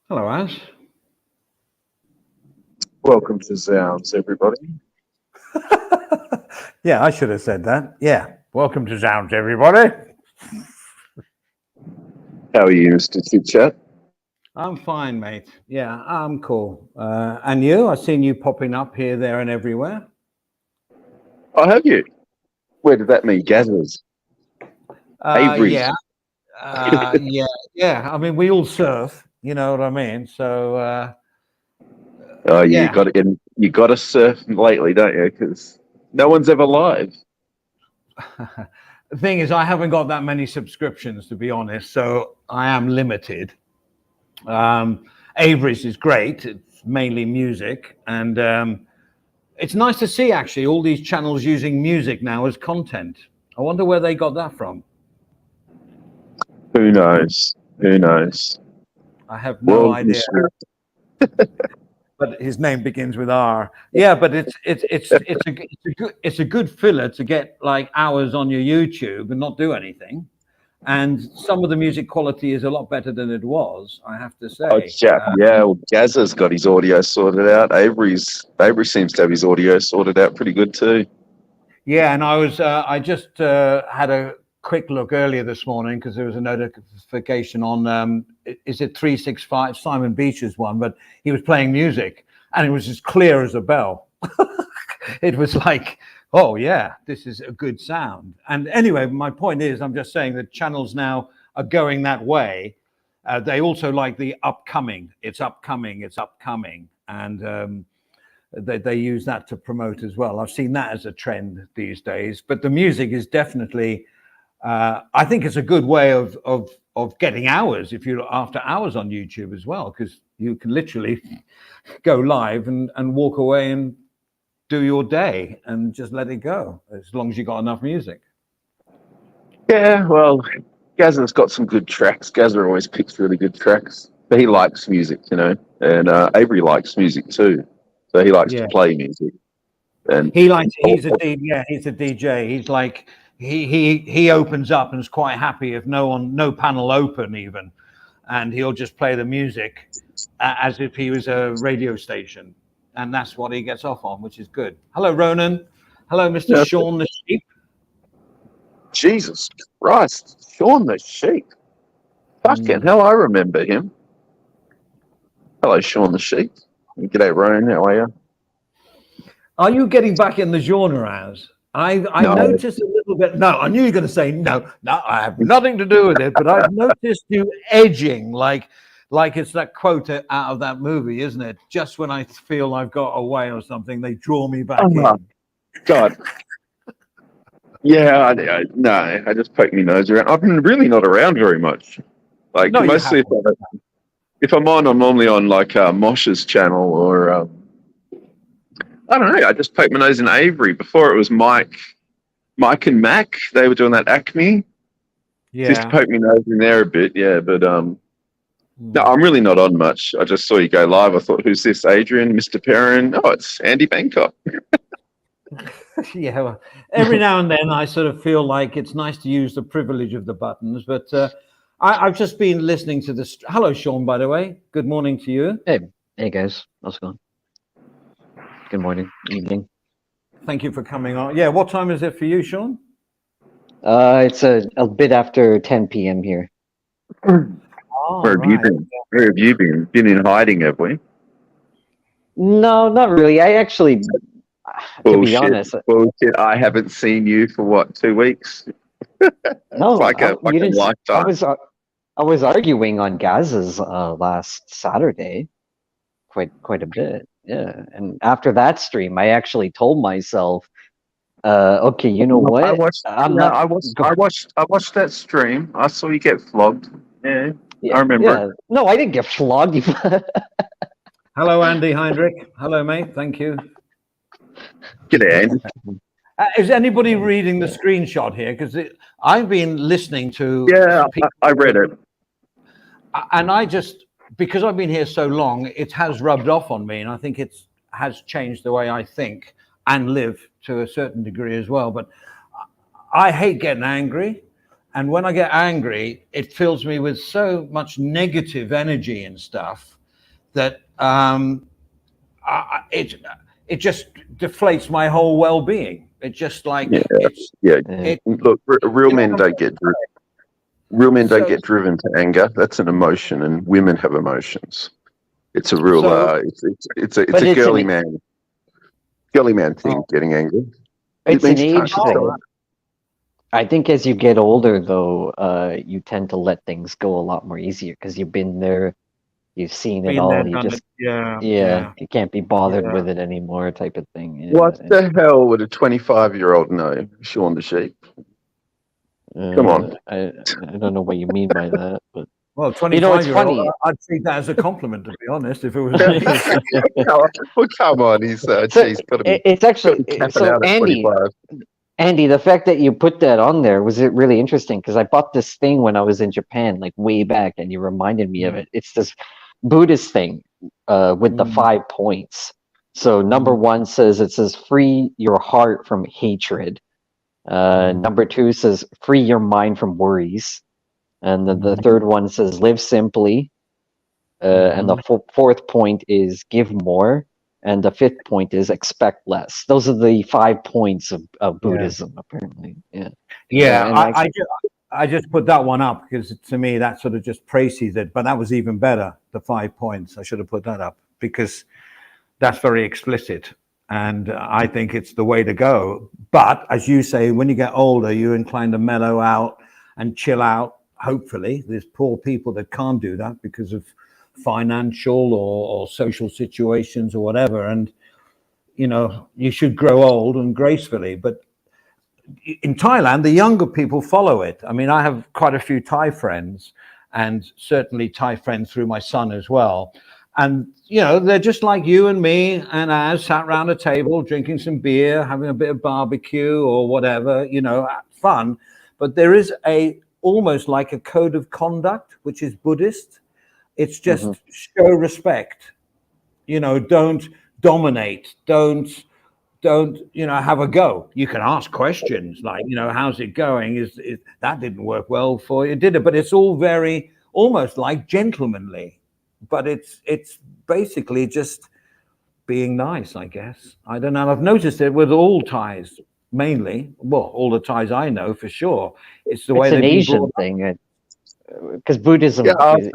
Hello, Ash. Welcome to Zounds, everybody. Yeah, I should have said that. Yeah. Welcome to Sounds, everybody. How are you, Mr. Chit Chat? I'm fine, mate. Yeah, I'm cool. And you? I've seen you popping up here, there, and everywhere. Oh, have you? Where did that mean? Gathers. Avery's. Yeah, yeah, yeah. I mean, we all surf. You know what I mean? So, Oh, you yeah. got to get. You got to surf lately, don't you? Because no one's ever live. The thing is, I haven't got that many subscriptions, to be honest. So I am limited. Avery's is great. It's mainly music, and it's nice to see actually all these channels using music now as content. I wonder where they got that from. Who knows? Who knows? I have no World idea. mystery. But his name begins with R. Yeah, but it's a good filler to get like hours on your YouTube and not do anything. And some of the music quality is a lot better than it was, I have to Oh, say. yeah. Yeah. Well, Gazza's got his audio sorted out. Avery seems to have his audio sorted out pretty good too. Yeah, and I just had a quick look earlier this morning because there was a notification on, is it 365, Simon Beach's one, but he was playing music and it was as clear as a bell. It was like, oh yeah, this is a good sound. And anyway, my point is, I'm just saying that channels now are going that way. They also like the upcoming, it's upcoming, it's upcoming. And they use that to promote as well. I've seen that as a trend these days. But the music is definitely, I think it's a good way of getting hours if you're after hours on YouTube as well, because you can literally go live and walk away and do your day and just let it go as long as you got enough music. Yeah. Well, Gazza's got some good tracks. Gazza always picks really good tracks. But he likes music, and Avery likes music too. So he likes to Yeah, play music. And he's a DJ. He's like he opens up and is quite happy if no panel open even, and he'll just play the music as if he was a radio station, and that's what he gets off on, which is good. Hello, Ronan. Hello, Mr. yeah, Sean the Sheep. Jesus Christ, Sean the Sheep. Fucking hell, I remember him. Hello, Sean the Sheep. G'day, Ronan. How are you? Are you getting back in the genre as? I No. noticed a little bit. No, I knew you were going to say no. No, I have nothing to do with it. But I've noticed you edging, like it's that quote out of that movie, isn't it? Just when I feel I've got away or something, they draw me back in. God. Yeah, no, I just poke my nose around. I've been really not around very much. Like No, you mostly haven't. if I'm on, I'm normally on like Mosh's channel or I don't know. I just poked my nose in Avery. Before it was Mike and Mac. They were doing that Acme. Just Yeah. poke my nose in there a bit, yeah. But no, I'm really not on much. I just saw you go live. I thought, who's this? Adrian, Mr. Perrin? Oh, it's Andy Bangkok. Yeah. Well, every now and then I sort of feel like it's nice to use the privilege of the buttons, but I've just been listening to this. Hello, Sean, by the way. Good morning to you. Hey guys, how's it going? Good morning, evening. Thank you for coming on. Yeah, what time is it for you, Sean? It's a bit after 10 p.m. here. Oh, Where have you been? Where have you been? Been in hiding, have we? No, not really. I actually, to be honest, Bullshit. I haven't seen you for what, 2 weeks? no, It's like a you fucking didn't. lifetime. I was arguing on Gaz's last Saturday, quite a bit. Yeah, and after that stream, I actually told myself, okay, you know what? I watched that stream. I saw you get flogged. Yeah, I remember. Yeah. No, I didn't get flogged. Hello, Andy Heinrich. Hello, mate. Thank you. G'day, Andy. Is anybody reading the screenshot here? Because I've been listening to. Yeah, I read it. And I just, because I've been here so long, it has rubbed off on me. And I think it has changed the way I think and live to a certain degree as well. But I hate getting angry. And when I get angry, it fills me with so much negative energy and stuff. that it just deflates my whole well-being. It just like it's Look, real men don't get real men don't So- get driven to anger. That's an emotion, and women have emotions. It's a real it's a girly man thing, getting angry. It's means an you can't age control thing. I think as you get older, though, you tend to let things go a lot more easier because you've been there, you've seen it been all. there, You done just, it. you can't be bothered Yeah. with it anymore, type of thing. Yeah. What the hell would a 25-year-old know, Shaun the Sheep? Come on. I don't know what you mean by that, but Well, you know, it's 25-year-old, funny. I'd treat that as a compliment, to be honest, if it was me. Well, come on, he's So geez, got to be it's actually capping so out at 25. Andy, the fact that you put that on there was it really interesting because I bought this thing when I was in Japan, like way back, and you reminded me of it. It's this Buddhist thing with the 5 points. So number one says free your heart from hatred. Number two says free your mind from worries, and the third one says live simply. And the fourth point is give more. And the fifth point is expect less. Those are the 5 points of Buddhism, apparently. Yeah, I just put that one up because to me that sort of just praises it. But that was even better. The 5 points. I should have put that up because that's very explicit, and I think it's the way to go. But as you say, when you get older, you're inclined to mellow out and chill out. Hopefully, there's poor people that can't do that because of financial or social situations or whatever, and you should grow old and gracefully. But in Thailand, the younger people follow it. I mean, I have quite a few Thai friends, and certainly Thai friends through my son as well. And they're just like you and me and as sat around a table drinking some beer, having a bit of barbecue or whatever, fun. But there is almost like a code of conduct which is Buddhist. It's just show respect, don't dominate, don't have a go. You can ask questions like, how's it going? Is that didn't work well for you, did it? But it's all very almost like gentlemanly, but it's basically just being nice, I guess. I don't know. I've noticed it with all Thais, mainly. Well, all the Thais I know for sure. It's the way it's an they've been Asian brought up. thing. Because Buddhism I was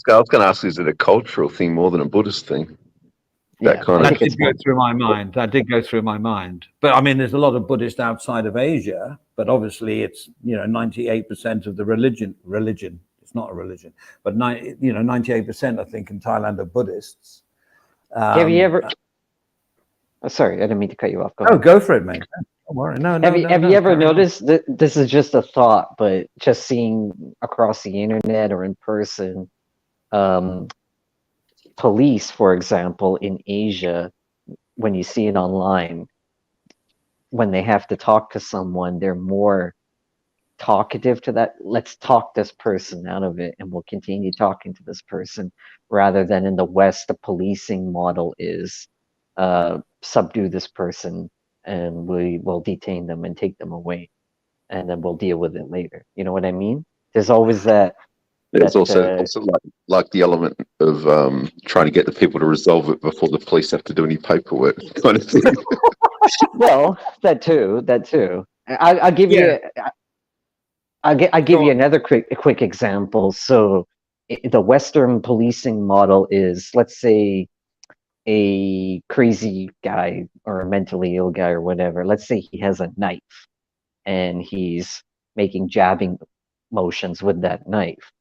going to ask, is it a cultural thing more than a Buddhist thing? That did go through my mind. That did go through my mind. But I mean, there's a lot of Buddhists outside of Asia, but obviously it's 98% of the religion. It's not a religion, but 98% I think in Thailand are Buddhists. Have you ever? Sorry, I didn't mean to cut you off. Go for it, mate. Don't worry. No. Have you ever noticed that this is just a thought, but just seeing across the internet or in person, police, for example, in Asia, when you see it online, when they have to talk to someone, they're more talkative to that. Let's talk this person out of it, and we'll continue talking to this person, rather than in the West, the policing model is subdue this person and we will detain them and take them away, and then we'll deal with it later. You know what I mean? There's always that. There's also like the element of trying to get the people to resolve it before the police have to do any paperwork, kind of thing. Well, that too. I'll give you. I'll give you another quick example. So, the Western policing model is, let's say, a crazy guy or a mentally ill guy or whatever. Let's say he has a knife and he's making jabbing motions with that knife.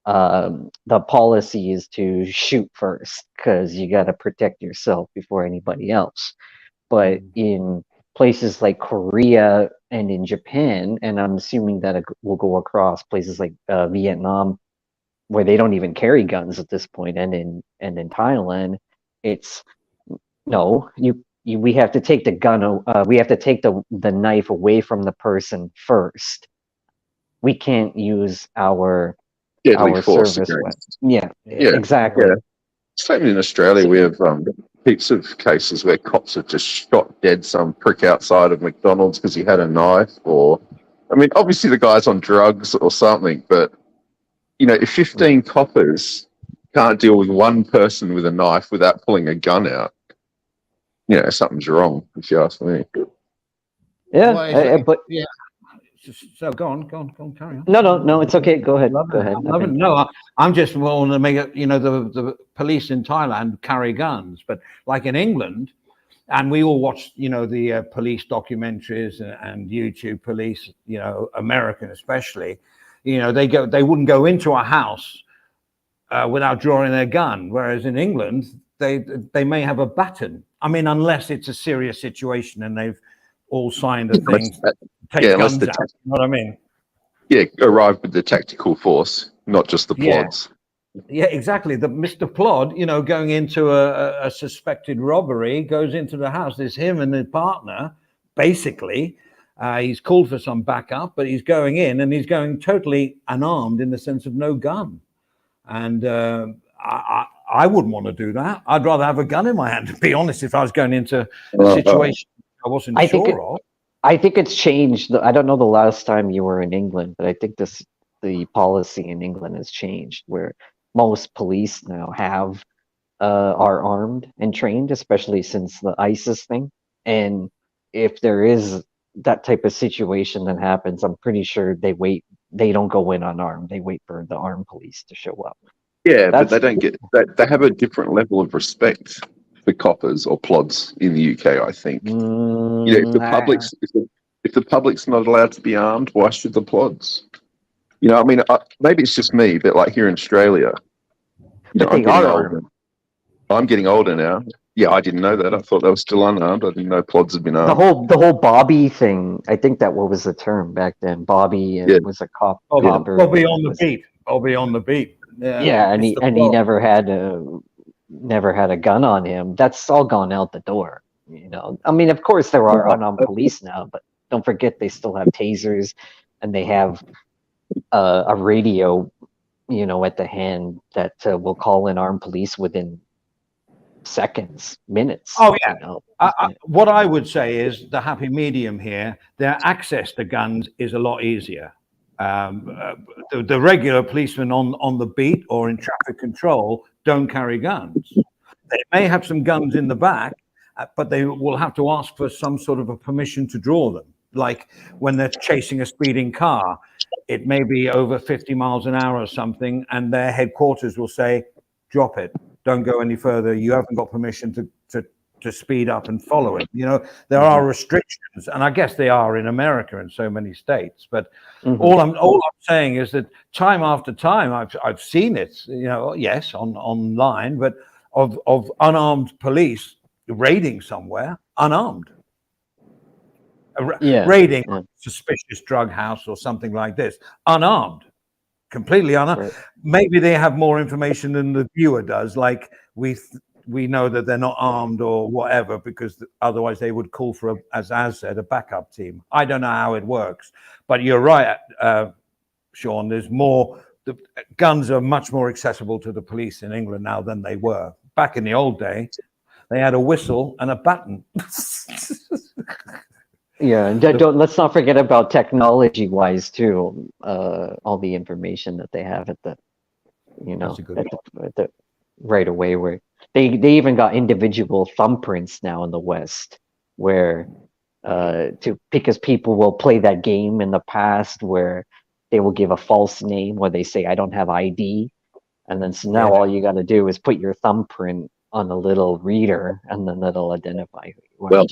The policy is to shoot first because you got to protect yourself before anybody else. But in places like Korea and in Japan, and I'm assuming that it will go across places like Vietnam, where they don't even carry guns at this point, and in Thailand, it's no, we have to take the gun. We have to take the knife away from the person first. We can't use our force service against. weapon. Yeah, exactly. Yeah. Same in Australia, we have heaps of cases where cops have just shot dead some prick outside of McDonald's because he had a knife, or, I mean, obviously the guy's on drugs or something, but, if 15 coppers can't deal with one person with a knife without pulling a gun out, something's wrong, if you ask me. Yeah, Well, it's- but yeah. So go on, carry on. no, it's okay. Go ahead. Go ahead. No, I'm just want to make it. The police in Thailand carry guns, but like in England, and we all watch, the police documentaries and YouTube police, American especially, they wouldn't go into a house without drawing their gun, whereas in England they may have a baton. I mean, unless it's a serious situation and they've all signed a thing. Take guns out, you know what I mean? Yeah, arrive with the tactical force, not just the plods. Yeah, exactly. The Mr. Plod, going into a suspected robbery, goes into the house. There's him and his partner, basically. He's called for some backup, but he's going in and he's going totally unarmed in the sense of no gun. And I wouldn't want to do that. I'd rather have a gun in my hand, to be honest, if I was going into a situation I wasn't sure of. I think it's changed. I don't know the last time you were in England, but I think the policy in England has changed, where most police now are armed and trained, especially since the ISIS thing. And if there is that type of situation that happens, I'm pretty sure they don't go in unarmed. They wait for the armed police to show up. Yeah, but they don't they have a different level of respect for coppers or plods in the UK, I think. If the public's not allowed to be armed, why should the plods? I mean, maybe it's just me, but like here in Australia, I'm getting older now. Yeah, I didn't know that. I thought they were still unarmed. I didn't know plods had been armed. The whole Bobby thing. I think what was the term back then? Bobby was a cop. Bobby on the beat. Bobby on the beat. Yeah, and he never had a gun on him. That's all gone out the door. I mean, of course there are unarmed police now, but don't forget they still have tasers, and they have a radio, at the hand that will call in armed police within seconds, minutes. Oh yeah. What I would say is the happy medium here. Their access to guns is a lot easier. The regular policemen on the beat or in traffic control don't carry guns. They may have some guns in the back, but they will have to ask for some sort of a permission to draw them. Like when they're chasing a speeding car, it may be over 50 miles an hour or something, and their headquarters will say, drop it, don't go any further. You haven't got permission to speed up and follow it. There are restrictions, and I guess they are in America in so many states. But all I'm saying is that time after time, I've seen it. Yes, online, but of unarmed police raiding somewhere, unarmed, raiding a suspicious drug house or something like this, unarmed, completely unarmed. Right. Maybe they have more information than the viewer does. Like we know that they're not armed or whatever, because otherwise they would call for, as said, a backup team. I don't know how it works, but you're right, Sean. There's more. The guns are much more accessible to the police in England now than they were back in the old day. They had a whistle and a button. Yeah, and let's not forget about technology-wise too. All the information that they have at the right away, where they even got individual thumbprints now in the West, where because people will play that game in the past where they will give a false name where they say I don't have ID, and then so now all you got to do is put your thumbprint on a little reader, and then it'll identify who you are. Well,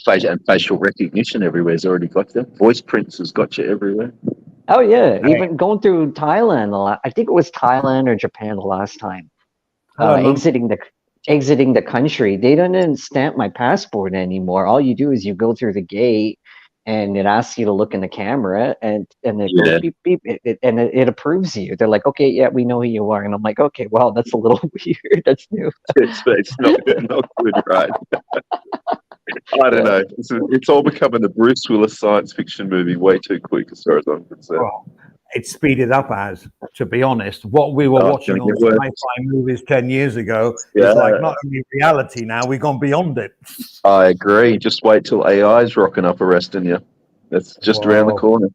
facial recognition everywhere's already got you. Voice prints has got you everywhere. Oh yeah, even going through Thailand a lot. I think it was Thailand or Japan the last time. Exiting the country, they didn't stamp my passport anymore. All you do is you go through the gate, and it asks you to look in the camera, and it goes beep beep, and it approves you. They're like, okay, yeah, we know who you are, and I'm like, okay, wow, that's a little weird. That's new. It's not good, right? I don't know. It's all becoming a Bruce Willis science fiction movie way too quick, as far as I'm concerned. Well, it speeded up, to be honest. What we were watching on sci-fi movies 10 years ago is like not only reality now, we've gone beyond it. I agree. Just wait till AI's rocking up arresting you. That's just around the corner.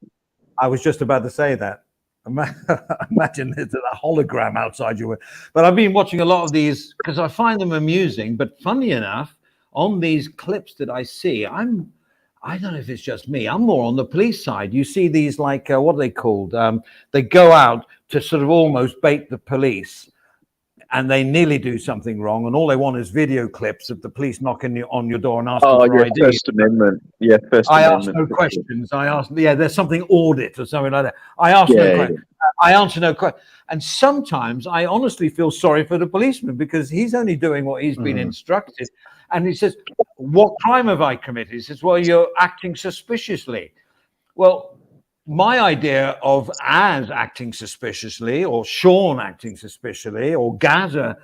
I was just about to say that. Imagine there's a hologram outside your window. But I've been watching a lot of these because I find them amusing. But funny enough, on these clips that I see, I don't know if it's just me. I'm more on the police side. You see these like what are they called? They go out to sort of almost bait the police, and they nearly do something wrong, and all they want is video clips of the police knocking on your door and asking for yeah, ID. First Amendment. Yeah, First I Amendment. ask no questions. I ask, yeah, there's something audit or something like that. I ask no Yeah, questions. I answer no questions. And sometimes I honestly feel sorry for the policeman because he's only doing what he's been instructed. And he says, what crime have I committed? He says, well, you're acting suspiciously. Well, my idea of Az acting suspiciously, or Sean acting suspiciously, or Gaza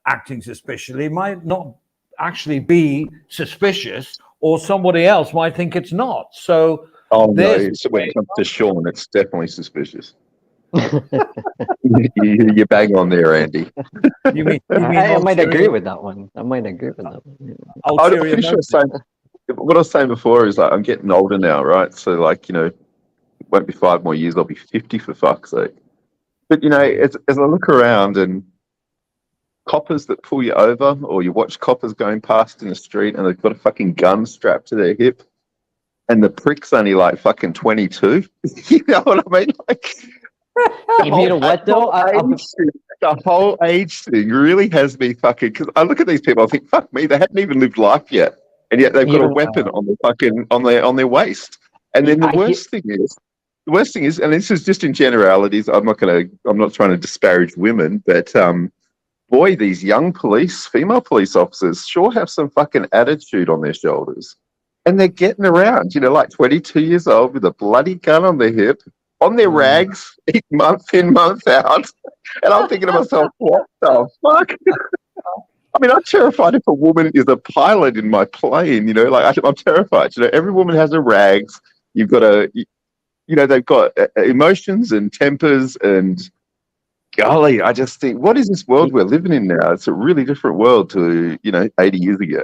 acting suspiciously might not actually be suspicious, or somebody else might think it's not. So, oh no, so when it comes to Sean, it's definitely suspicious. You bang on there, Andy. You mean I might agree with that one. I might agree with that one. I finish what I was saying before is like I'm getting older now, right? So like, won't be 5 more years, I'll be 50 for fuck's sake. But as I look around and coppers that pull you over, or you watch coppers going past in the street and they've got a fucking gun strapped to their hip, and the prick's only like fucking 22. You know what I mean? Like, you know what though? The whole age thing really has me fucking. Because I look at these people, I think, fuck me, they hadn't even lived life yet, and yet they've got a weapon on their fucking on their waist. And then the worst thing is, and this is just in generalities. I'm not trying to disparage women, but boy, these young female police officers sure have some fucking attitude on their shoulders. And they're getting around, like 22 years old with a bloody gun on their hip, on their rags, month in, month out. And I'm thinking to myself, what the fuck? I mean, I'm terrified if a woman is a pilot in my plane, like I'm terrified. Every woman has a rags. You've got they've got emotions and tempers, and golly, I just think, what is this world we're living in now? It's a really different world to, 80 years ago.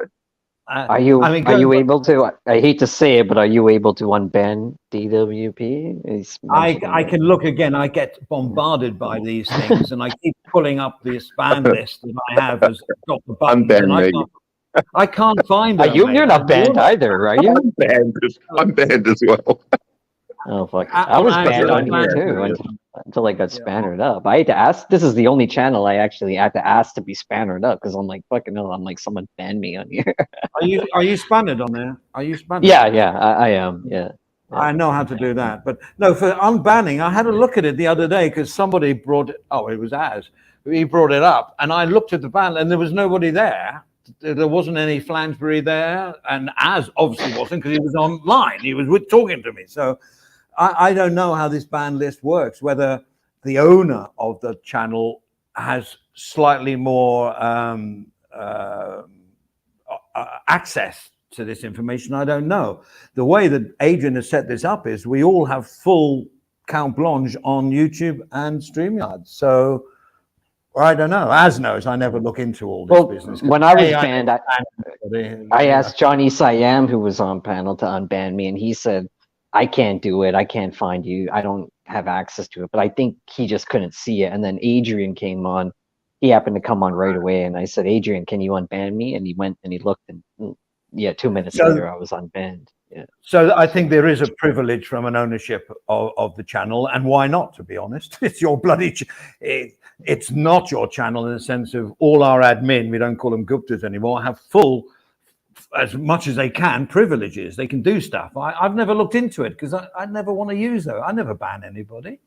Are you able to? I hate to say it, but are you able to unban DWP? I can look again. I get bombarded by these things, and I keep pulling up this ban list that I have as got the buttons, and I can't find it. You're not banned either, are you? I'm banned as well. Oh fuck! I was banned on here too until I got spannered up. I had to ask. This is the only channel I actually had to ask to be spannered up because I'm like, fucking hell, I'm like, someone banned me on here. Are you spannered on there? Are you spannered? Yeah, I am. Yeah. I know how to do that, but no, for unbanning, I had a look at it the other day because somebody brought it. Oh, it was Az. He brought it up, and I looked at the ban, and there was nobody there. There wasn't any Flansbury there, and Az obviously wasn't because he was online. He was talking to me, so. I don't know how this ban list works, whether the owner of the channel has slightly more access to this information. I don't know. The way that Adrian has set this up is we all have full carte blanche on YouTube and StreamYard. So I don't know. Az knows I never look into all this business. When I was banned, I asked Johnny Siam, who was on panel, to unban me, and he said, I can't do it. I can't find you. I don't have access to it. But I think he just couldn't see it. And then Adrian came on. He happened to come on right away. And I said, Adrian, can you unban me? And he went and he looked. And 2 minutes later, I was unbanned. Yeah. So I think there is a privilege from an ownership of the channel. And why not, to be honest? It's your bloody... it's not your channel in the sense of all our admin, we don't call them Guptas anymore, have full... as much as they can, privileges. They can do stuff. I've never looked into it because I never want to use them. I never ban anybody.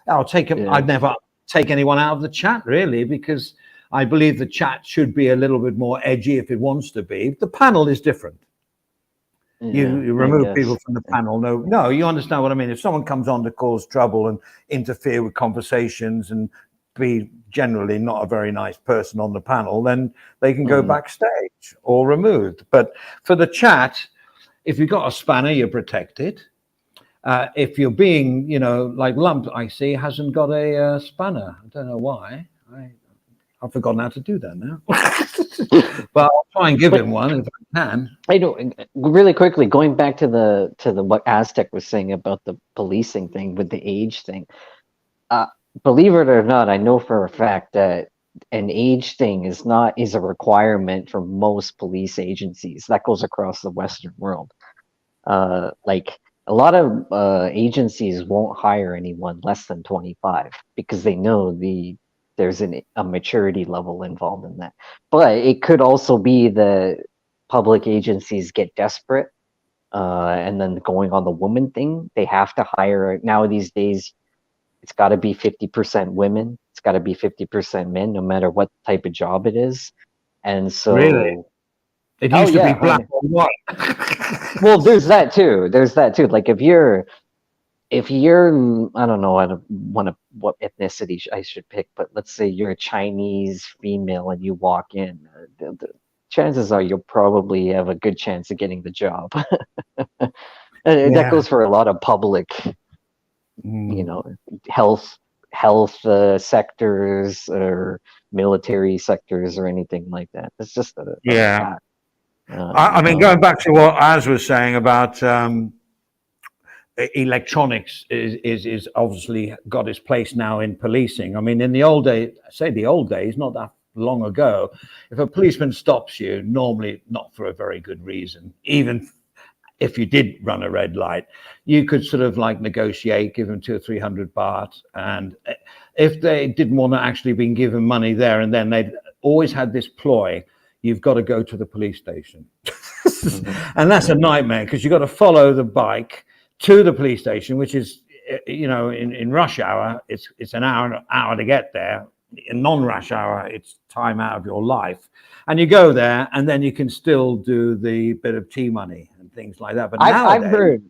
I'll take it. I'd never take anyone out of the chat really, because I believe the chat should be a little bit more edgy if it wants to be. The panel is different. You remove people from the panel. No, you understand what I mean. If someone comes on to cause trouble and interfere with conversations and be generally not a very nice person on the panel, then they can go backstage or removed. But for the chat, if you've got a spanner, you're protected. If you're being, like Lump, I see, hasn't got a spanner. I don't know why. I've forgotten how to do that now. But I'll try and give him one if I can. I know. Really quickly, going back to the what Aztec was saying about the policing thing with the age thing. believe it or not, I know for a fact that an age thing is a requirement for most police agencies. That goes across the Western world. Like a lot of agencies won't hire anyone less than 25 because they know there's a maturity level involved in that. But it could also be the public agencies get desperate, and then going on the woman thing, they have to hire now these days. It's got to be 50% women. It's got to be 50% men, no matter what type of job it is. And Really? so, It oh used to be yeah, black or white. well, there's that too. There's that too. Like if you're I don't know, I don't want to what ethnicity I should pick, but let's say you're a Chinese female and you walk in, the chances are you'll probably have a good chance of getting the job. And that Yeah. goes for a lot of public, you Mm. know, health sectors or military sectors or anything like that. It's just a Yeah. fact. I mean, going back to what Az was saying about electronics is obviously got its place now in policing. I mean, in the old days, say the old days, not that long ago, if a policeman stops you, normally not for a very good reason, even if you did run a red light, you could sort of like negotiate, give them 200 or 300 baht, and if they didn't want to actually be given money there and then, they'd always had this ploy: you've got to go to the police station. And that's a nightmare because you've got to follow the bike to the police station, which is, in rush hour, it's an hour to get there. In non-rush hour, it's time out of your life. And you go there, and then you can still do the bit of tea money and things like that. But I've nowadays, heard.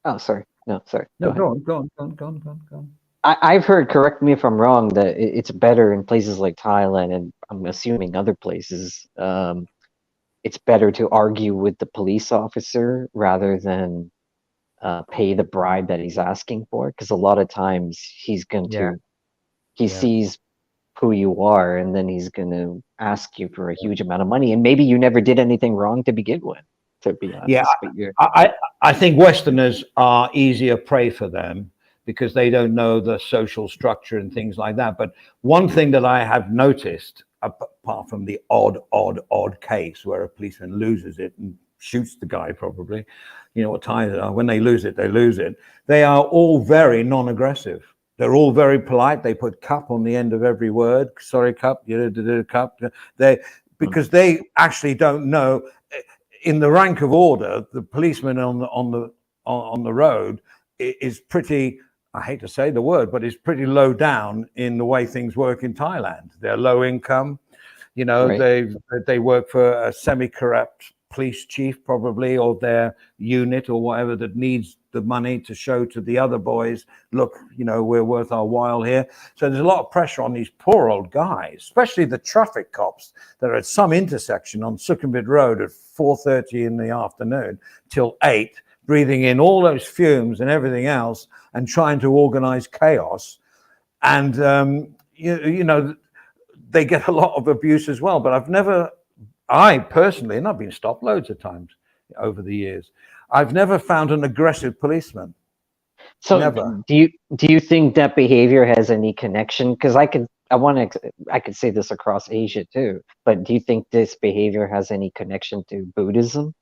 Oh, sorry. No, sorry. no, Go ahead. go on. I've heard, correct me if I'm wrong, that it's better in places like Thailand, and I'm assuming other places. It's better to argue with the police officer rather than pay the bribe that he's asking for, because a lot of times Yeah, he yeah. sees who you are, and then he's going to ask you for a huge amount of money, and maybe you never did anything wrong to begin with, to be Yeah, honest. But you're I think Westerners are easier prey for them because they don't know the social structure and things like that. But one thing that I have noticed, apart from the odd case where a policeman loses it and shoots the guy, probably, you know what Thais are. When they lose it, they lose it. They are all very non-aggressive. They're all very polite. They put "cup" on the end of every word. Sorry, cup. You did cup. They because they actually don't know. In the rank of order, the policeman on the road is pretty. I hate to say the word, but it's pretty low down in the way things work in Thailand. They're low income. right. They work for a semi-corrupt police chief, probably, or their unit or whatever, that needs the money to show to the other boys, look, we're worth our while here. So there's a lot of pressure on these poor old guys, especially the traffic cops that are at some intersection on Sukhumvit Road at 4:30 in the afternoon till 8, breathing in all those fumes and everything else and trying to organize chaos. And they get a lot of abuse as well. But I personally, and I've been stopped loads of times over the years, I've never found an aggressive policeman. So Never. do you think that behavior has any connection? Because I could say this across Asia too, but do you think this behavior has any connection to Buddhism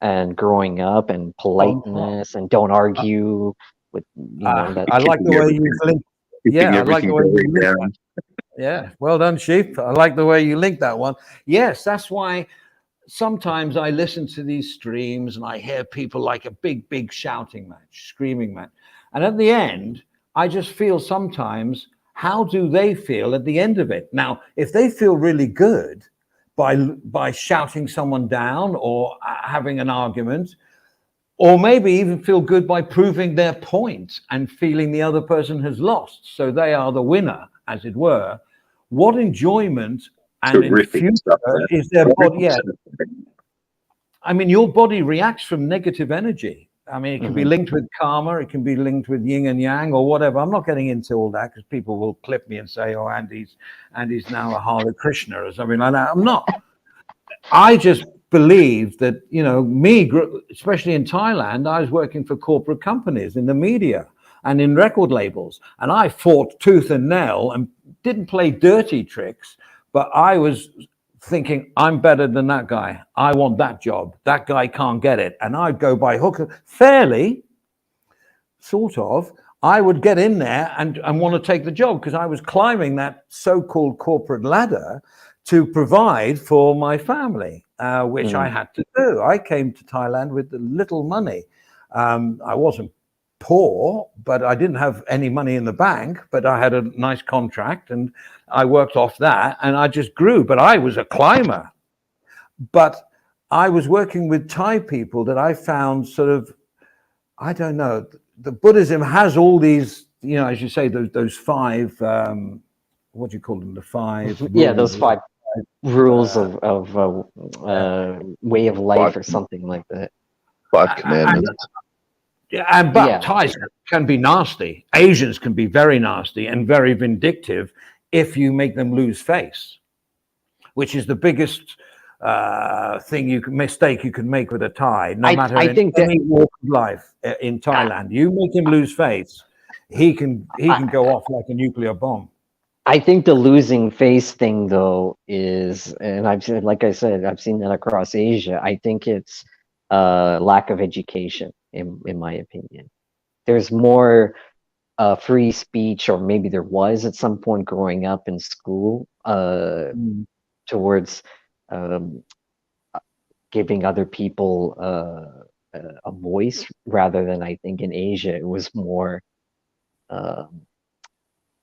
and growing up and politeness and don't argue with, that. I like Keeping the way everything, you link. keeping Yeah, I like everything the way you going link that. down. Yeah, well done, Sheep. I like the way you link that one. Yes, that's why sometimes I listen to these streams and I hear people like a big shouting match, screaming match. And at the end, I just feel sometimes, how do they feel at the end of it? Now, if they feel really good by shouting someone down or having an argument, or maybe even feel good by proving their point and feeling the other person has lost, so they are the winner, as it were, what enjoyment and in Terrific future stuff there. is their body? Terrific Yeah, stuff. I mean, your body reacts from negative energy. I mean, it can be Mhm. linked with karma, it can be linked with yin and yang or whatever. I'm not getting into all that because people will clip me and say, "Oh, Andy's now a Hare Krishna" or something like that. I'm not. I just believe that, especially in Thailand, I was working for corporate companies in the media. and in record labels. And I fought tooth and nail and didn't play dirty tricks, but I was thinking, I'm better than that guy. I want that job. That guy can't get it. And I'd go by hook, fairly, sort of. I would get in there and want to take the job because I was climbing that so-called corporate ladder to provide for my family, which I had to do. I came to Thailand with little money. I wasn't poor, but I didn't have any money in the bank, but I had a nice contract and I worked off that and I just grew. But I was a climber. But I was working with Thai people that I found sort of, I don't know, the Buddhism has all these, you know, as you say, those five, what do you call them? The five. Yeah, those five rules of way of life or something like that. 5 commandments. But Thais can be nasty. Asians can be very nasty and very vindictive if you make them lose face, which is the biggest mistake you can make with a Thai, no matter in any walk of life in Thailand. You make him lose face, he can go off like a nuclear bomb. I think the losing face thing, though, is, and I've seen, like I said, I've seen that across Asia. I think it's lack of education, in my opinion. There's more free speech, or maybe there was at some point growing up in school, towards giving other people a voice, rather than, I think in Asia it was more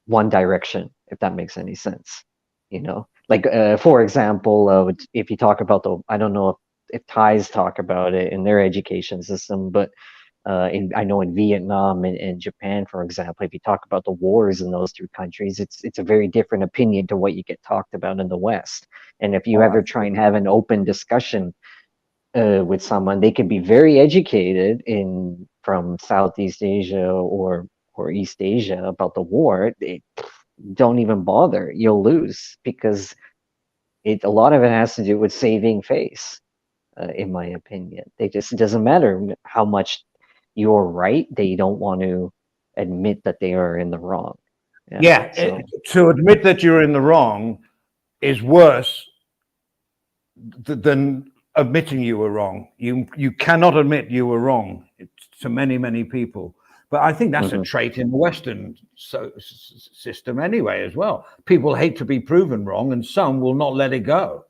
one direction, if that makes any sense. You know, like for example, if you talk about I don't know if Thais talk about it in their education system, but I know in Vietnam and Japan, for example, if you talk about the wars in those two countries, it's a very different opinion to what you get talked about in the West. And if you ever try and have an open discussion with someone, they can be very educated from Southeast Asia or East Asia about the war. They don't even bother. You'll lose, because a lot of it has to do with saving face, in my opinion. It doesn't matter how much you're right, they don't want to admit that they are in the wrong. To admit that you're in the wrong is worse than admitting you were wrong. You cannot admit you were wrong to many people. But I think that's a trait in the Western system anyway as well. People hate to be proven wrong, and some will not let it go.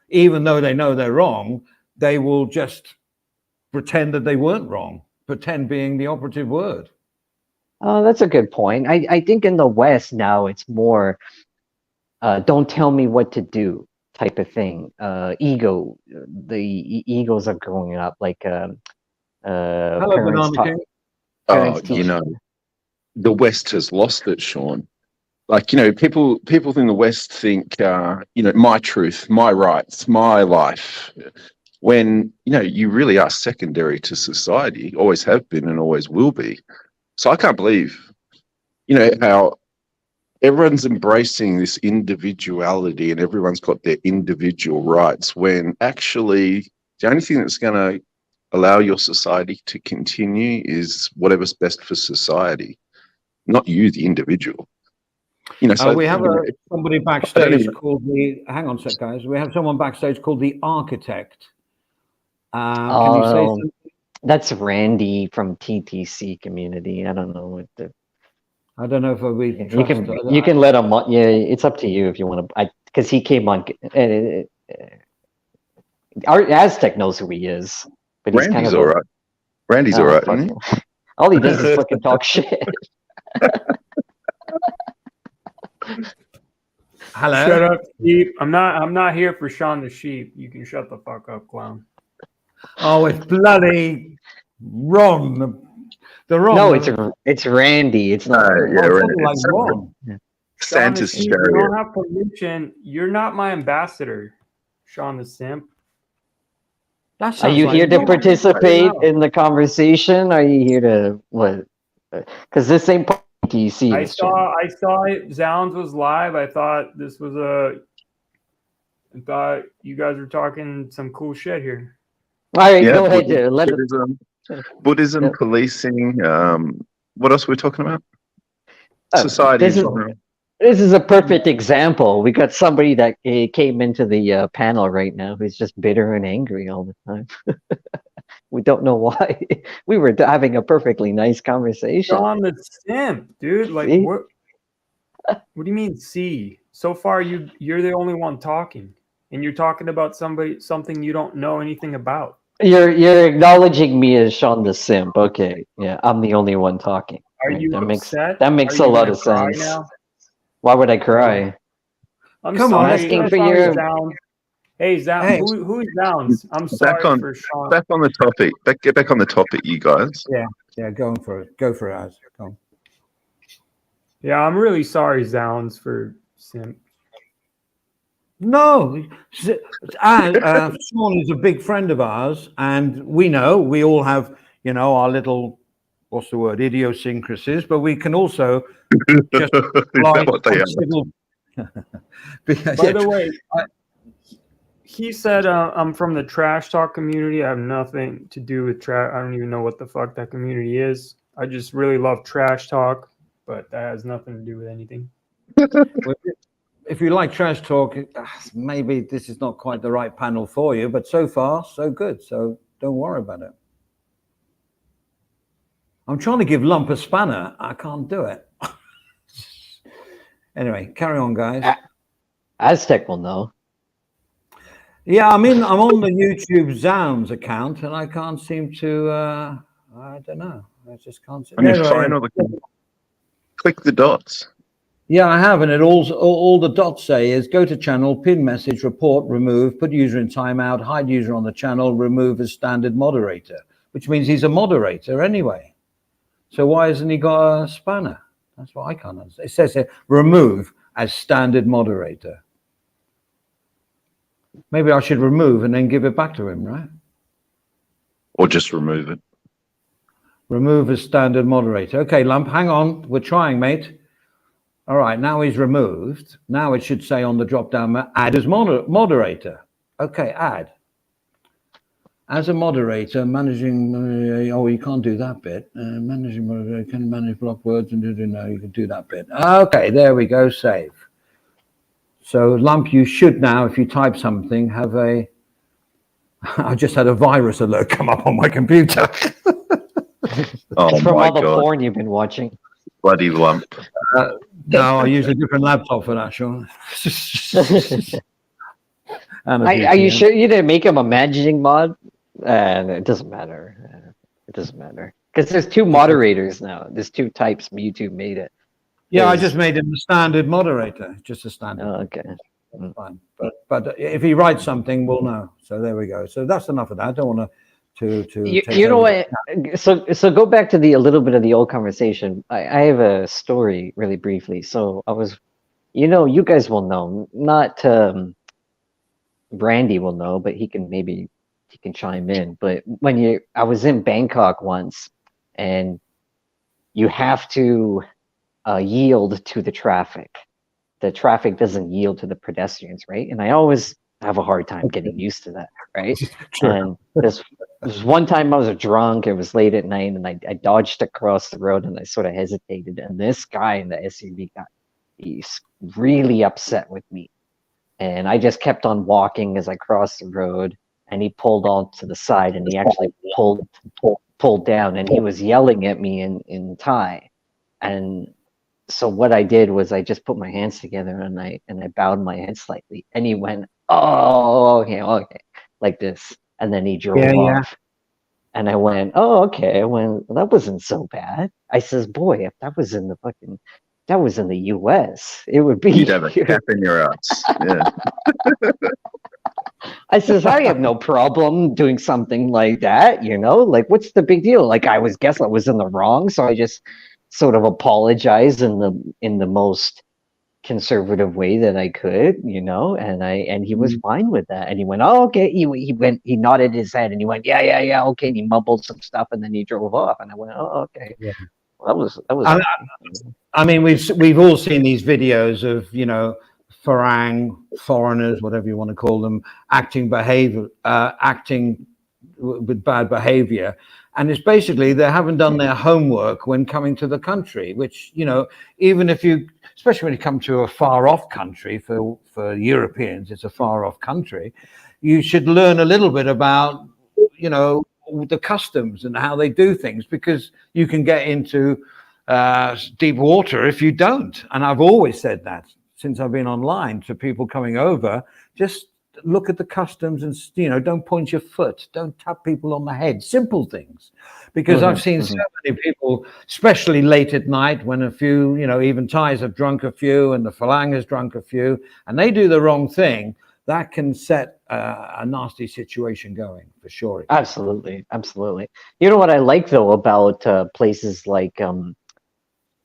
Even though they know they're wrong, they will just pretend that they weren't wrong. Pretend being the operative word. Oh, that's a good point. I think in the West now it's more don't tell me what to do type of thing. Ego, the egos are growing up, like Hello, parents you know, the West has lost it, Sean. Like, you know, people in the West think, you know, my truth, my rights, my life, when, you know, you really are secondary to society, always have been and always will be. So I can't believe, you know, how everyone's embracing this individuality and everyone's got their individual rights, when actually the only thing that's going to allow your society to continue is whatever's best for society, not you, the individual. You know, so we have somebody backstage called hang on a sec, guys. We have someone backstage called the Architect. Can you say something? That's Randy from TTC community. I don't know what I don't know if you can let him. Yeah, it's up to you if you want to. Because he came on. Aztec knows who he is, but he's Randy's kind of all right. Randy's all right, isn't he? All he does is fucking talk shit. Hello. Shut up, sheep. I'm not here for Sean the sheep. You can shut the fuck up, clown. Oh, it's bloody Ron. The Ron. No, it's Randy. It's not. Like Ron. Santa's Sean the sheep, chariot. you don't have permission. You're not my ambassador, Sean the simp. Are you here to participate in the conversation? Are you here to what? Because this ain't TTC. I saw it. Zounds was live. I thought you guys were talking some cool shit here. All right, go ahead. Buddhism policing, what else were we talking about? Oh, Society. this is a perfect example. We got somebody that came into the panel right now who's just bitter and angry all the time. We don't know why. We were having a perfectly nice conversation. Sean the simp, dude. Like See? what? What do you mean? See, so far you're the only one talking, and you're talking about something you don't know anything about. You're acknowledging me as Sean the simp. Okay, yeah, I'm the only one talking. Are Right? you That upset? makes Are a you lot gonna of cry sense. now? Why would I cry? I'm Come on, sorry. asking I'm for sorry, your- Zounds. Hey, Zounds. Hey. Who's Zounds? I'm Back sorry on for Sean. back on the topic. Get back on the topic, you guys. Yeah, go for it. Go for it, Az. Go on. Yeah, I'm really sorry, Zounds, for simp. No, Sean is a big friend of ours, and we all have, our little, what's the word, idiosyncrasies, but we can also just Is that what they are? civil. By the way, he said I'm from the trash talk community. I have nothing to do with trash. I don't even know what the fuck that community is. I just really love trash talk, but that has nothing to do with anything. If you like trash talk, maybe this is not quite the right panel for you, but so far, so good. So don't worry about it. I'm trying to give Lump a spanner. I can't do it. Anyway, carry on, guys. Aztec will know. Yeah, I'm on the YouTube Zounds account, and I can't seem to. I don't know. I just can't. On your phone or click the dots. Yeah, I have, and it all the dots say is go to channel, pin message, report, remove, put user in timeout, hide user on the channel, remove as standard moderator, which means he's a moderator anyway. So why hasn't he got a spanner? That's what I can't understand. It says here, remove as standard moderator. Maybe I should remove and then give it back to him, right? Or just remove it. Remove as standard moderator. Okay, Lump, hang on. We're trying, mate. All right, now he's removed. Now it should say on the drop-down, add as moderator. Okay, add. As a moderator, managing, oh, you can't do that bit. Managing moderator, can manage block words and no, you can do that bit. Okay, there we go, save. So Lump, you should now, if you type something, have a, I just had a virus alert come up on my computer. Oh It's from my all the God. porn you've been watching. Bloody Lump. No, I use a different laptop for that, Sean. Are you sure you didn't make him a managing mod? It doesn't matter. It doesn't matter. Because there's two moderators now. There's two types. YouTube made it. Yeah, I just made him the standard moderator, just a standard. Oh, okay. That's fine. But if he writes something, we'll know. So there we go. So that's enough of that. I don't want to You know what? So go back to a little bit of the old conversation. I have a story really briefly. So I was, you guys will know, not Brandy will know, but he can chime in. But I was in Bangkok once, and you have to yield to the traffic. The traffic doesn't yield to the pedestrians, right? And I always have a hard time getting used to that, right? Sure. And this one time I was drunk, it was late at night, and I dodged across the road, and I sort of hesitated, and this guy in the SUV he's really upset with me. And I just kept on walking as I crossed the road, and he pulled on to the side, and he actually pulled down, and he was yelling at me in Thai. And so what I did was I just put my hands together, and I bowed my head slightly, and he went, "Oh, okay," like this, and then he drove off. And I went, "Oh, okay." I went, "Well, that wasn't so bad." I says, "Boy, if that was in the US, it would be." You'd have a cap in your ass. Yeah. I says, "I have no problem doing something like that, like what's the big deal?" Like I was in the wrong, so I just sort of apologized in the most conservative way that I could, and he was fine with that. And he went, "Oh, okay." He nodded his head and he went, yeah, okay. And he mumbled some stuff and then he drove off. And I went, "Oh, okay." Yeah. Well, that was. I mean, we've all seen these videos of foreigners, whatever you want to call them, acting with bad behavior, And it's basically they haven't done their homework when coming to the country, which, even if you, especially when you come to a far off country, for Europeans, it's a far off country, you should learn a little bit about, the customs and how they do things, because you can get into deep water if you don't. And I've always said that since I've been online to people coming over, just look at the customs and, don't point your foot, don't tap people on the head, simple things. Because I've seen so many people, especially late at night when a few, even Thais have drunk a few and the Falang has drunk a few, and they do the wrong thing, that can set a nasty situation going, for sure. Absolutely. You know what I like though about places like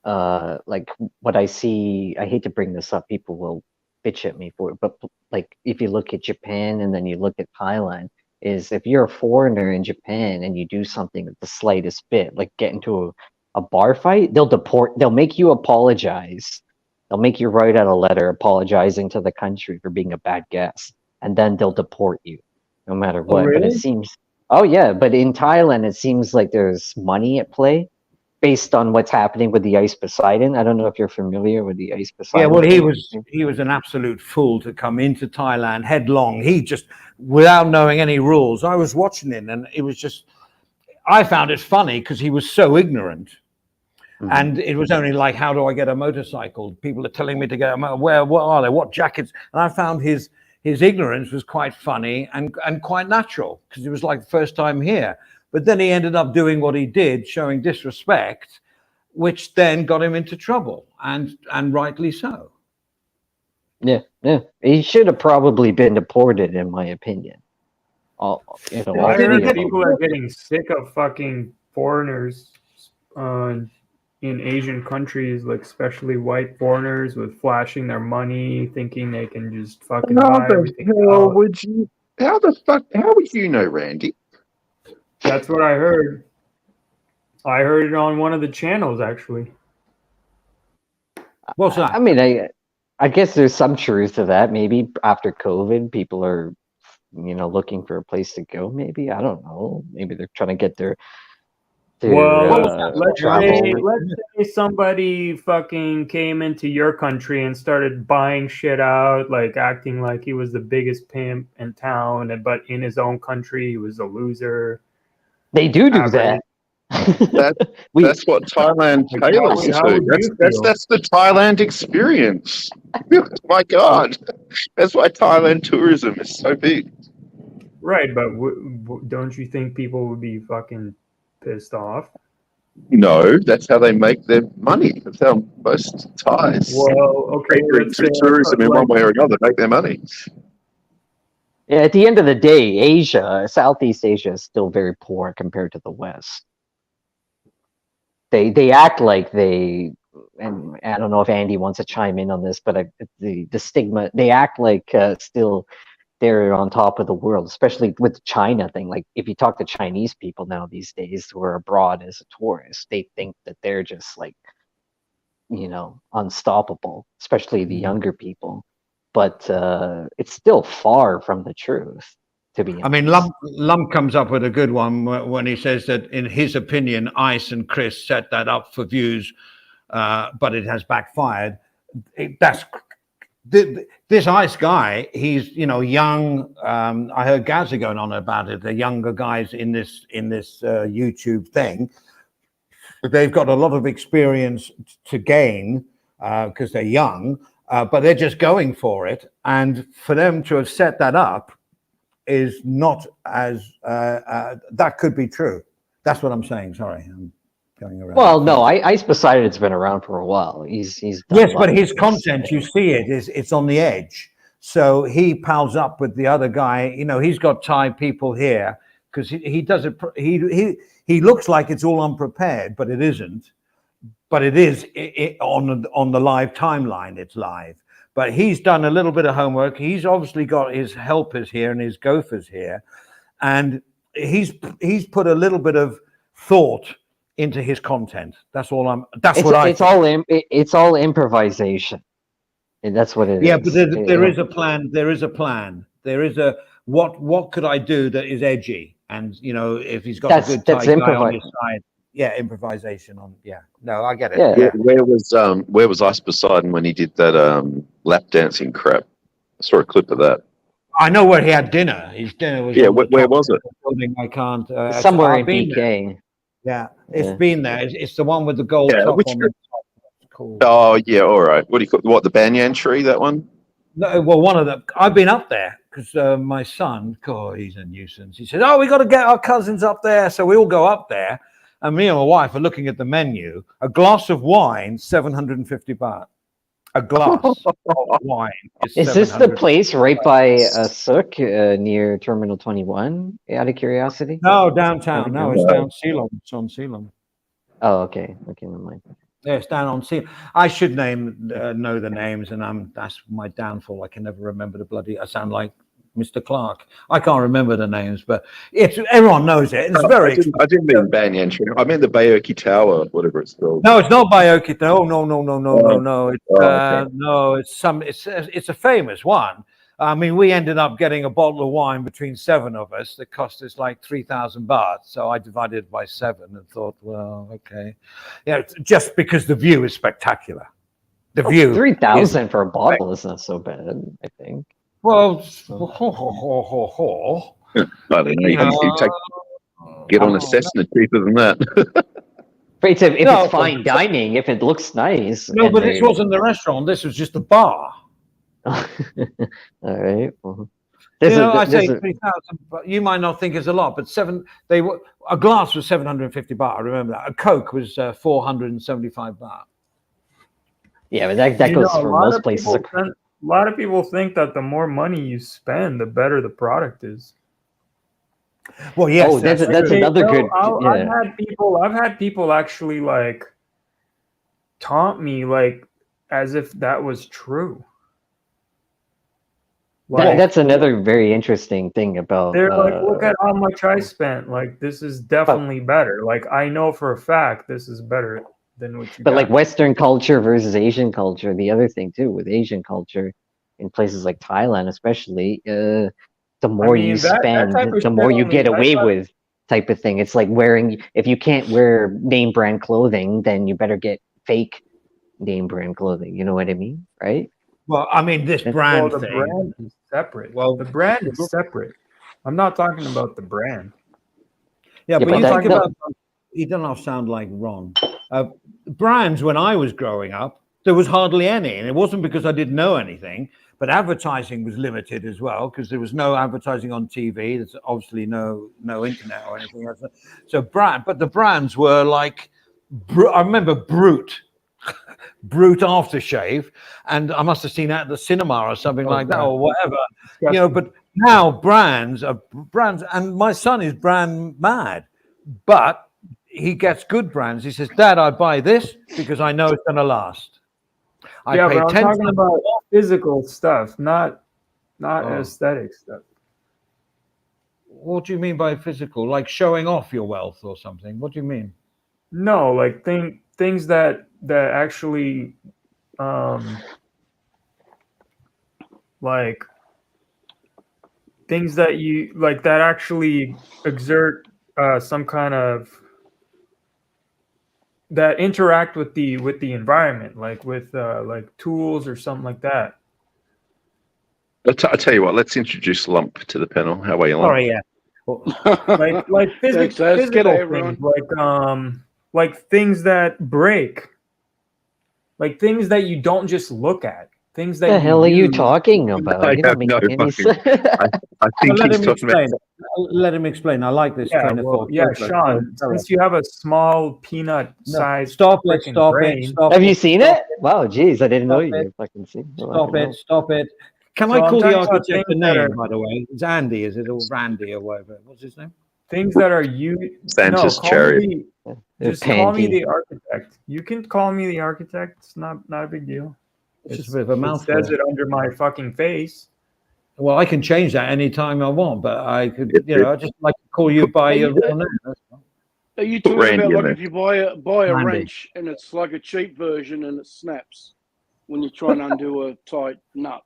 what I see, I hate to bring this up, people will bitch at me for it, but like if you look at Japan and then you look at Thailand, is if you're a foreigner in Japan and you do something the slightest bit, like get into a bar fight, they'll make you apologize. They'll make you write out a letter apologizing to the country for being a bad guest, and then they'll deport you no matter what. Really? But it seems, oh yeah, but in Thailand it seems like there's money at play based on what's happening with the ice Poseidon. I don't know if you're familiar with the ice Poseidon. Yeah, well, he was an absolute fool to come into Thailand headlong. He just, without knowing any rules, I was watching him, and it was just, I found it funny because he was so ignorant. And it was only like, how do I get a motorcycle? People are telling me to get a motorcycle. What are they? What jackets? And I found his ignorance was quite funny and quite natural, because it was like the first time here. But then he ended up doing what he did, showing disrespect, which then got him into trouble, and rightly so. Yeah. He should have probably been deported, in my opinion. I heard people are getting sick of fucking foreigners in Asian countries, like especially white foreigners, with flashing their money, thinking they can just fucking buy everything. How would you know, Randy? That's what I heard. I heard it on one of the channels, actually. What's that? I mean, I guess there's some truth to that. Maybe after COVID, people are, looking for a place to go. Maybe, I don't know. Maybe they're trying to get their let's say somebody fucking came into your country and started buying shit out, like acting like he was the biggest pimp in town, but in his own country he was a loser. They do that. That's what Thailand caters to. That's the Thailand experience. My God, that's why Thailand tourism is so big. Right, but don't you think people would be fucking pissed off? No, that's how they make their money. That's how most Thais. Well, okay, through tourism in one way or another make their money. Yeah, at the end of the day, Southeast Asia is still very poor compared to the West. They act like and I don't know if Andy wants to chime in on this, but the stigma, they act like still they're on top of the world, especially with the China thing. Like if you talk to Chinese people now these days who are abroad as a tourist, they think that they're just like, unstoppable, especially the younger people. But it's still far from the truth, to be honest. I mean, Lump comes up with a good one when he says that, in his opinion, Ice and Chris set that up for views, but it has backfired. This Ice guy, he's young. I heard Gazza going on about it. The younger guys in this YouTube thing, they've got a lot of experience to gain because they're young. But they're just going for it, and for them to have set that up is not as that could be true. That's what I'm saying. Sorry, I'm going around. Well, no, Ice Poseidon's been around for a while. He's yes, but his content, you see it's on the edge. So he pals up with the other guy. He's got Thai people here because he does it. He looks like it's all unprepared, but it isn't. But it is on the live timeline. It's live. But he's done a little bit of homework. He's obviously got his helpers here and his gophers here, and he's put a little bit of thought into his content. That's all. It's all improvisation, and that's what it is. Yeah, but there is a plan. There is a plan. There is a what could I do that is edgy and if he's got That's- a good that's tight guy on improvi- his side, yeah, improvisation on. Yeah, no, I get it. Yeah. Yeah. Where was Ice Poseidon when he did that lap dancing crap? I saw a clip of that. I know where he had dinner. His dinner was Yeah, on the where top was of it? the building. I can't. Somewhere I've in been there. BK. Yeah, it's Yeah. been there. It's the one with the gold Yeah, top which on the top. It's cool. Oh yeah, all right. What do you call what? The banyan tree? That one? No, well, one of them. I've been up there because my son, God, he's a nuisance. He said, "Oh, we got to get our cousins up there." So we all go up there, and me and my wife are looking at the menu. A glass of wine, 750 baht. A glass of wine Is this the place right by Suk near Terminal 21? Out of curiosity. No, downtown. No, it's No. down Ceylon. It's on Ceylon. Oh, okay. Okay, never mind. Yeah, it's down on Ceylon. I should know the names, and that's my downfall. I can never remember the bloody. I sound like Mr. Clark. I can't remember the names, but everyone knows it. It's very. I didn't mean banyan tree. I meant the Bayoki Tower, whatever it's called. No, it's not Bayoki. No. It's okay. no. It's a famous one. I mean, we ended up getting a bottle of wine between 7 of us that cost us like 3,000 baht. So I divided it by 7 and thought, well, okay, just because the view is spectacular. The view. 3,000 for a bottle is not so bad, I think. Well, I don't know. Get on a Cessna cheaper than that. But if No, it's fine dining, if it looks nice. no, and but this wasn't the restaurant. This was just a bar. All right. Well, I say 3,000, but you might not think it's a lot. But a glass was 750 baht. I remember that. A Coke was 475 baht. Yeah, but that goes for most places. A lot of people think that the more money you spend, the better the product is. Well, yes, Oh, that's another good. I've had people actually like taunt me like as if that was true. Like, That's another very interesting thing about. They're like, look at how much I spent. Like, this is definitely better. Like, I know for a fact this is better than what you. But got. like Western culture versus Asian culture, the other thing too with Asian culture, in places like Thailand especially, the more you spend, the more you get away with, type of thing. It's like if you can't wear name brand clothing, then you better get fake name brand clothing. You know what I mean, right? Well, I mean, this brand thing. Brand is separate. Well, the brand is separate. I'm not talking about the brand. Yeah, but you think about. He doesn't sound like Ron. Brands, when I was growing up, there was hardly any, and it wasn't because I didn't know anything. But advertising was limited as well because there was no advertising on TV. There's obviously no internet or anything else. So but the brands were like, I remember Brute aftershave, and I must have seen that at the cinema or something like that or whatever. But now brands are brands, and my son is brand mad, but he gets good brands. He says, "Dad, I buy this because I know it's going to last." But I'm talking about physical stuff, not aesthetic stuff. What do you mean by physical? Like showing off your wealth or something? What do you mean? No, like things that actually, like things that you like that actually exert some kind of that interact with the environment, like with like tools or something like that. I'll tell you what. Let's introduce Lump to the panel. How are you, Lump? Sorry, yeah. like physical things, like things that break, like things that you don't just look at. Things that the hell are you talking about? I have no fucking. I think he's talking about. Let him explain. I like this train of thought. Yeah, Sean, since you have a small peanut-sized Stop it. Have you seen it? Wow, geez, I didn't know you were fucking seen. Stop it. Can I call the architect a name, by the way? It's Andy, is it? Or Randy or whatever. What's his name? Things that are Sanchez Cherry. Just call me the architect. You can call me the architect. It's not a big deal. It's just a bit of a mouthful. It says it under my fucking face. Well, I can change that anytime I want, but I could, I just like to call you by your real name. Are you talking about like if you buy a wrench and it's like a cheap version and it snaps when you're trying to undo a tight nut?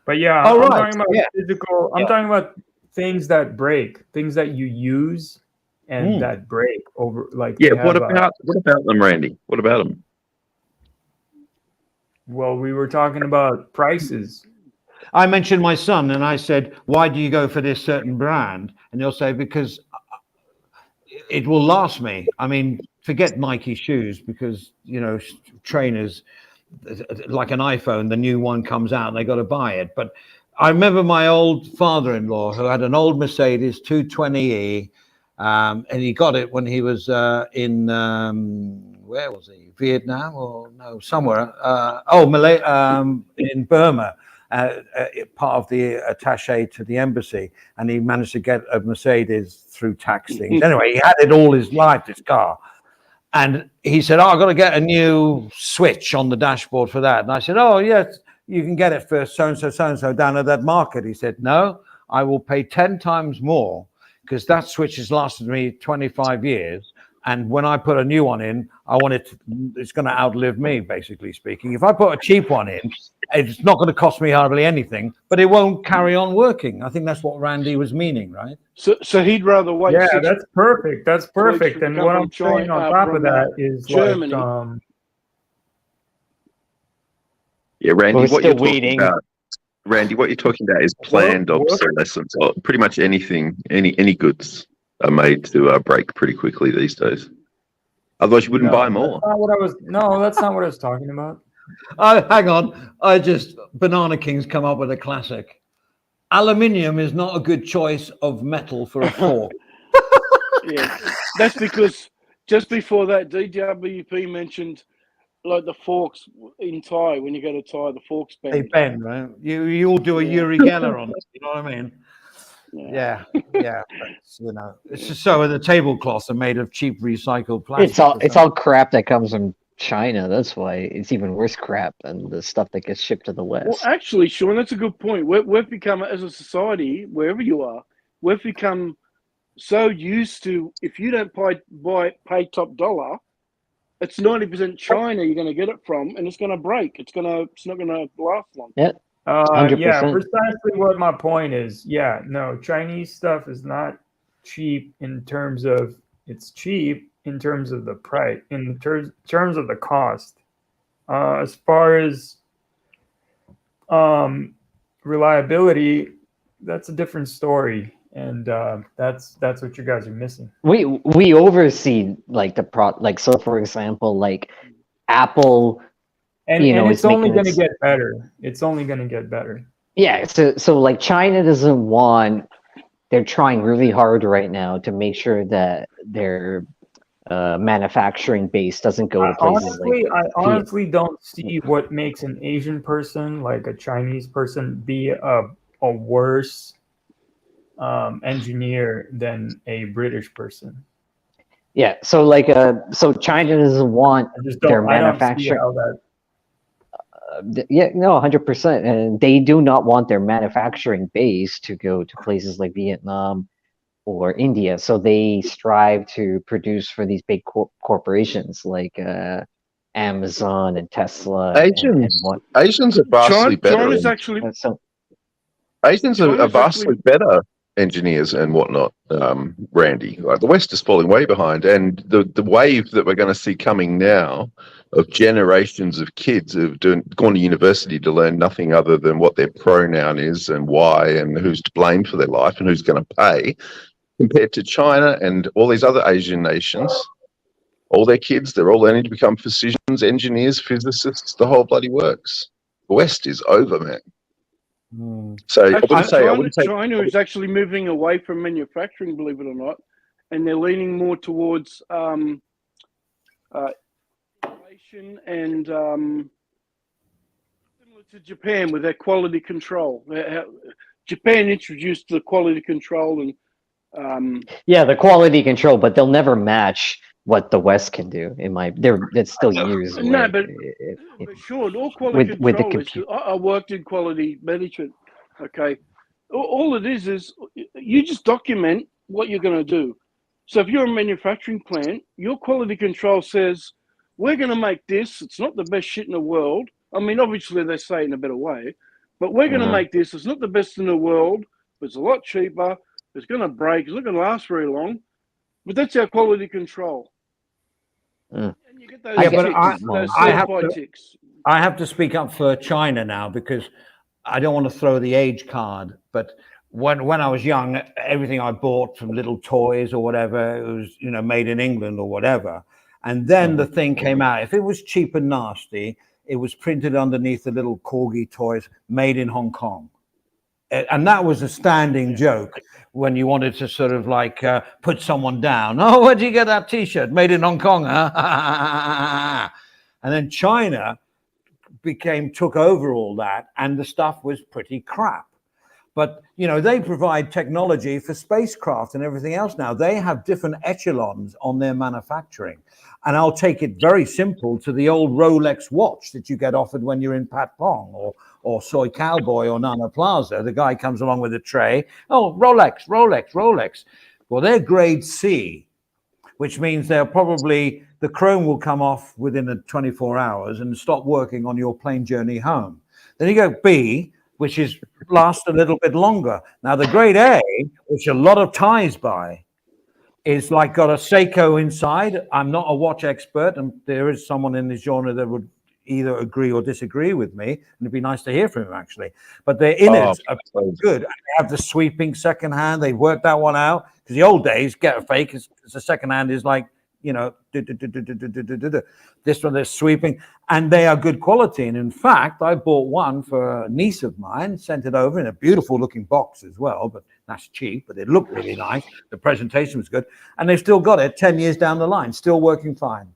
But yeah, I'm talking about physical. I'm talking about things that break, things that you use and that break over. Like Yeah. they have, What about them, Randy? What about them? well, we were talking about prices. I mentioned my son and I said, why do you go for this certain brand? And he'll say, because it will last me. I mean, forget Nike shoes, because, you know, trainers, like an iPhone, the new one comes out and they got to buy it. But I remember my old father-in-law who had an old Mercedes 220e, and he got it when he was in where was he? Vietnam or no, somewhere. Malay, in Burma. Part of the attaché to the embassy, and he managed to get a Mercedes through tax things. Anyway, he had it all his life, this car. And he said, I've got to get a new switch on the dashboard for that. And I said, oh, yes, you can get it for so-and-so down at that market. He said, no, I will pay 10 times more, because that switch has lasted me 25 years. And when I put a new one in, it's going to outlive me, basically speaking. If I put a cheap one in, it's not going to cost me hardly anything, but it won't carry on working. I think that's what Randy was meaning, right? So he'd rather wait. Yeah, that's perfect. That's perfect. And what I'm saying on top of that is Germany. like, Yeah, Randy, We're what you're still waiting. talking about. Randy, what you're talking about is planned obsolescence. Pretty much anything, any goods are made to break pretty quickly these days. Otherwise, you wouldn't buy more. That's not what I was talking about. Hang on. Banana King's come up with a classic. Aluminium is not a good choice of metal for a fork. Yeah, that's because just before that, DWP mentioned like the forks in Thai. When you go to Thai, the forks bend. They bend, right? You all do a Uri Geller on it. You know what I mean? Yeah. That's, you know, it's just so the tablecloths are made of cheap recycled plastic. It's all crap that comes from China. That's why it's even worse crap than the stuff that gets shipped to the West. Well, actually, Sean, that's a good point. We've become, as a society, wherever you are, we've become so used to, if you don't pay top dollar, it's 90% China you're going to get it from, and it's going to break. It's not going to last long. Yeah. 100%. Yeah, precisely what my point is. Yeah, no, Chinese stuff is not cheap in terms of it's cheap in terms of the price, in terms of the cost. As far as reliability, that's a different story, and that's what you guys are missing. We oversee like so for example, like Apple. And it's only going to get better. It's only going to get better. Yeah. So like China doesn't want. They're trying really hard right now to make sure that their manufacturing base doesn't go to places I honestly don't see what makes an Asian person, like a Chinese person, be a worse engineer than a British person. Yeah. So like so China doesn't want their manufacturing. 100%, and they do not want their manufacturing base to go to places like Vietnam or India. So they strive to produce for these big corporations like Amazon and Tesla. Asians are vastly better. Asians are vastly better engineers and whatnot, Randy. Like the West is falling way behind, and the wave that we're going to see coming now of generations of kids who've gone to university to learn nothing other than what their pronoun is and why and who's to blame for their life and who's going to pay, compared to China and all these other Asian nations. All their kids, they're all learning to become physicians, engineers, physicists, the whole bloody works. The West is over, man. So I wouldn't say China is actually moving away from manufacturing, believe it or not, and they're leaning more towards innovation and similar to Japan with their quality control. Japan introduced the quality control and the quality control, but they'll never match what the West can do. It's still years away. No, but sure, all quality control I worked in quality management. Okay, all it is you just document what you're going to do. So if you're a manufacturing plant, your quality control says we're going to make this. It's not the best shit in the world. I mean, obviously they say it in a better way, but we're going to make this. It's not the best in the world, but it's a lot cheaper. It's going to break. It's not going to last very long. But that's our quality control. Mm. And you get those Yeah, ticks, but those I have certified to, ticks. I have to speak up for China now because I don't want to throw the age card, but when I was young, everything I bought from little toys or whatever, it was, you know, made in England or whatever. And then the thing came out. If it was cheap and nasty, it was printed underneath the little corgi toys, made in Hong Kong. And that was a standing joke when you wanted to sort of like put someone down. Oh, where'd you get that T-shirt? Made in Hong Kong, huh? And then China took over all that, and the stuff was pretty crap. But you know, they provide technology for spacecraft and everything else now. They have different echelons on their manufacturing. And I'll take it very simple to the old Rolex watch that you get offered when you're in Patpong or Soy Cowboy or Nana Plaza. The guy comes along with a tray. Oh, Rolex, Rolex, Rolex. Well, they're grade C, which means they'll probably, the chrome will come off within the 24 hours and stop working on your plane journey home. Then you go B, which is last a little bit longer. Now the grade A, which a lot of Thais buy, is like got a Seiko inside. I'm not a watch expert, and there is someone in this genre that would either agree or disagree with me, and it'd be nice to hear from him actually. But their innards are good. They have the sweeping second hand. They worked that one out because the old days get a fake. Because the second hand is like, you know, this one they're sweeping, and they are good quality. And in fact, I bought one for a niece of mine, sent it over in a beautiful looking box as well, but that's cheap, but it looked really nice. The presentation was good, and they've still got it 10 years down the line, still working fine.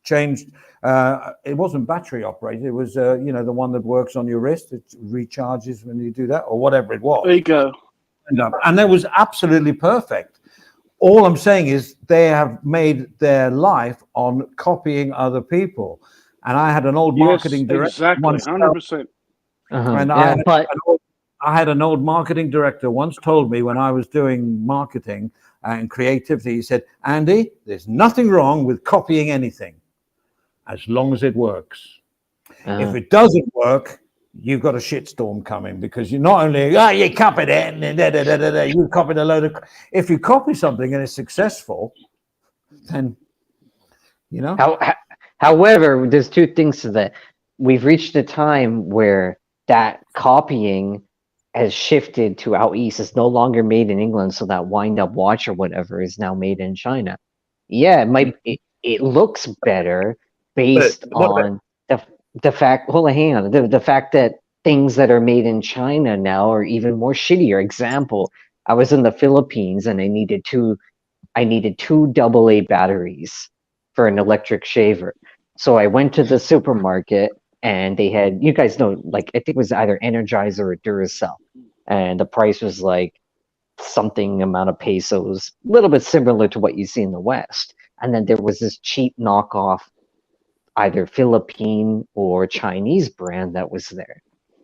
Changed, it wasn't battery operated, it was you know, the one that works on your wrist, it recharges when you do that, or whatever it was. There you go. And that was absolutely perfect. All I'm saying is they have made their life on copying other people. And I had an old marketing director. Exactly, 100%. And Yeah, I had an old marketing director once told me when I was doing marketing and creativity, he said, Andy, there's nothing wrong with copying anything as long as it works. If it doesn't work, you've got a shitstorm coming because you not only, you copied it and you copied a load of, if you copy something and it's successful, then, you know. However, there's two things to that. We've reached a time where that copying has shifted to out east. It's no longer made in England, so that wind-up watch or whatever is now made in China. Yeah, it looks better based on the fact. Hold on, hang on. The fact that things that are made in China now are even more shittier. Example: I was in the Philippines and I needed two AA batteries for an electric shaver. So I went to the supermarket and they had, you guys know, like I think it was either Energizer or Duracell, and the price was like something amount of pesos, a little bit similar to what you see in the West. And then there was this cheap knockoff, either Philippine or Chinese brand that was there.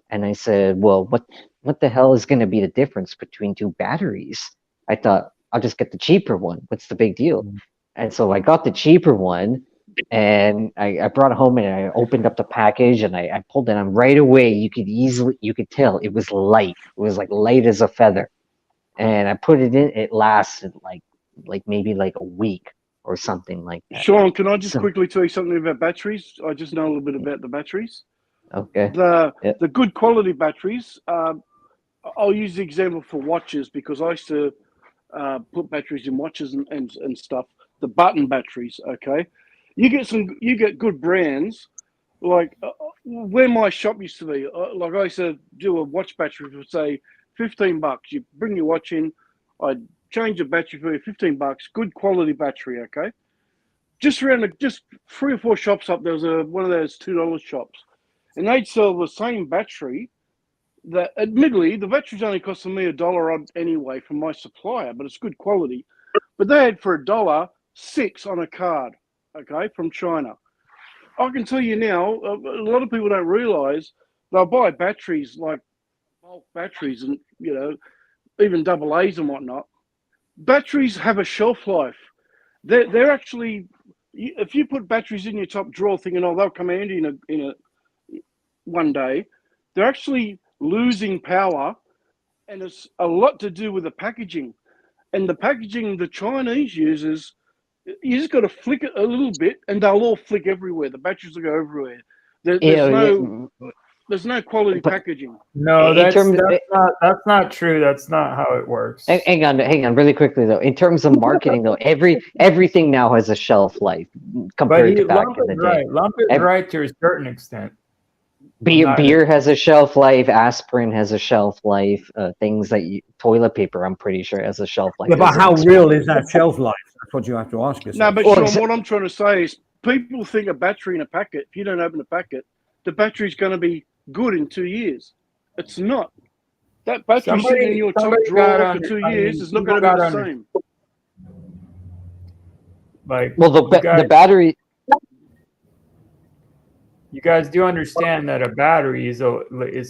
And I said, well, what the hell is going to be the difference between two batteries? I thought, I'll just get the cheaper one. What's the big deal? And so I got the cheaper one, and I brought it home and I opened up the package and I pulled it on right away. You could tell it was light. It was like light as a feather. And I put it in, it lasted like maybe like a week or something like that. Sean, can I just quickly tell you something about batteries? I just know a little bit about the batteries. Okay. The good quality batteries, I'll use the example for watches because I used to put batteries in watches and stuff. The button batteries, okay. You get good brands like where my shop used to be. Like I used to do a watch battery for say $15. You bring your watch in, I'd change the battery for you, $15. Good quality battery, okay. Just 3 or 4 shops up, there was one of those $2 shops, and they'd sell the same battery. That admittedly the battery's only costing me $1 anyway from my supplier, but it's good quality. But they had for $1.06 on a card, okay, from China. I can tell you now, a lot of people don't realize they'll buy batteries like bulk batteries and, you know, even AA's and whatnot. Batteries have a shelf life. They're actually, if you put batteries in your top drawer thinking, oh, they'll come handy in a one day, they're actually losing power, and it's a lot to do with the packaging. And the packaging the Chinese uses, you just got to flick it a little bit, and they'll all flick everywhere. The batteries will go everywhere. There's no quality packaging. No, that's not true. That's not how it works. Hang on, really quickly though. In terms of marketing though, everything now has a shelf life compared to back in the day. Lump is right to a certain extent. Beer has a shelf life. Aspirin has a shelf life. Things toilet paper, I'm pretty sure, has a shelf life. Yeah, but how real is that shelf life? That's what you have to ask yourself. No, but Sean, what I'm trying to say is, people think a battery in a packet. If you don't open a packet, the battery's going to be good in 2 years. It's not. That battery sitting in your top drawer for 2 years is not going to be the same. The battery. You guys do understand that a battery is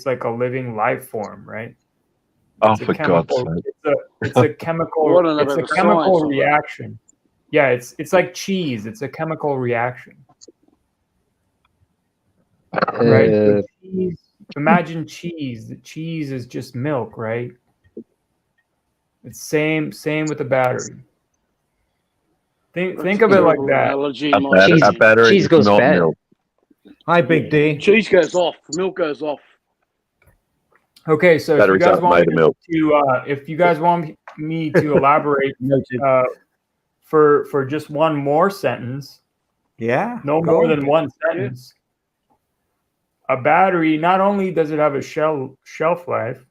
like a living life form, right? Oh, for God's sake! It's a chemical. It's a chemical reaction. Yeah, it's like cheese. It's a chemical reaction. Right? Cheese, imagine cheese. The cheese is just milk, right? It's same with the battery. Think of it like that. A battery cheese goes not bad. milk. Hi, Big D. Cheese goes off. Milk goes off. Okay, so if you guys want me to elaborate for just one more sentence, no more than one sentence. A battery, not only does it have a shelf life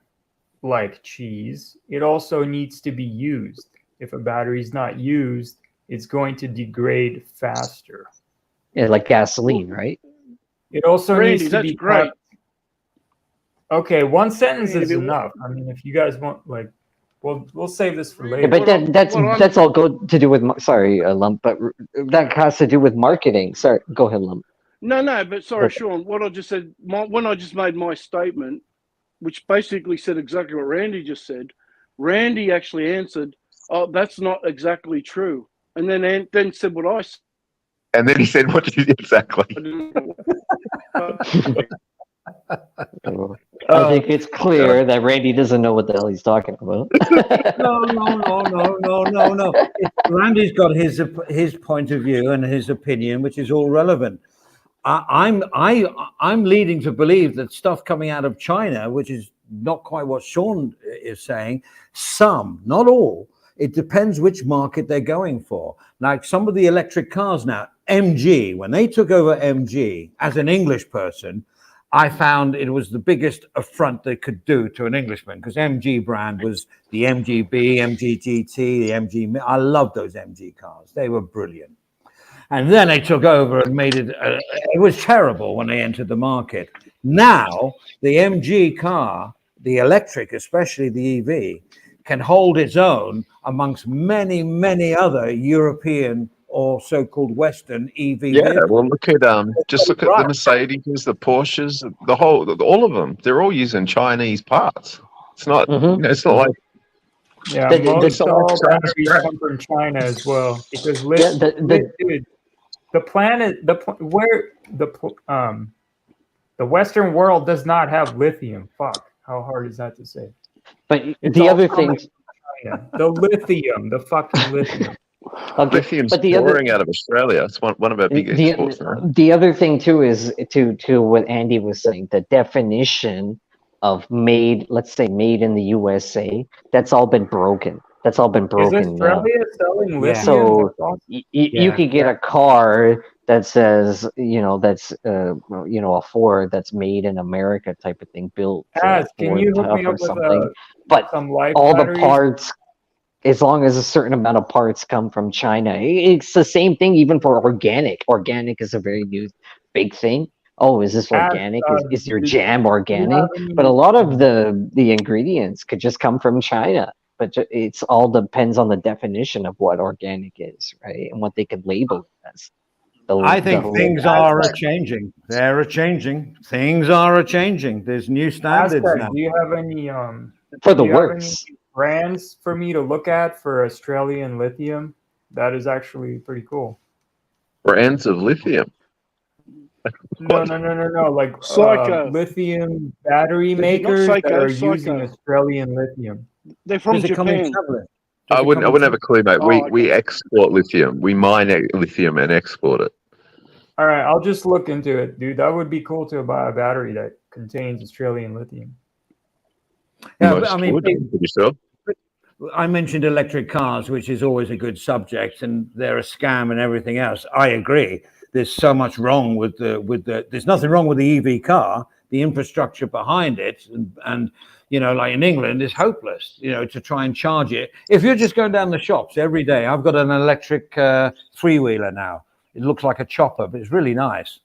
like cheese, it also needs to be used. If a battery is not used, it's going to degrade faster. Yeah, like gasoline, right? It also needs to be great. Okay, one sentence is enough. I mean, if you guys want, we'll save this for later. Yeah, but that's all to do with Lump, but that has to do with marketing. Sorry, go ahead, Lump. No, but sorry, Sean. What I just said, when I just made my statement, which basically said exactly what Randy just said, Randy actually answered, "Oh, that's not exactly true," and then said what I said. And then he said, "What did you exactly?" I think it's clear that Randy doesn't know what the hell he's talking about. No. Randy's got his point of view and his opinion, which is all relevant. I'm leading to believe that stuff coming out of China, which is not quite what Sean is saying, some, not all. It depends which market they're going for. Like some of the electric cars now, MG, when they took over MG, as an English person, I found it was the biggest affront they could do to an Englishman, because MG brand was the MGB, MGGT, the MG. I loved those MG cars. They were brilliant. And then they took over and made it, it was terrible when they entered the market. Now, the MG car, the electric, especially the EV, can hold its own amongst many, many other European or so-called Western EV vehicles. Well, look at just look at the Mercedes, the Porsches, all of them. They're all using Chinese parts. It's not, it's not like. Yeah, most all batteries come from China as well, because the Western world does not have lithium. Fuck, how hard is that to say? But the other thing, the lithium, the fucking lithium. Okay, lithium's pouring out of Australia. It's one of our big exports. The other thing too is to what Andy was saying. The definition of made, let's say made in the USA, that's all been broken. That's all been broken. Is Australia selling lithium? So you could get a car that says, that's a Ford that's made in America type of thing, built. Can you hook me up with something? But some life all batteries? The parts, as long as a certain amount of parts come from China, it's the same thing even for organic. Organic is a very new big thing. Oh, is this organic? Is your jam organic? But a lot of the ingredients could just come from China. But it's all depends on the definition of what organic is, right? And what they could label it as. I think things are changing. They're changing. Things are changing. There's new standards now. Do you have any for the works brands for me to look at for Australian lithium? That is actually pretty cool. Brands of lithium. No. Like lithium battery makers that are using Australian lithium. They're from Japan. I wouldn't have a clue, mate. Oh, We export lithium. We mine lithium and export it. All right, I'll just look into it, dude. That would be cool to buy a battery that contains Australian lithium. Yeah, but Most I mean, would, I'm pretty sure. I mentioned electric cars, which is always a good subject, and they're a scam and everything else. I agree. There's so much wrong with the. There's nothing wrong with the EV car. The infrastructure behind it, and you know, like in England, is hopeless. You know, to try and charge it. If you're just going down the shops every day, I've got an electric three-wheeler now. It looks like a chopper, but it's really nice,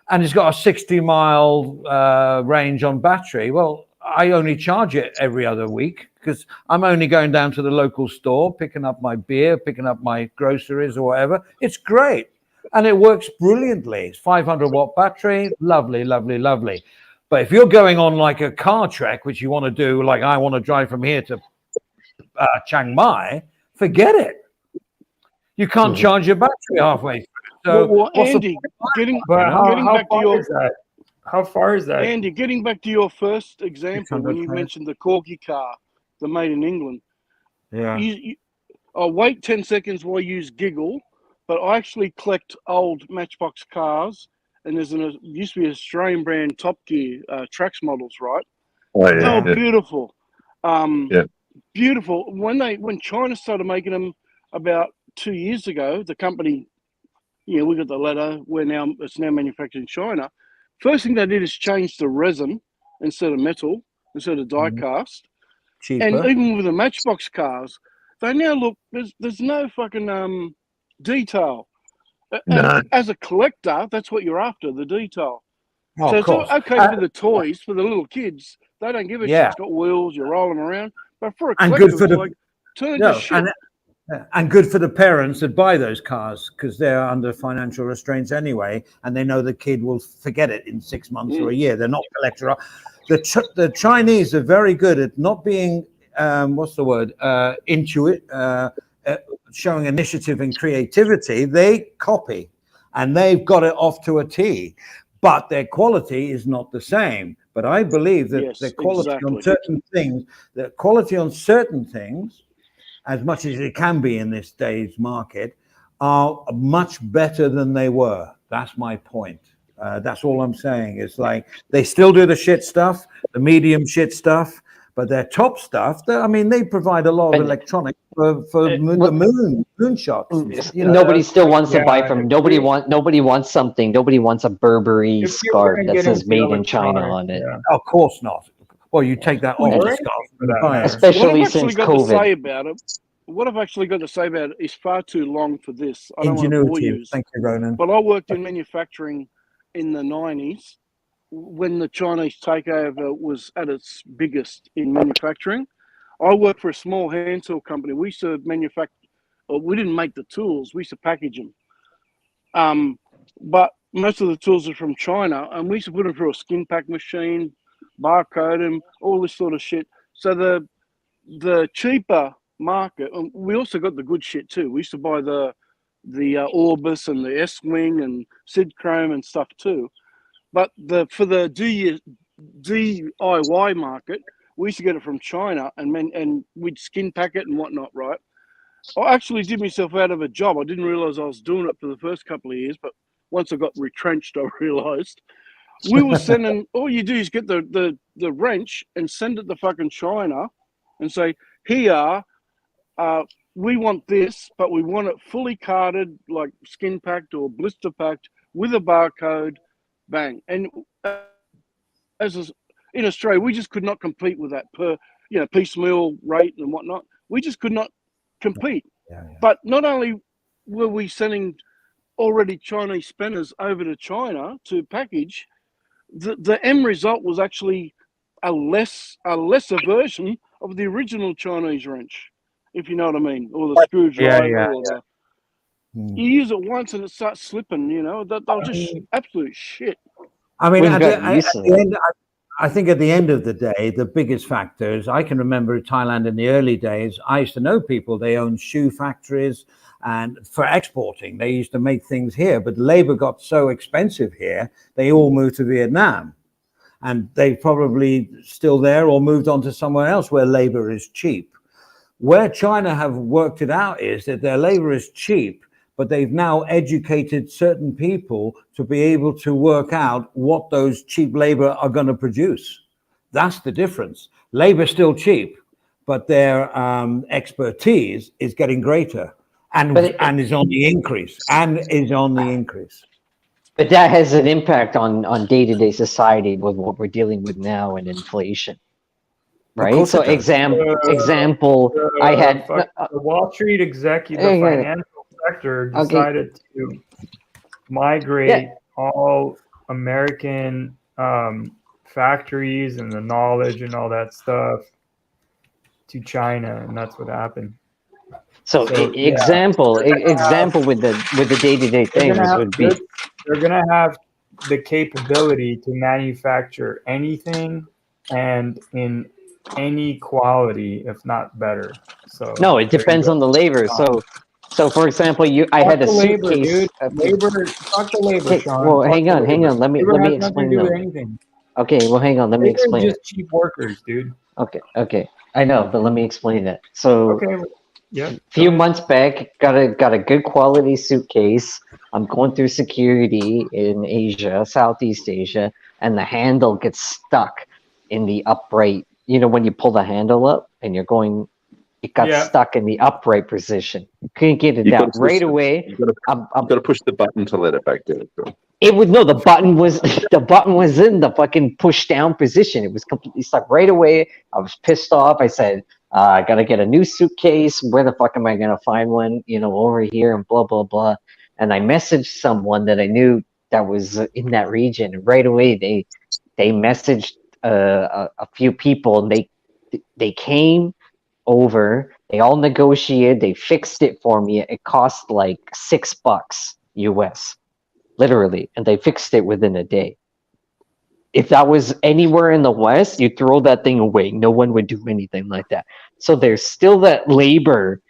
and it's got a 60-mile range on battery. Well, I only charge it every other week because I'm only going down to the local store, picking up my beer, picking up my groceries or whatever. It's great. And it works brilliantly. It's 500-watt battery. Lovely, lovely, lovely. But if you're going on like a car trek, which you want to do, like I want to drive from here to Chiang Mai, forget it. You can't charge your battery halfway through. So well Andy, getting back to your... How far is that? Andy, getting back to your first example, when you mentioned the Corky car, the made in England. Yeah. I'll wait 10 seconds while you use Giggle, but I actually collect old Matchbox cars, and there's used to be an Australian brand Top Gear Trax models, right? Oh, yeah. Oh, beautiful. Yeah. Beautiful. When China started making them about 2 years ago, the company, you know, we got the letter where it's now manufactured in China. First thing they did is change the resin instead of metal, instead of die cast. Cheaper. And even with the Matchbox cars, they now look, there's no fucking detail. No. As a collector, that's what you're after, the detail. Oh, so of course. It's okay for the toys, for the little kids. They don't give a shit. It's got wheels, you roll them around. But for a collector, and good for the, like, turn into shit. And good for the parents that buy those cars because they're under financial restraints anyway, and they know the kid will forget it in 6 months or a year. They're not collector. The Chinese are very good at not being showing initiative and creativity. They copy, and they've got it off to a T, but their quality is not the same. But I believe that the quality on certain things, as much as it can be in this day's market, are much better than they were. That's my point. That's all I'm saying. It's like they still do the shit stuff, the medium shit stuff, but their top stuff, they provide a lot of electronics for the moon shots. You know? Nobody still wants to buy from. Nobody wants something. Nobody wants a Burberry scarf that says "Made in China" on it. Yeah. Of course not. Well, you take that off the scarf, especially since COVID. What I've actually got to say about it is far too long for this. I don't want to bore you. Thank you, Ronan. But I worked in manufacturing in the 90s when the Chinese takeover was at its biggest in manufacturing. I worked for a small hand tool company. We used to manufacture, we didn't make the tools, we used to package them. But most of the tools are from China, and we used to put them through a skin pack machine, barcode them, all this sort of shit. So the cheaper market, and we also got the good shit too. We used to buy the Orbis and the S-Wing and Sid Chrome and stuff too. But for the DIY market, we used to get it from China, and we'd skin pack it and whatnot, right? I actually did myself out of a job. I didn't realize I was doing it for the first couple of years, but once I got retrenched, I realized we were sending. All you do is get the wrench and send it to fucking China, and say, here. We want this, but we want it fully carded, like skin packed or blister packed with a barcode, bang. And in Australia, we just could not compete with that per, piecemeal rate and whatnot. We just could not compete. Yeah. But not only were we sending already Chinese spinners over to China to package, the end result was actually a lesser version of the original Chinese wrench, if you know what I mean, or the screwdriver. You use it once and it starts slipping. They'll just absolute shit. I mean, I think at the end of the day, the biggest factor is I can remember Thailand in the early days. I used to know people, they owned shoe factories, and for exporting, they used to make things here, but labor got so expensive here, they all moved to Vietnam. And they probably still there or moved on to somewhere else where labor is cheap. Where China have worked it out is that their labor is cheap, but they've now educated certain people to be able to work out what those cheap labor are going to produce. That's the difference. Labor is still cheap, but their expertise is getting greater and is on the increase But that has an impact on day-to-day society with what we're dealing with now and inflation. Right. So example, I had the Wall Street executive, the financial sector decided to migrate all American factories and the knowledge and all that stuff to China, and that's what happened. So example with the day-to-day things would be they're gonna have the capability to manufacture anything and in any quality, if not better. So no, it depends on the labor. So for example, I had a suitcase. Fuck the labor, Sean. Well, hang on. Let me explain them. Okay, well, hang on. Let me explain. Just cheap workers, dude. Okay. I know, but let me explain it. So, a few months back, got a good quality suitcase. I'm going through security in Asia, Southeast Asia, and the handle gets stuck in the upright. You know, when you pull the handle up and you're going, it got stuck in the upright position. Couldn't get it down right away. You've got to push the button to let it back down. It would no. The button was in the fucking push down position. It was completely stuck right away. I was pissed off. I said, I gotta get a new suitcase. Where the fuck am I gonna find one? You know, over here and blah blah blah. And I messaged someone that I knew that was in that region. And right away, they messaged a few people. And they came over. They all negotiated. They fixed it for me. It cost like $6 US. Literally, and they fixed it within a day. If that was anywhere in the West, you throw that thing away. No one would do anything like that. So there's still that labor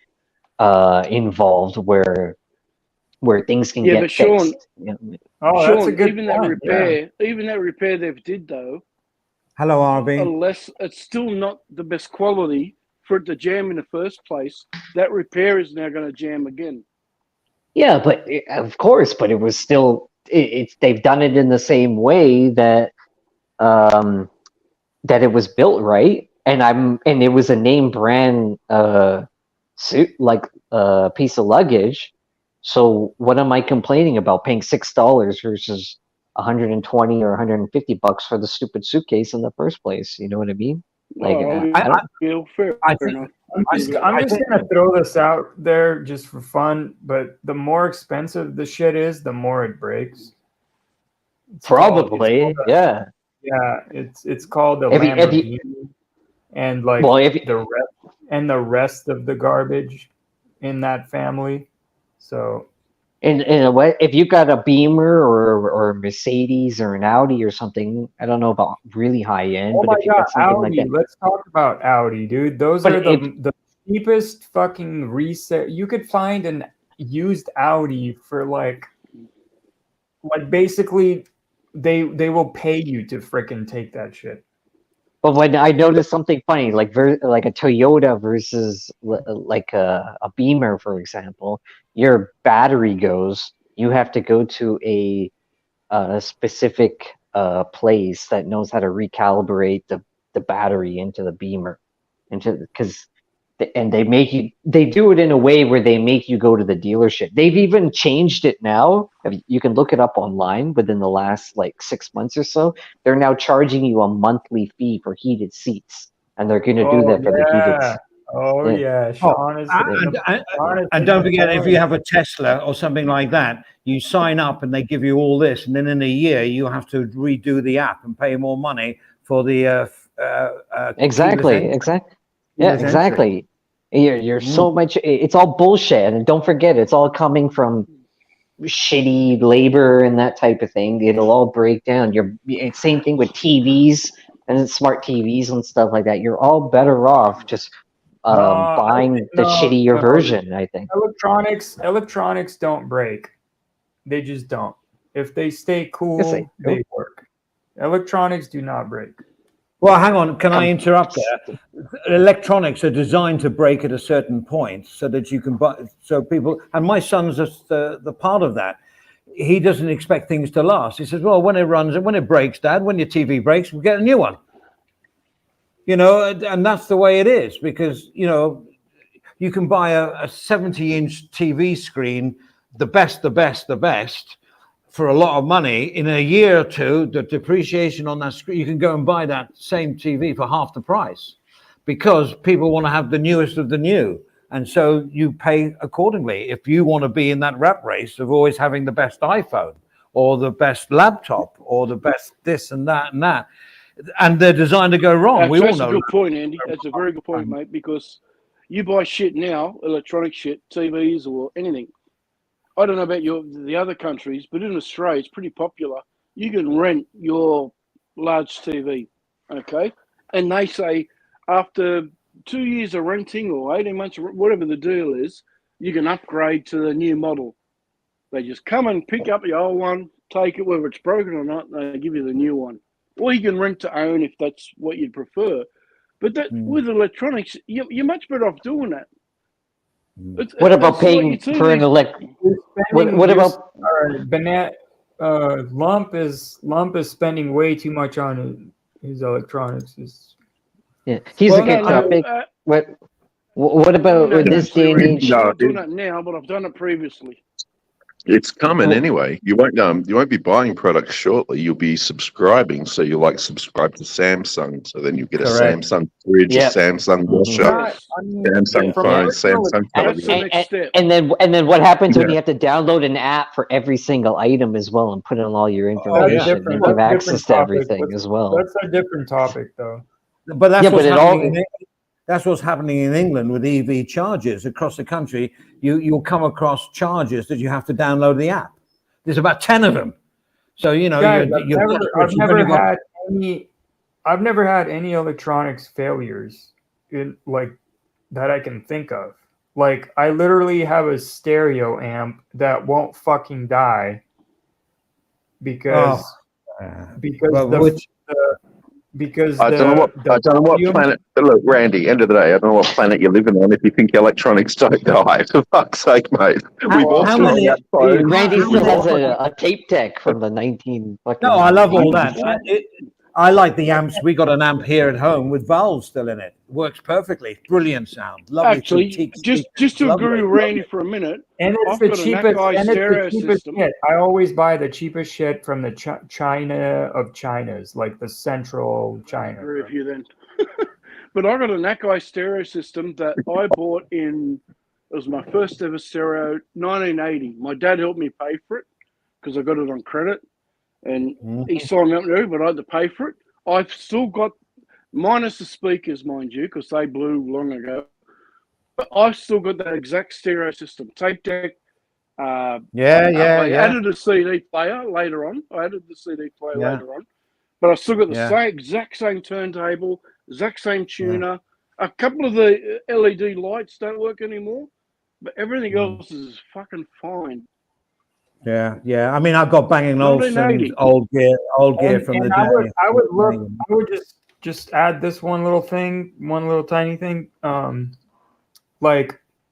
involved where things can get fixed. Sean, Sean, that's a good even point. Even that repair they've did though. Hello, RB. Unless it's still not the best quality for it to jam in the first place, that repair is now going to jam again. Yeah, but of course, but it was still they've done it in the same way that that it was built, right? And it was a name brand suit piece of luggage. So what am I complaining about paying $6 versus 120 or 150 bucks for the stupid suitcase in the first place? You know what I mean? Like I'm just gonna throw this out there just for fun, but the more expensive the shit is, the more it breaks. It's probably, yeah. It's called the Lamborghini, and like the rest of the garbage in that family. So in a way, if you got a Beamer or a Mercedes or an Audi or something, I don't know about really high end. But if you got something Audi, like that, let's talk about Audi, dude. Those are the cheapest fucking resale. You could find an used Audi for like basically they will pay you to freaking take that shit. But when I noticed something funny, like a Toyota versus like a Beamer, for example, your battery goes. You have to go to a specific place that knows how to recalibrate the battery into the Beamer, and they do it in a way where they make you go to the dealership. They've even changed it now. You can look it up online within the last like 6 months or so. They're now charging you a monthly fee for heated seats, and they're going to do that for the heated seats. Oh yeah, Sean is. And don't forget, if you have a Tesla or something like that, you sign up and they give you all this, and then in a year you have to redo the app and pay more money for the exactly. Yeah, exactly. You're so much. It's all bullshit, and don't forget, it's all coming from shitty labor and that type of thing. It'll all break down. Same thing with TVs and smart TVs and stuff like that. You're all better off just buying the shittier version. I think electronics don't break. They just don't. If they stay cool, they work. Electronics do not break. Well, hang on. Can I interrupt there? Electronics are designed to break at a certain point so that you can buy. So people, and my son's just the part of that. He doesn't expect things to last. He says, "Well, when it breaks, Dad, when your TV breaks, we'll get a new one." And that's the way it is, because you can buy a 70-inch TV screen, the best, for a lot of money. In a year or two, the depreciation on that screen, you can go and buy that same TV for half the price, because people want to have the newest of the new. And so you pay accordingly. If you want to be in that rat race of always having the best iPhone or the best laptop or the best this and that and that, and they're designed to go wrong. That's a good point, Andy. That's a very good point, mate, because you buy shit now, electronic shit, TVs or anything. I don't know about the other countries, but in Australia, it's pretty popular. You can rent your large TV, okay? And they say after 2 years of renting or 18 months, whatever the deal is, you can upgrade to the new model. They just come and pick up the old one, take it, whether it's broken or not, and they give you the new one. Or you can rent to own if that's what you'd prefer. But with electronics, you're much better off doing that. What about paying for an electric? What about Lump is spending way too much on his electronics. He's a good topic. What about this day and age? I'm not doing that now, but I've done it previously. It's coming anyway. You won't be buying products shortly. You'll be subscribing. So you subscribe to Samsung. So then you get a Samsung fridge, a Samsung washer, Samsung phone, Samsung television. And then what happens when you have to download an app for every single item as well and put in all your information and give access to everything as well? That's a different topic, though. But that's what's happening in England with EV chargers across the country. You'll come across chargers that you have to download the app. There's about 10 of them. So I've never had any electronics failures that I can think of. Like, I literally have a stereo amp that won't fucking die because I don't know what planet. Look, Randy. End of the day, I don't know what planet you're living on if you think electronics don't die. For fuck's sake, mate. Randy still has a tape deck from the 19. No, I love all that. I like the amps. We got an amp here at home with valves still in it. Works perfectly. Brilliant sound. Lovely. Actually, just to agree with Randy for a minute. And it's the cheapest shit. I always buy the cheapest shit from the China of China's, like the central China. I agree with you then. But I got an Akai stereo system that I bought it was my first ever stereo, 1980. My dad helped me pay for it because I got it on credit. And he signed me up to, but I had to pay for it. I've still got, minus the speakers, mind you, because they blew long ago. But I've still got that exact stereo system, tape deck. I added a CD player later on. Later on. But I still got the exact same turntable, exact same tuner. A couple of the LED lights don't work anymore, but everything else is fucking fine. Yeah. I mean, I've got Bang & Olufsen's old gear from the day. I would just add this one little tiny thing.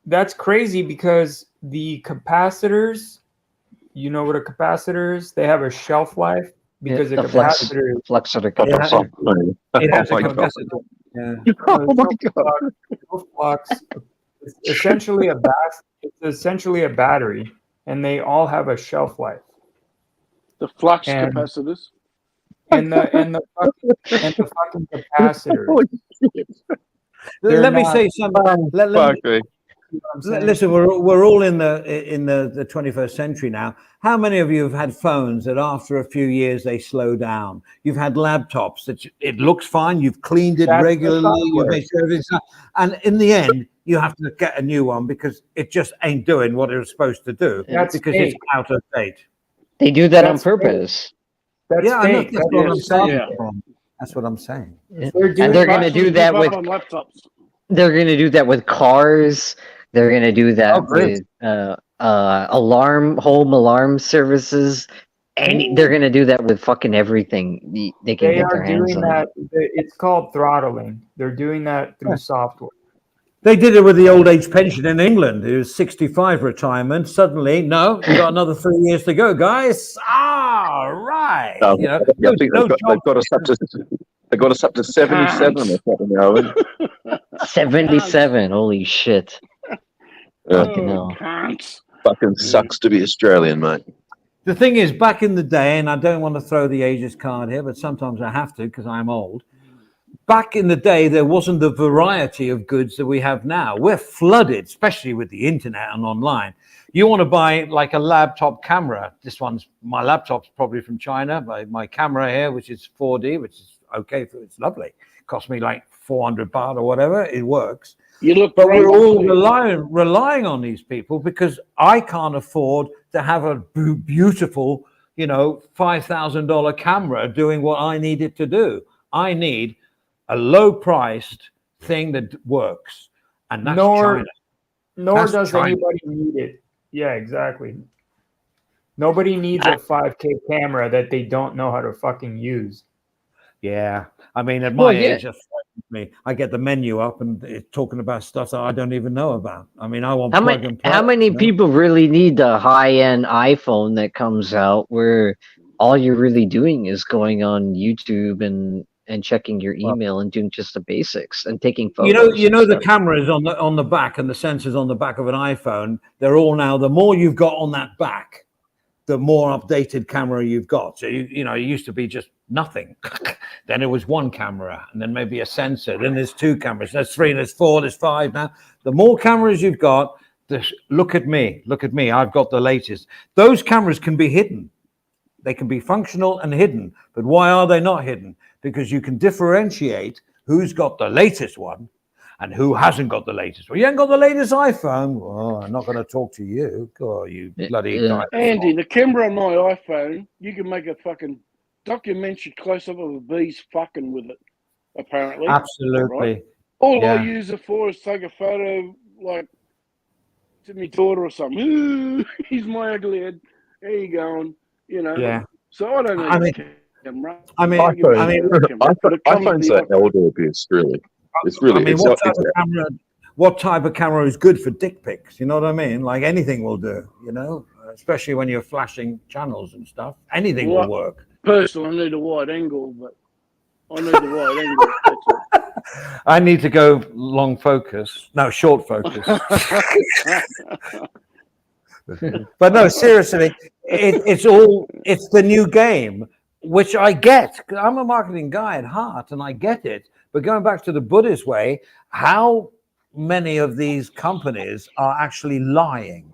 That's crazy because the capacitors, you know what a capacitor is? They have a shelf life because the capacitor it has a capacitor. Yeah. Oh my God. It's essentially a battery. And they all have a shelf life. The flux capacitors. And the fucking capacitors. Let me say something. Listen, we're all in the 21st century now. How many of you have had phones that after a few years they slow down? You've had laptops that it looks fine. You've cleaned it regularly. You've made sure everything's done. And in the end, you have to get a new one because it just ain't doing what it was supposed to do because it's out of date. They do that on purpose. That's fake. That's what I'm saying. That's what I'm saying. And they're going to do that with laptops. They're going to do that with cars. They're going to do that with home alarm services. And they're gonna do that with fucking everything they can They get are their hands doing on. that. It's called throttling. They're doing that through software. They did it with the old age pension in England. It was 65 retirement. Suddenly, no, you got another 3 years to go, guys. Ah, right. I You know, think no they've got us up to 77 or something, Owen. 77. Holy shit. Yeah. Fucking hell. Can't. Fucking sucks to be Australian, mate. The thing is, back in the day, and I don't want to throw the ages card here, but sometimes I have to because I'm old. Back in the day, there wasn't the variety of goods that we have now. We're flooded, especially with the internet and online. You want to buy like a laptop camera. My laptop's probably from China. My camera here, which is 4D, which is okay. It's lovely. It cost me like 400 baht or whatever. It works. You look But great. we're all relying on these people because I can't afford to have a beautiful, $5,000 camera doing what I need it to do. I need a low-priced thing that works, and that's China. Nor That's does China. anybody need it. Yeah, exactly. Nobody needs a 5K camera that they don't know how to fucking use. Yeah, I mean, at my age, that's me. I get the menu up and it's talking about stuff that I don't even know about. I mean, I want plug and play. How many people really need the high-end iPhone that comes out where all you're really doing is going on YouTube and checking your email and doing just the basics and taking photos? You know the cameras on the back and the sensors on the back of an iPhone, they're all now, the more you've got on that back, the more updated camera you've got. So it used to be just nothing. Then it was one camera and then maybe a sensor. Then there's two cameras. There's three, there's four, there's five now. The more cameras you've got, look at me. I've got the latest. Those cameras can be hidden. They can be functional and hidden. But why are they not hidden? Because you can differentiate who's got the latest one and who hasn't got the latest one. You ain't got the latest iPhone. Well, I'm not going to talk to you. God, you bloody guy. Andy, the camera on my iPhone, you can make a fucking documentary close-up of a bee's fucking with it, apparently. Absolutely. Right? All I use it for is take a photo, like, to my daughter or something. Ooh, he's my ugly head. There you going, Yeah. So I don't need a camera. iPhones are elder abuse, really. It's really. I mean, what type of camera is good for dick pics? You know what I mean? Like anything will do. Especially when you're flashing channels and stuff. Anything will work. Personally, I need a wide angle, but I need the wide angle. That's all. I need to go long focus. No, short focus. But no, seriously, it's the new game, which I get. I'm a marketing guy at heart, and I get it. But going back to the Buddhist way, how many of these companies are actually lying?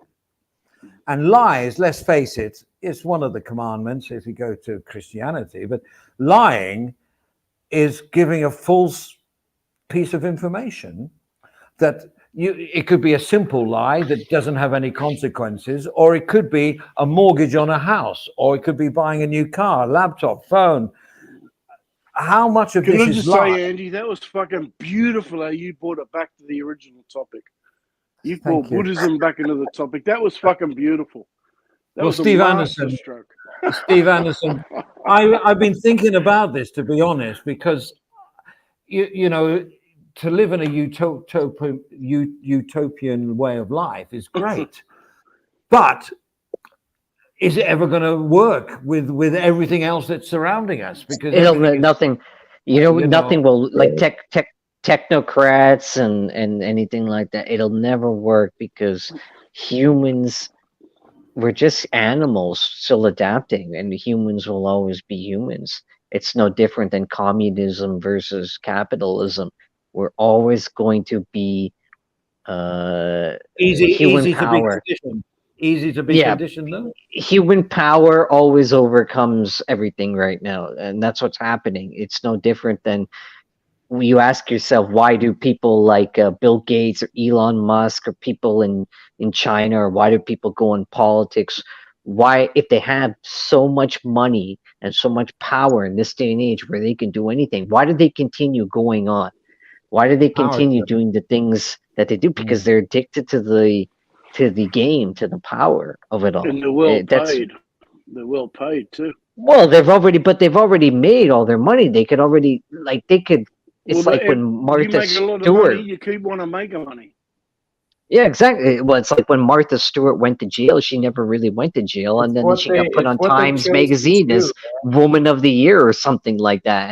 And lies, let's face it, it's one of the commandments if you go to Christianity. But lying is giving a false piece of information that it could be a simple lie that doesn't have any consequences, or it could be a mortgage on a house, or it could be buying a new car, laptop, phone. How much of this is Can I just say, Andy, that was fucking beautiful how you brought it back to the original topic. You brought Buddhism back into the topic. That was fucking beautiful. That was Steve a Anderson. stroke. Steve Anderson, I've been thinking about this, to be honest, because to live in a utopian way of life is great, but is it ever going to work with everything else that's surrounding us? Because nothing will, like technocrats and anything like that. It'll never work because humans, we're just animals still adapting, and humans will always be humans. It's no different than communism versus capitalism. We're always going to be easy power. Easy to be conditioned, though. Human power always overcomes everything right now, and that's what's happening. It's no different than you ask yourself, why do people like Bill Gates or Elon Musk or people in China, or why do people go in politics? Why, if they have so much money and so much power in this day and age where they can do anything, why do they continue going on? Why do they continue doing the things that they do? Because they're addicted to the game, to the power of it all. And they're well paid. They're well paid too. Well, they've already made all their money. They could already It's Well, like when you Martha make a lot of Stewart. money, you keep wanting to make money. Yeah, exactly. Well, it's like when Martha Stewart went to jail. She never really went to jail, and then she got put on Times Magazine as Woman of the Year or something like that.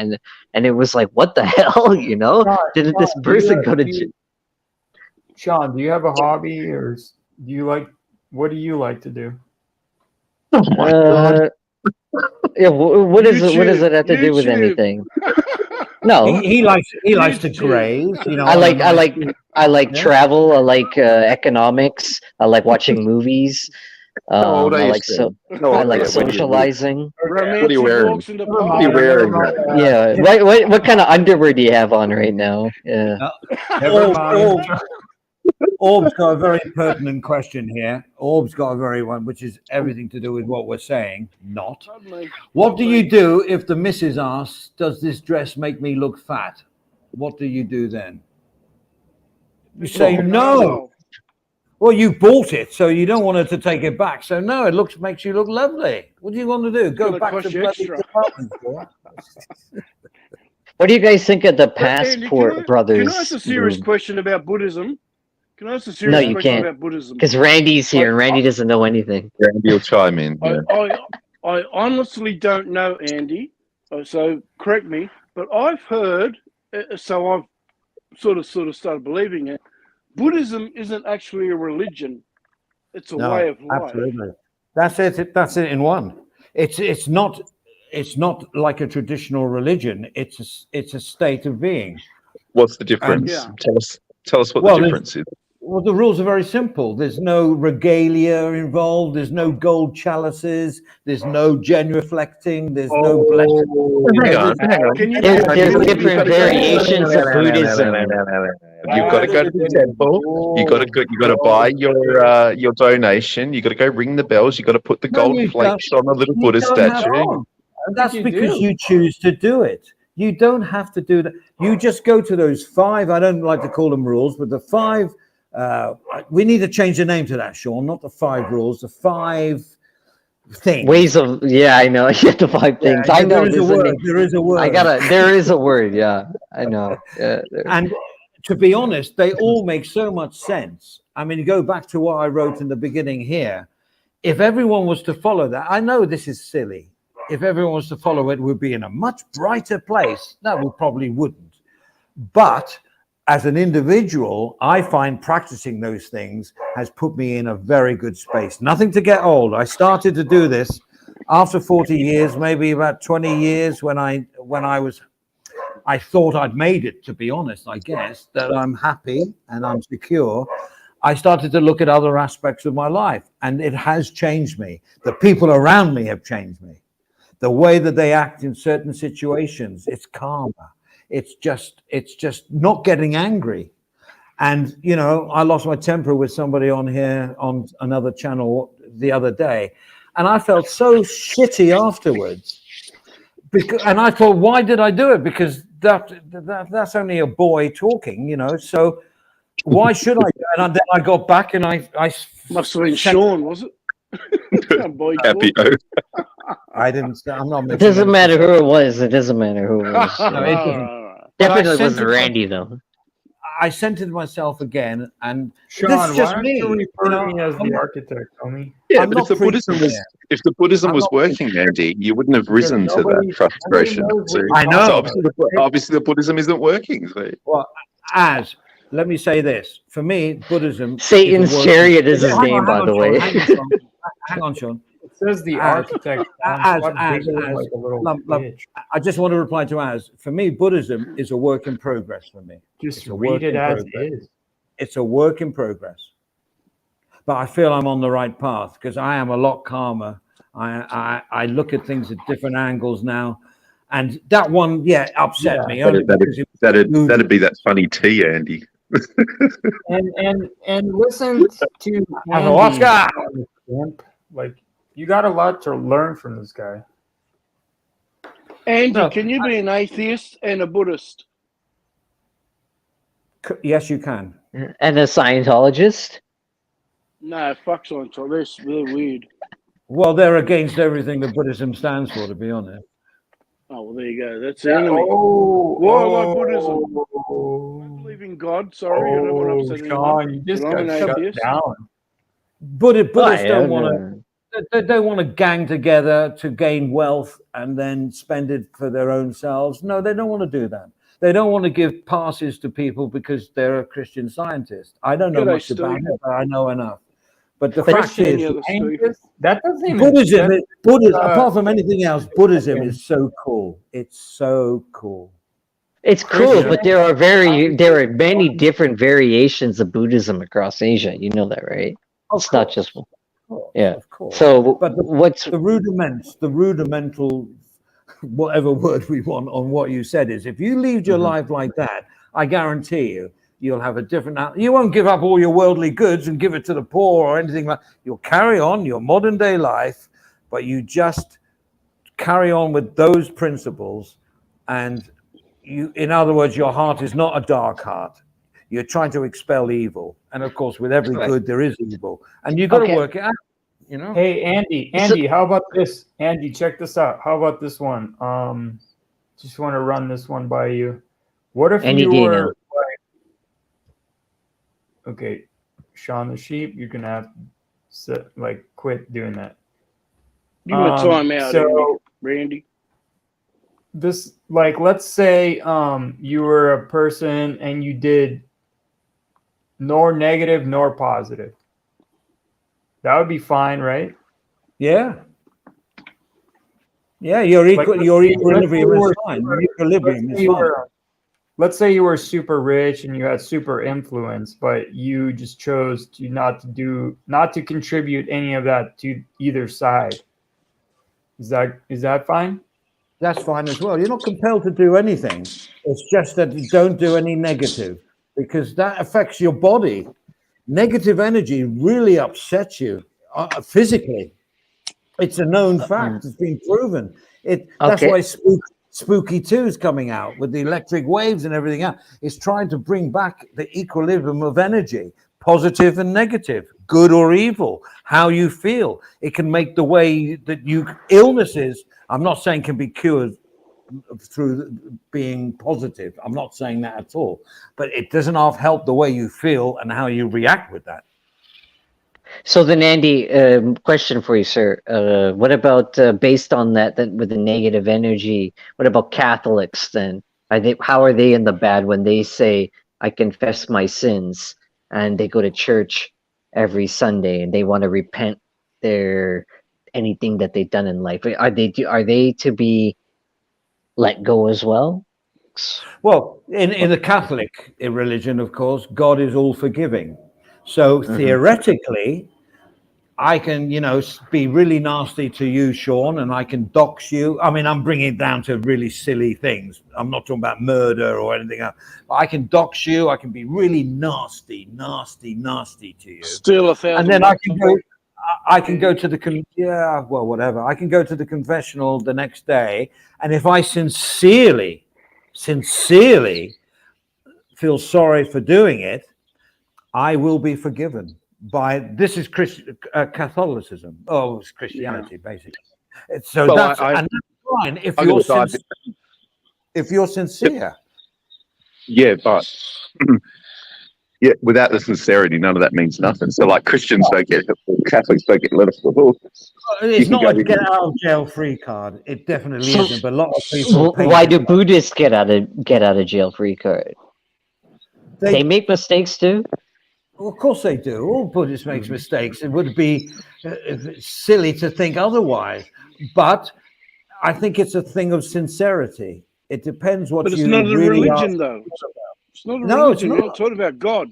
And it was like, what the hell, you know? Didn't this person go to jail? Sean, do you have a hobby, or do you like? What do you like to do? Oh my god! Yeah, what does it have to do with anything? No, he likes to graze. You know, I like travel. I like economics. I like watching movies. How old are I you, like Steve? I like socializing. What are you wearing? Walks in the What are you wearing? Yeah, what kind of underwear do you have on right now? Yeah. Never mind. Orb's got a very pertinent question here. Orb's got a very one, which is everything to do with what we're saying. Not. What do you do if the missus asks, "Does this dress make me look fat?" What do you do then? You say no. Well, you bought it, so you don't want her to take it back. So no, it makes you look lovely. What do you want to do? Go back to bloody department store? What do you guys think of the Passport Brothers? Can I ask a serious question about Buddhism? Can I ask a No, serious you question can't. about Buddhism? Because Randy's here, and Randy doesn't know anything. Randy will chime in. Yeah. I honestly don't know, Andy. So correct me, but I've heard. So I've sort of started believing it. Buddhism isn't actually a religion; it's a way of life. Absolutely, that's it. That's it in one. It's not like a traditional religion. It's a state of being. What's the difference? Tell us what the difference is. Well, the rules are very simple. There's no regalia involved. There's no gold chalices. There's no genuflecting. There's no blessing. Hang on. There's different variations of Buddhism. You've got to go to the temple. You got to buy your donation. You got to go ring the bells. You got to put the gold plates on the little Buddha statue. And that's because you choose to do it. You don't have to do that. You just go to those 5. I don't like to call them rules, but the 5. We need to change the name to that, Sean. Not the 5 rules. The 5 things. Ways of I know. The 5 things. I know. There is a word. There is a word. Yeah, I know. Yeah, and to be honest, they all make so much sense. I mean, you go back to what I wrote in the beginning here. If everyone was to follow that, I know this is silly. If everyone was to follow it, we'd be in a much brighter place. No, we probably wouldn't. But as an individual, I find practicing those things has put me in a very good space. Nothing to get old. I started to do this after 40 years, maybe about 20 years when I thought I'd made it, to be honest, I guess, that I'm happy and I'm secure. I started to look at other aspects of my life, and it has changed me. The people around me have changed me. The way that they act in certain situations, it's calmer. It's just not getting angry. And, you know, I lost my temper with somebody on here on another channel the other day, and I felt so shitty afterwards. And I thought, why did I do it? Because that's only a boy talking, you know, so why should I? And then I got back and I must have been Sean, was it? Happy I didn't. I'm not. It doesn't matter who it was. It doesn't matter who it was. No, it doesn't. Definitely wasn't Randy though. I centered myself again, and Sean, this is just why me. don't you refer to me as the architect, homie? Yeah, but if the Buddhism was working, Andy, you wouldn't have risen to that frustration. I know. So obviously, the Buddhism isn't working. So. Well, let me say this. For me, Buddhism. Satan's chariot is his name, by the way. Hang on, Sean. It says the architect. I just want to reply to Az. For me, Buddhism is a work in progress for me. Just read it as is. It's a work in progress. But I feel I'm on the right path because I am a lot calmer. I look at things at different angles now. And that one, upset me. That'd be that funny tea, Andy. and listen to Oscar. Like, you got a lot to learn from this guy. Andy, can you be an atheist and a Buddhist? Yes, you can. And a Scientologist? No, fuck Scientologists. They're weird. Well, they're against everything that Buddhism stands for, to be honest. Oh, well, there you go. That's the enemy. Why like Buddhism? I believe in God. Sorry, I don't want to upset anyone. Sean, you just But I'm got an shut atheist. down. Buddhists don't want to. They don't want to gang together to gain wealth and then spend it for their own selves. No, they don't want to do that. They don't want to give passes to people because they're a Christian Scientist. I don't know G'day, much about Steve. it, but I know enough. But the Nice fact seeing is, you, other Steve. That doesn't even Buddhism, that- apart from anything else, Buddhism is so cool. It's so cool. It's cool, but there are many different variations of Buddhism across Asia. You know that, right? It's not just one. Yeah. Of course. So But what's the rudimental, whatever word we want on what you said is, if you lead your life like that, I guarantee you'll have a different. You won't give up all your worldly goods and give it to the poor or anything like. You'll carry on your modern day life, but you just carry on with those principles, and you, in other words, your heart is not a dark heart. You're trying to expel evil, and of course, with every good there is evil, and you've got to work it out. You know. Hey, Andy, how about this? Andy, check this out. How about this one? Just want to run this one by you. What if you were okay, Sean the sheep? You're gonna have to quit doing that. Give me a time out, Randy. This, let's say you were a person and you did nor negative nor positive. That would be fine, right? Yeah. Yeah, your equilibrium is fine. Your equilibrium is fine. Let's say you were super rich and you had super influence, but you just chose to not to contribute any of that to either side. Is that fine? That's fine as well. You're not compelled to do anything. It's just that you don't do any negative, because that affects your body. Negative energy really upsets you physically. It's a known fact. It's been proven. That's why Spooky 2 is coming out with the electric waves and everything else. It's trying to bring back the equilibrium of energy, positive and negative, good or evil, how you feel. It can make the way that illnesses, I'm not saying can be cured through being positive. I'm not saying that at all. But it doesn't help the way you feel and how you react with that. So then, Andy, question for you, sir. What about based on that with the negative energy? What about Catholics then? How are they in the bad when they say, "I confess my sins," and they go to church every Sunday and they want to repent anything that they've done in life? Are they to be let go as well? Well, in the Catholic religion, of course, God is all forgiving. So theoretically, I can, be really nasty to you, Sean, and I can dox you. I mean, I'm bringing it down to really silly things. I'm not talking about murder or anything else. But I can dox you. I can be really nasty to you. Steal $1,000. And then I can go to the whatever. I can go to the confessional the next day, and if I sincerely feel sorry for doing it, I will be forgiven. This is Catholicism. Oh, it's Christianity, basically. So that's fine if you're sincere. Yeah, but yeah, without the sincerity, none of that means nothing. So, like, Christians don't get, Catholics don't get let off the hook. It's not a get out of jail free card. It definitely isn't. But a lot of people. Why do Buddhists get out of jail free card? They make mistakes too. Well, of course they do. All Buddhists make mistakes. It would be silly to think otherwise. But I think it's a thing of sincerity. It depends what you really are. But it's not a religion, though. It's not a religion. You're not talking about God.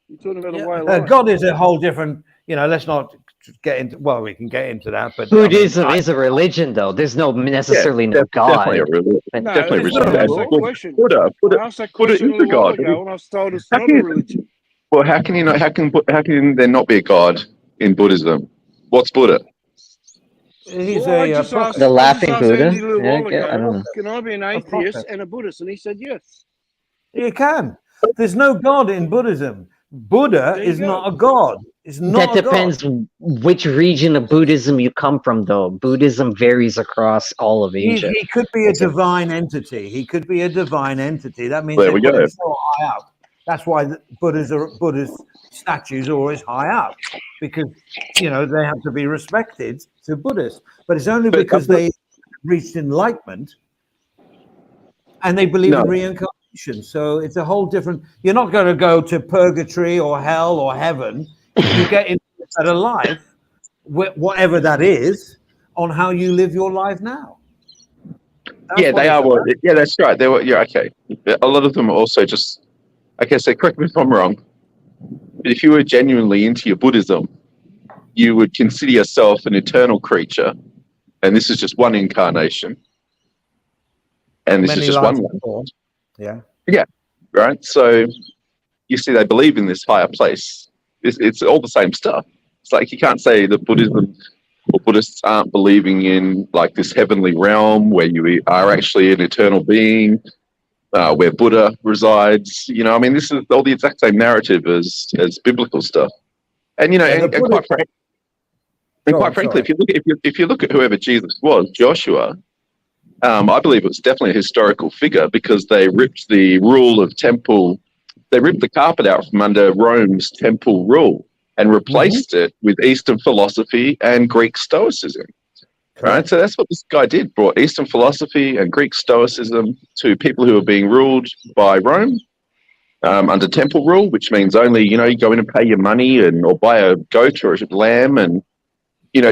You're talking about a way of life. God is a whole different, let's not get into, well, we can get into that. But Buddhism is a religion, though. There's no necessarily no God. Definitely a religion. No, definitely religion. Buddha is a God. And I was told it's not a religion. Well, how can there not be a God in Buddhism? What's Buddha? He's the laughing Buddha. I don't know. Can I be an atheist and a Buddhist? And he said yes. You can. There's no God in Buddhism. Buddha is not a God. It's not That a god. depends which region of Buddhism you come from, though. Buddhism varies across all of Asia. He could be a divine entity. He could be a divine entity. That means There they we put go. him so high up. That's why Buddhist statues are always high up, because they have to be respected to Buddhists. But it's only because they reached enlightenment and they believe in reincarnation. So it's a whole different. You're not going to go to purgatory or hell or heaven. You get into a better life, whatever that is, on how you live your life now. Yeah, they are. Yeah, that's right. They were. Yeah, okay. A lot of them are also just. Okay, so correct me if I'm wrong. But if you were genuinely into your Buddhism, you would consider yourself an eternal creature, and this is just one incarnation, and this is just one. Yeah. Yeah. Right. So you see, they believe in this higher place. It's all the same stuff. It's like you can't say that Buddhism or Buddhists aren't believing in like this heavenly realm where you are actually an eternal being, where Buddha resides. I mean, this is all the exact same narrative as biblical stuff. And and quite frankly, if you look at whoever Jesus was, Joshua, I believe it was definitely a historical figure, because they ripped the carpet out from under Rome's temple rule and replaced it with Eastern philosophy and Greek Stoicism. Right, so that's what this guy did, brought Eastern philosophy and Greek Stoicism to people who are being ruled by Rome under temple rule, which means only, you go in and pay your money or buy a goat or a lamb and,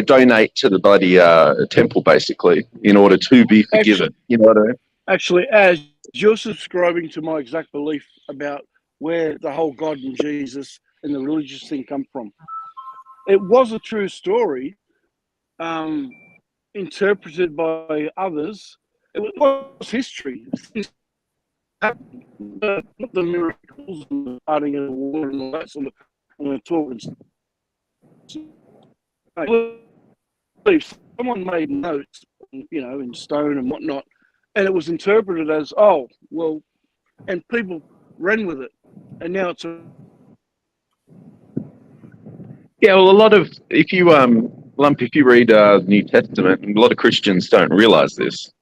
donate to the bloody temple, basically, in order to be forgiven. You know what I mean? Actually, as you're subscribing to my exact belief about where the whole God and Jesus and the religious thing come from. It was a true story, interpreted by others. It was history. Not the miracles and the parting of the water and all that sort of talk and stuff. I believe someone made notes, in stone and whatnot, and it was interpreted as, oh, well, and people ran with it, and now it's a... Yeah, well, if you read the New Testament, and a lot of Christians don't realize this,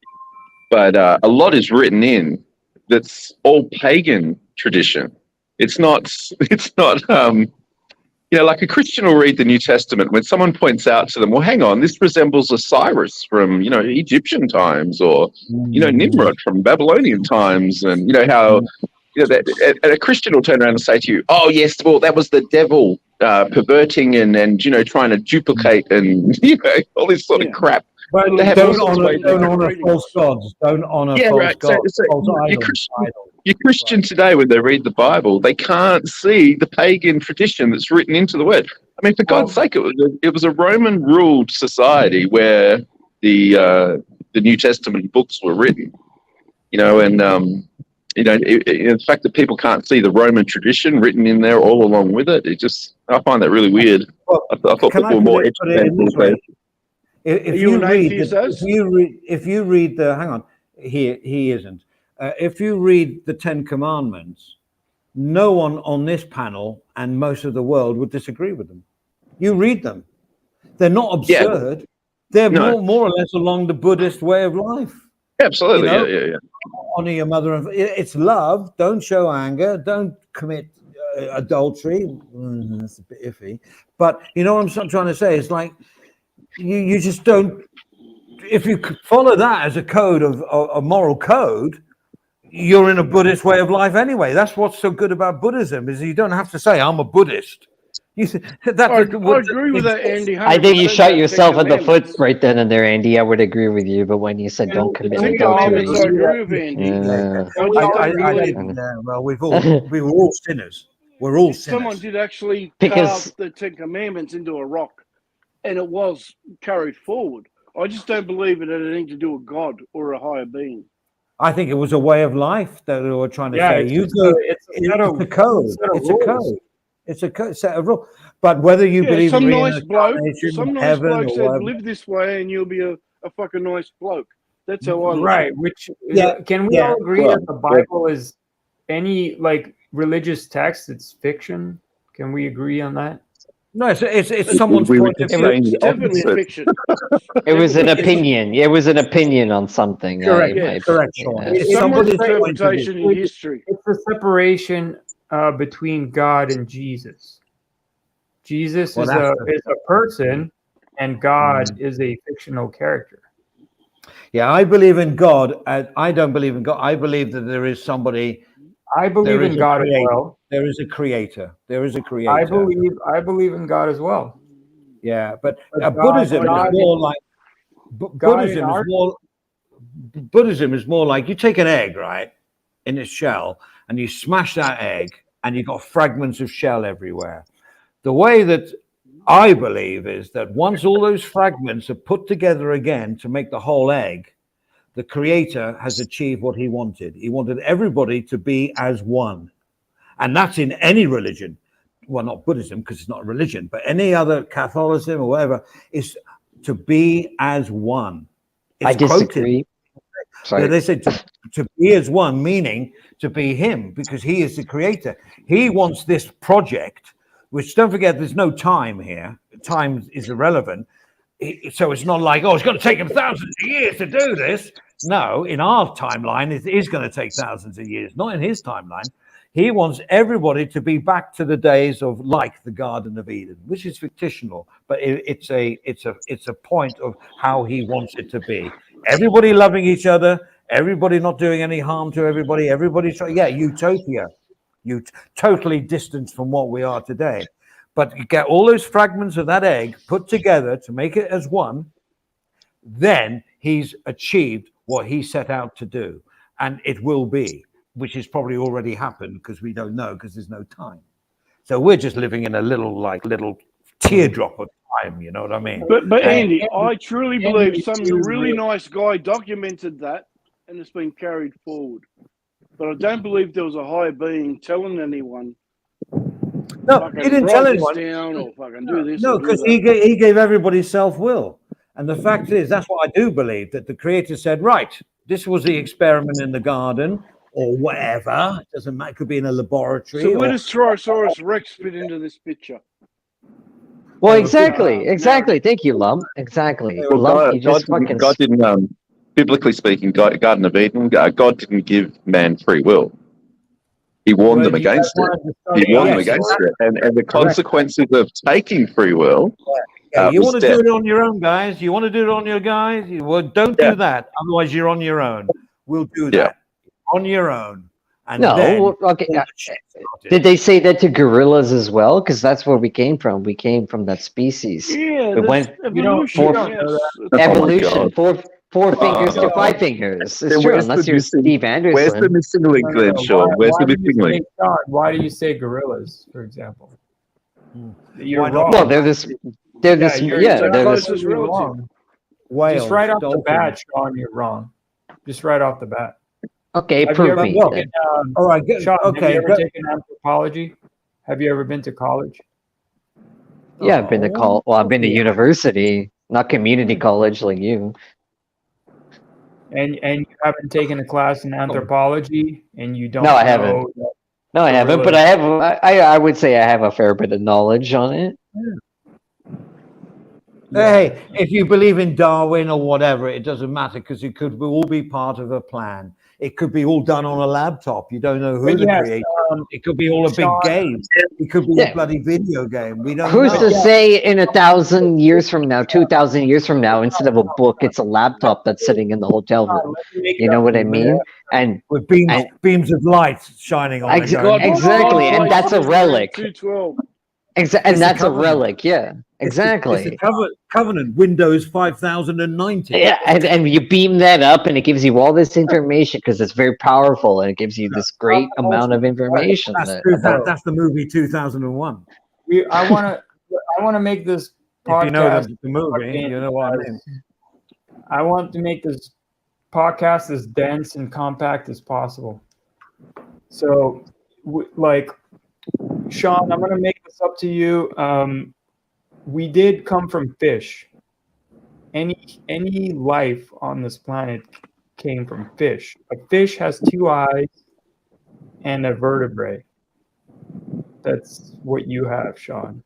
but a lot is written in that's all pagan tradition. It's not like a Christian will read the New Testament when someone points out to them, well, hang on, this resembles Osiris from, Egyptian times, or, Nimrod from Babylonian times, and how, and a Christian will turn around and say to you, oh, yes, well, that was the devil perverting and trying to duplicate and, all this sort of crap. But don't honor false gods. Don't honor false gods. Your Christian today, when they read the Bible, they can't see the pagan tradition that's written into the word. I mean, for God's sake, it was a Roman-ruled society where the New Testament books were written. And the fact that people can't see the Roman tradition written in there all along with it, I find that really weird. Well, I thought people were more educated. If you read the, hang on, he isn't. If you read the 10 Commandments, no one on this panel and most of the world would disagree with them. You read them; they're not absurd. Yeah. They're more or less along the Buddhist way of life. Absolutely, yeah. Honor your mother, and it's love. Don't show anger. Don't commit adultery. That's a bit iffy, but you know what I'm trying to say. It's like you just don't. If you follow that as a code of a moral code, you're in a Buddhist way of life anyway. That's what's so good about Buddhism, is you don't have to say I'm a Buddhist. I agree with that, Andy. I think you shot yourself in the foot right then and there, Andy. I would agree with you, but when you said don't commit adultery, I agree with Andy. Well, we were all sinners. We're all sinners. Someone did actually carve the 10 Commandments into a rock, and it was carried forward. I just don't believe it had anything to do with God or a higher being. I think it was a way of life that they were trying to say. It's a code. It's a set of rules. But whether you believe in reincarnation, some nice bloke said, live this way and you'll be a fucking nice bloke. That's how I look. Right. Can we all agree that the Bible is any religious text? It's fiction. Can we agree on that? No, it's someone's We were point of just view. saying the Definitely opposite. fiction. It was an It's- opinion. It was an opinion on something. Correct, yeah, correct, Sean. Yeah. It's It's someone's somebody's point of view. interpretation in history. It's the separation between God and Jesus. Jesus Well, is that's a person, and God is a fictional character. Yeah, I believe in God. I don't believe in God. I believe that there is somebody. I believe There is in a God as creator. well. There is a creator. There is a creator. I believe in God as well. Yeah, but But Buddhism God- is more like God in Buddhism is our- more. Buddhism is more like you take an egg, right, in its shell, and you smash that egg, and you've got fragments of shell everywhere. The way that I believe is that once all those fragments are put together again to make the whole egg, the creator has achieved what he wanted. He wanted everybody to be as one. And that's in any religion. Well, not Buddhism, because it's not a religion, but any other Catholicism or whatever, is to be as one. It's I disagree. Sorry. They say to be as one, meaning to be him, because he is the creator. He wants this project, which, don't forget, there's no time here. Time is irrelevant. So it's not like, oh, it's going to take him thousands of years to do this. No, in our timeline, it is going to take thousands of years. Not in his timeline. He wants everybody to be back to the days of like the Garden of Eden, which is fictional, but it's a point of how he wants it to be. Everybody loving each other, everybody not doing any harm to everybody, utopia. Totally distanced from what we are today. But you get all those fragments of that egg put together to make it as one, then he's achieved what he set out to do. And it will be, which has probably already happened because we don't know because there's no time. So we're just living in a little teardrop of time, you know what I mean? But Andy, I truly believe some really nice guy documented that and it's been carried forward. But I don't believe there was a higher being telling anyone. No, he didn't tell anyone. Down or fucking do this. No, because he gave everybody self-will. And the fact is, that's what I do believe, that the creator said, right, this was the experiment in the garden or whatever. It doesn't matter. It could be in a laboratory. So where does Tyrannosaurus Rex fit into this picture? Well, exactly. Thank you, Lump. Exactly. Well, Lump, you just fucking... God didn't, biblically speaking, Garden of Eden, God didn't give man free will. He warned them against it. He warned them against it. And the consequences of taking free will. You want to do it on your own, guys. You want to do it on your guys? Well, don't do that. Otherwise, you're on your own. We'll do that on your own. And okay. Did they say that to gorillas as well? Because that's where we came from. We came from that species. Yeah, it went evolution. Evolution. Four fingers to 5 fingers. It's true, unless you're Steve Anderson. Where's the missing link then, Sean? Where's the missing link? Why do you say gorillas, for example? You're wrong. wrong. Well, they're this wrong. Whales, just right off dolphins. the bat, Sean, you're wrong. Just right off the bat. Okay, prove me. All right, Sean, okay. have you ever taken anthropology? Have you ever been to college? Yeah, I've been to I've been to university, not community college like you. And you haven't taken a class in anthropology, and you don't. No, I haven't. No, I haven't. But I have. I would say I have a fair bit of knowledge on it. Hey, if you believe in Darwin or whatever, it doesn't matter because it could all be part of a plan. It could be all done on a laptop. You don't know who the creator. It could be all a big game. It could be a bloody video game. We don't. Who's to say in 1,000 years from now, 2,000 years from now, instead of a book, it's a laptop that's sitting in the hotel room? You know what I mean? And with beams of light shining on it. Exactly, and that's a relic. 212. And that's a relic, yeah. Exactly. It's a covenant, Windows 5090. Yeah, and you beam that up and it gives you all this information because it's very powerful and it gives you this great amount of information. That's the movie 2001. I want to make this podcast. If you know the movie, you know what I mean. I want to make this podcast as dense and compact as possible. So, Sean, I'm going to make this up to you. We did come from fish. Any life on this planet came from fish. A fish has 2 eyes and a vertebrae. That's what you have, Sean.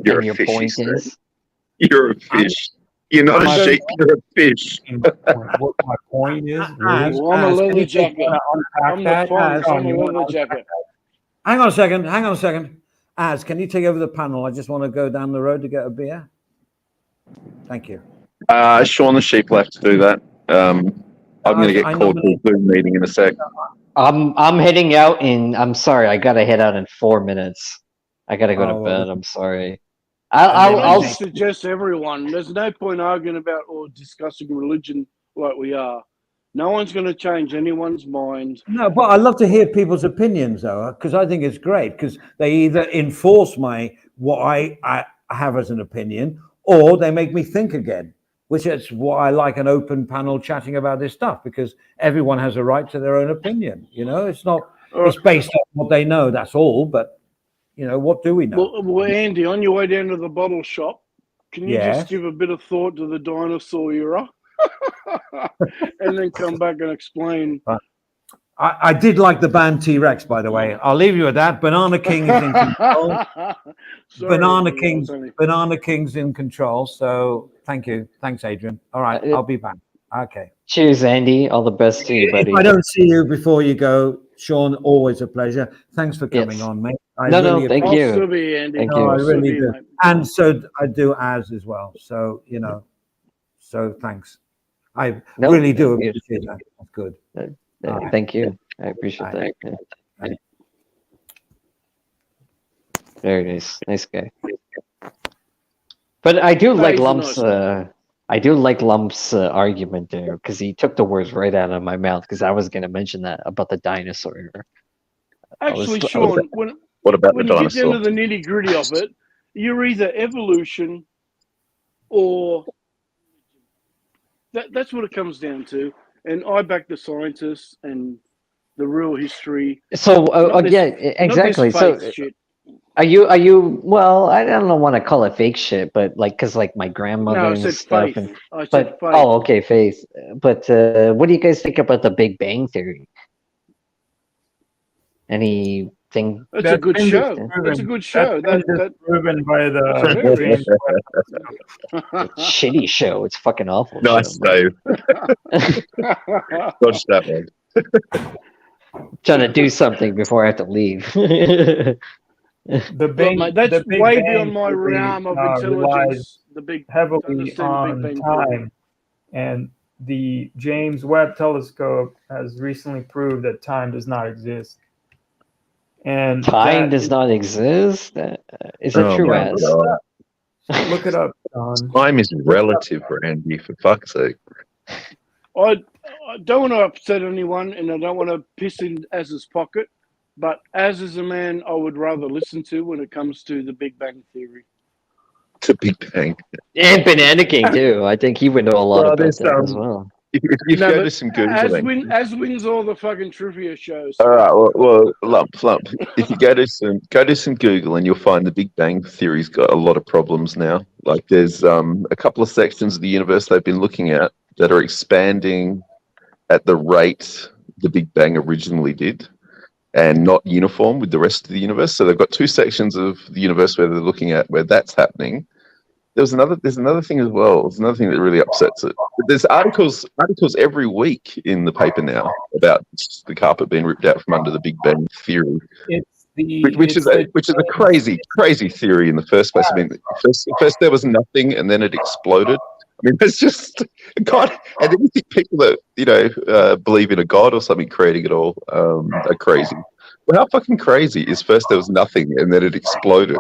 You're and a your fish, he point said. is? You're a fish. You're not a My sheep. You're a fish. what my point is, really, Az, Well, I'm a Az, can leather you take- jacket. I'm the that, Fonz. Az, I'm a leather jacket. Hang on a second. Hang on a second. Az, can you take over the panel? I just want to go down the road to get a beer. Thank you. Sean the sheep will have to do that. I'm going to get I called to a Zoom meeting in a sec. I'm heading out I'm sorry, I gotta head out in 4 minutes. I gotta go to Oh, well, bed. I'm sorry. I I'll just suggest everyone. There's no point arguing about or discussing religion like we are. No one's going to change anyone's mind. No, but I love to hear people's opinions, though, because I think it's great because they either enforce what I have as an opinion, or they make me think again, which is why I like an open panel chatting about this stuff, because everyone has a right to their own opinion. You know, it's based on what they know. That's all. But you know, what do we know? Well, Andy, on your way down to the bottle shop, can you Yes. just give a bit of thought to the dinosaur era? And then come back and explain. I did like the band T-Rex, by the way. I'll leave you with that. Banana King is in control. Sorry, Banana King's in control. So thank you. Thanks, Adrian. All right, I'll be back. Okay. cheers, Andy. All the best to you, buddy. If I don't see you before you go, Sean, always a pleasure. Thanks for coming Yes. on, mate. No, thank I'll you. still be Andy. Thank No, you. I I'll still really be, do. mate. And so I do as well. So, you know, so thanks. I No, really do thank you. appreciate that. That's good. Alright. Thank you. I appreciate that. Alright. Yeah. Alright. Very nice. Nice guy. But I do like he's a Lump's nice I do like Lump's argument there because he took the words right out of my mouth because I was going to mention that about the dinosaur era. Actually, I was- Sean, What about when the you get down dinosaur? to the nitty gritty of it, you're either evolution or that's what it comes down to. And I back the scientists and the real history. So Not this- yeah, not this exactly. So faith shit. are you? Well, I don't want to call it fake shit, but like because like my grandmother No, I and said stuff, faith. and I said but faith. oh, okay, faith. But what do you guys think about the Big Bang Theory? Anything? It's a good been show. disproven. It's a good show. That's been disproven by the Hilarious. Shitty show. It's fucking awful. Nice, show, man. Dave. Dodge that one. Trying to do something before I have to leave. The big, Mate, that's the Big way Bang beyond my Theory, realm of relies intelligence. The big heavily understand the Big on Bang Theory. time, and the James Webb Telescope has recently proved that time does not exist. And Time that does is- not exist. Is that Oh true, my Az? God. Look it up, John. Time is relative, Randy, for fuck's sake. I don't want to upset anyone, and I don't want to piss in Az's pocket, but Az is a man I would rather listen to when it comes to the Big Bang Theory. It's a big bang. And Banana King too. I think he would know a lot Well, about there's, that as well. If you No, go but to some Googling. Az wins all the fucking trivia shows. All right, well, lump. If you go to some Google, and you'll find the Big Bang Theory's got a lot of problems now. Like there's a couple of sections of the universe they've been looking at that are expanding at the rate the Big Bang originally did, and not uniform with the rest of the universe. So they've got two sections of the universe where they're looking at where that's happening. There's another thing as well. There's another thing that really upsets it. There's articles every week in the paper now about the carpet being ripped out from under the Big Bang Theory, It's which is a crazy theory in the first place. I mean, first there was nothing, and then it exploded. I mean, it's just God. And then you think people that believe in a God or something creating it all are crazy. Well, how fucking crazy is first there was nothing, and then it exploded?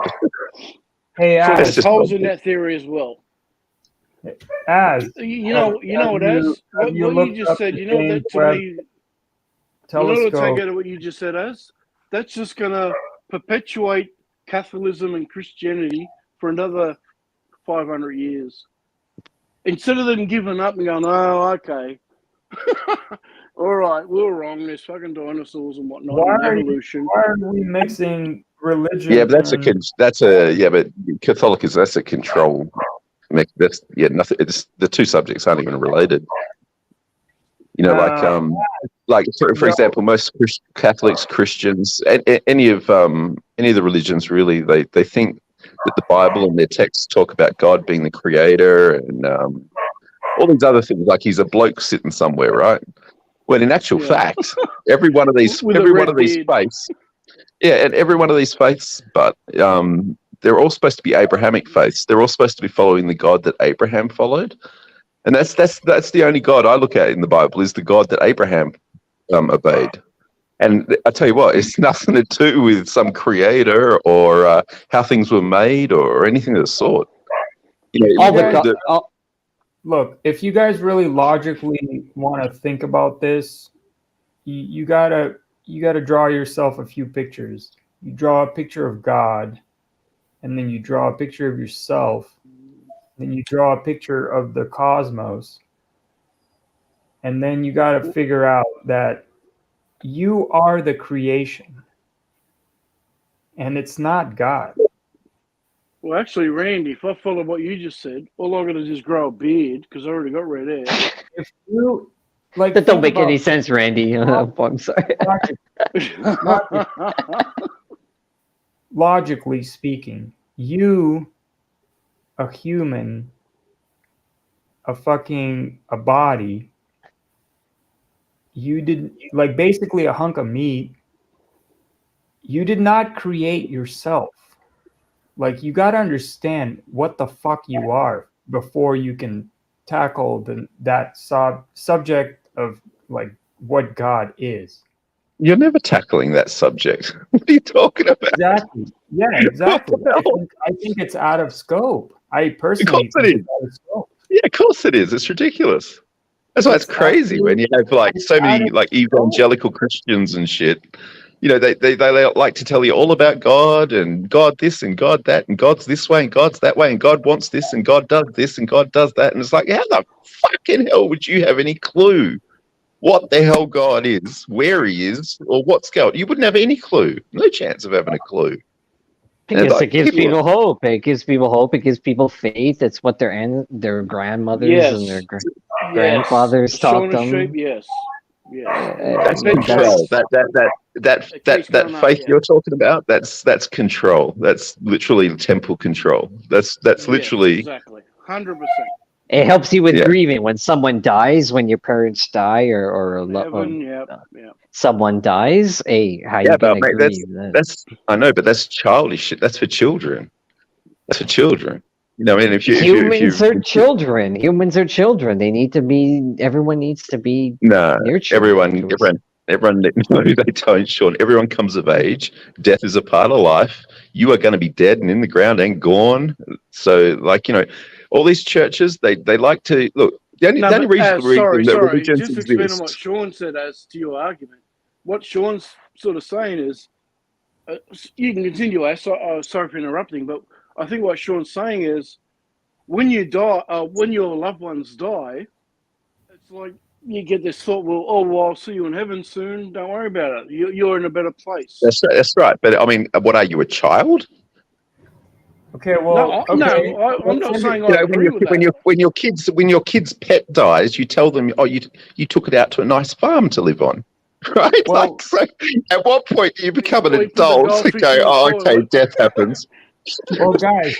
Hey, So That's there's just holes in awful. that theory as well. Az, You know what, Az? What you looked just up said, the you know that James to Webb me, you know what I take Telescope. out of what you just said, Az? That's just going to perpetuate Catholicism and Christianity for another 500 years. Instead of them giving up and going, oh, okay. All right, we were wrong. There's fucking dinosaurs and whatnot. Why And are evolution. Why are we mixing religion? Yeah, but but Catholicism, that's a control. That's nothing. It's the two subjects aren't even related. You know, like for example, most Catholics, Christians, any of the religions really, they think that the Bible and their texts talk about God being the creator and all these other things, like he's a bloke sitting somewhere, right? When in actual fact, every one of these faiths, and every one of these faiths, but they're all supposed to be Abrahamic faiths. They're all supposed to be following the God that Abraham followed, and that's the only God I look at in the Bible is the God that Abraham obeyed. And I tell you what, it's nothing to do with some creator or how things were made or anything of the sort. Look, if you guys really logically want to think about this, you gotta draw yourself a few pictures. You draw a picture of God, and then you draw a picture of yourself, then you draw a picture of the cosmos, and then you got to figure out that you are the creation, and it's not God. Well, actually, Randy, if I follow what you just said, all I got to do is grow a beard because I already got red hair. If you that don't make any sense, Randy. I'm sorry. Logically speaking, you, a human, a body, you did basically a hunk of meat. You did not create yourself. Like, you got to understand what the fuck you are before you can tackle that subject of like what God is. You're never tackling that subject. What are you talking about? Exactly. Yeah, exactly. I think it's out of scope. I personally think it's out of scope. Yeah, of course it is. It's ridiculous. That's why it's crazy when you have like so many like evangelical Christians and shit. You know, they like to tell you all about God and God this and God that and God's this way and God's that way and God wants this and God does this and God does that. And it's like, how the fucking hell would you have any clue what the hell God is, where he is, or what's going on? You wouldn't have any clue. No chance of having a clue. Because it gives people hope. It gives people hope. It gives people faith. It's what their grandmothers and their grandfathers taught them. Yes. That's control. That faith you're talking about. That's control. That's literally temple control. That's literally exactly 100%. It helps you with grieving when someone dies, when your parents die, or someone dies. Hey, how you gonna grieve? That's I know, but that's childish shit. That's for children. That's for children. You know, I mean, humans are children. Humans are children. They need to be. Everyone needs to be. No, everyone. No, they don't, Sean. Everyone comes of age. Death is a part of life. You are going to be dead and in the ground and gone. So, like, you know, all these churches, they like to look. The only reason that religions just explain what Sean said as to your argument. What Sean's sort of saying is, you can continue. Sorry for interrupting, but I think what Sean's saying is, when you die, when your loved ones die, it's like you get this thought, well, I'll see you in heaven soon. Don't worry about it. You're in a better place. That's right. But I mean, what are you, a child? Okay, well, I'm not saying I agree with that. When your kid's pet dies, you tell them, oh, you took it out to a nice farm to live on, right? Well, like, so at what point do you become an adult and go, oh, okay, death happens? Well, guys,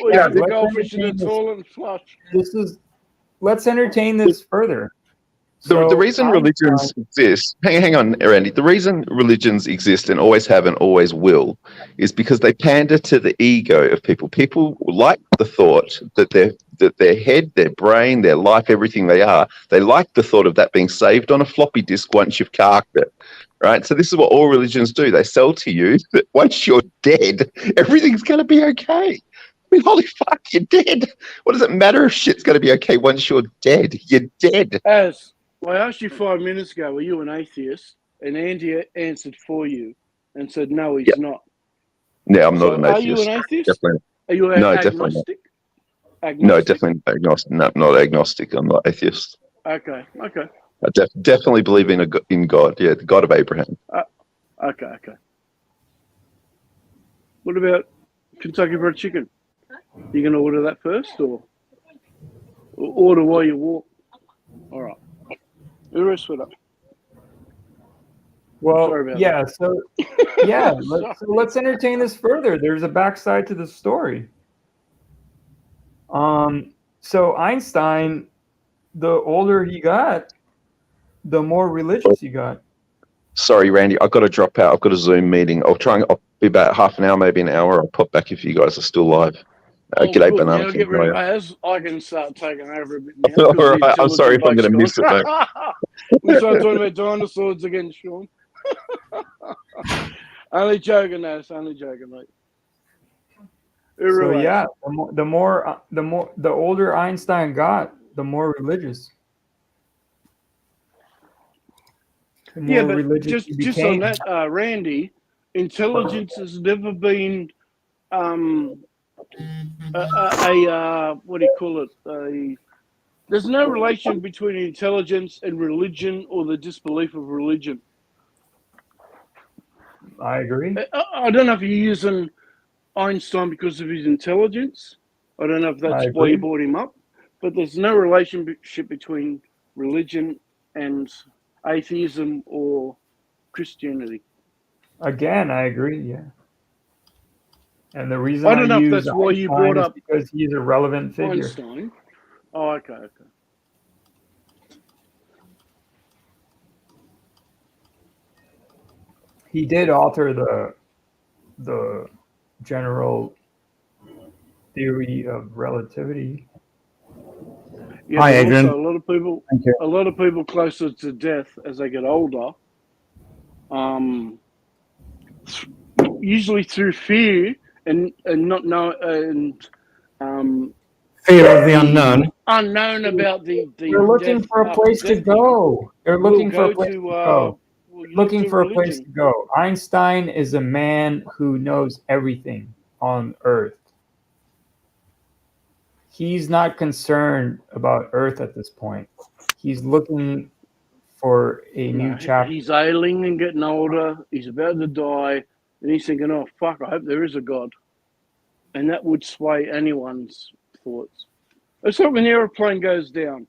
let's entertain this further. The reason religions exist, hang on, Randy. The reason religions exist and always have and always will is because they pander to the ego of people. People like the thought that their head, their brain, their life, everything they are, they like the thought of that being saved on a floppy disk once you've carked it. Right? So this is what all religions do. They sell to you that once you're dead, everything's going to be okay. I mean, holy fuck, you're dead. What does it matter if shit's going to be okay once you're dead? You're dead. As I asked you 5 minutes ago, were you an atheist? And Andy answered for you and said, no, he's not. Yeah, I'm not an atheist. Are you an atheist? Definitely. Are you agnostic? No, definitely agnostic. No, not agnostic. I'm not atheist. Okay. I definitely believe in God. Yeah, the God of Abraham. Okay. What about Kentucky Fried Chicken? You going to order that first or order while you walk? All right. The rest of it up. Well, let's entertain this further. There's a backside to the story. So Einstein, the older he got, the more religious he got. Sorry, Randy, I've got to drop out. I've got a Zoom meeting. I'll be about half an hour, maybe an hour. I'll pop back if you guys are still live. G'day, good. Banana Now King. get rid of How are Az. I can start taking over a bit now. you? All right, I'm sorry if I'm going to miss it, mate. We start talking about dinosaurs again, Sean. Only joking, Az. Only joking, mate. So yeah, the older Einstein got, the more religious. The more Yeah, but religious he just on became. that, Randy, intelligence has never been what do you call it? There's no relation between intelligence and religion or the disbelief of religion. I agree. I don't know if you're using Einstein because of his intelligence. I don't know if that's why you brought him up, but there's no relationship between religion and atheism or Christianity. Again, I agree. Yeah. And the reason I don't know if use that's why you brought up because he's a relevant figure. Einstein. Oh, okay. He did alter the general theory of relativity. Yeah, Hi, but Adrian. also a lot of people closer to death as they get older, usually through fear and not know and Fear of the unknown. unknown about the You're looking death for a place to go. You're looking for a place to go. Looking for a place to go. Einstein is a man who knows everything on Earth. He's not concerned about Earth at this point. He's looking for a new chapter. He's ailing and getting older. He's about to die, and he's thinking, "Oh fuck! I hope there is a God," and that would sway anyone's thoughts. It's like when an airplane goes down.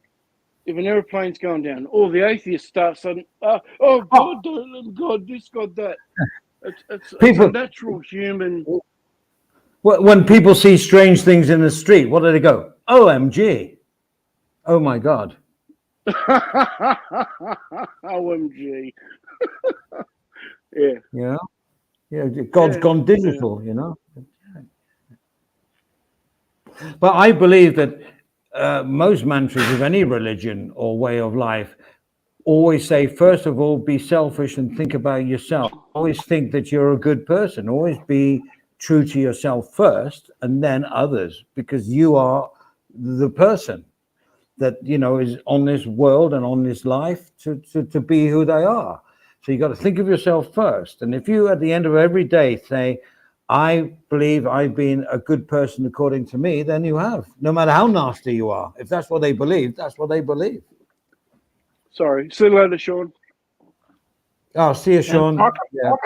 If an airplane's going down, all the atheists start suddenly, oh God, don't let him, God this, God that. It's a natural human. When people see strange things in the street, what do they go? OMG. Oh my God. OMG. Yeah. Yeah. God's gone digital, you know. But I believe that most mantras of any religion or way of life always say, first of all, be selfish and think about yourself. Always think that you're a good person. Always be true to yourself first and then others, because you are the person that, you know, is on this world and on this life to be who they are. So you got to think of yourself first. And if you, at the end of every day, say, I believe I've been a good person according to me, then you have, no matter how nasty you are. If that's what they believe, that's what they believe. Sorry. See you later, Sean. Oh, see you, Sean. Talk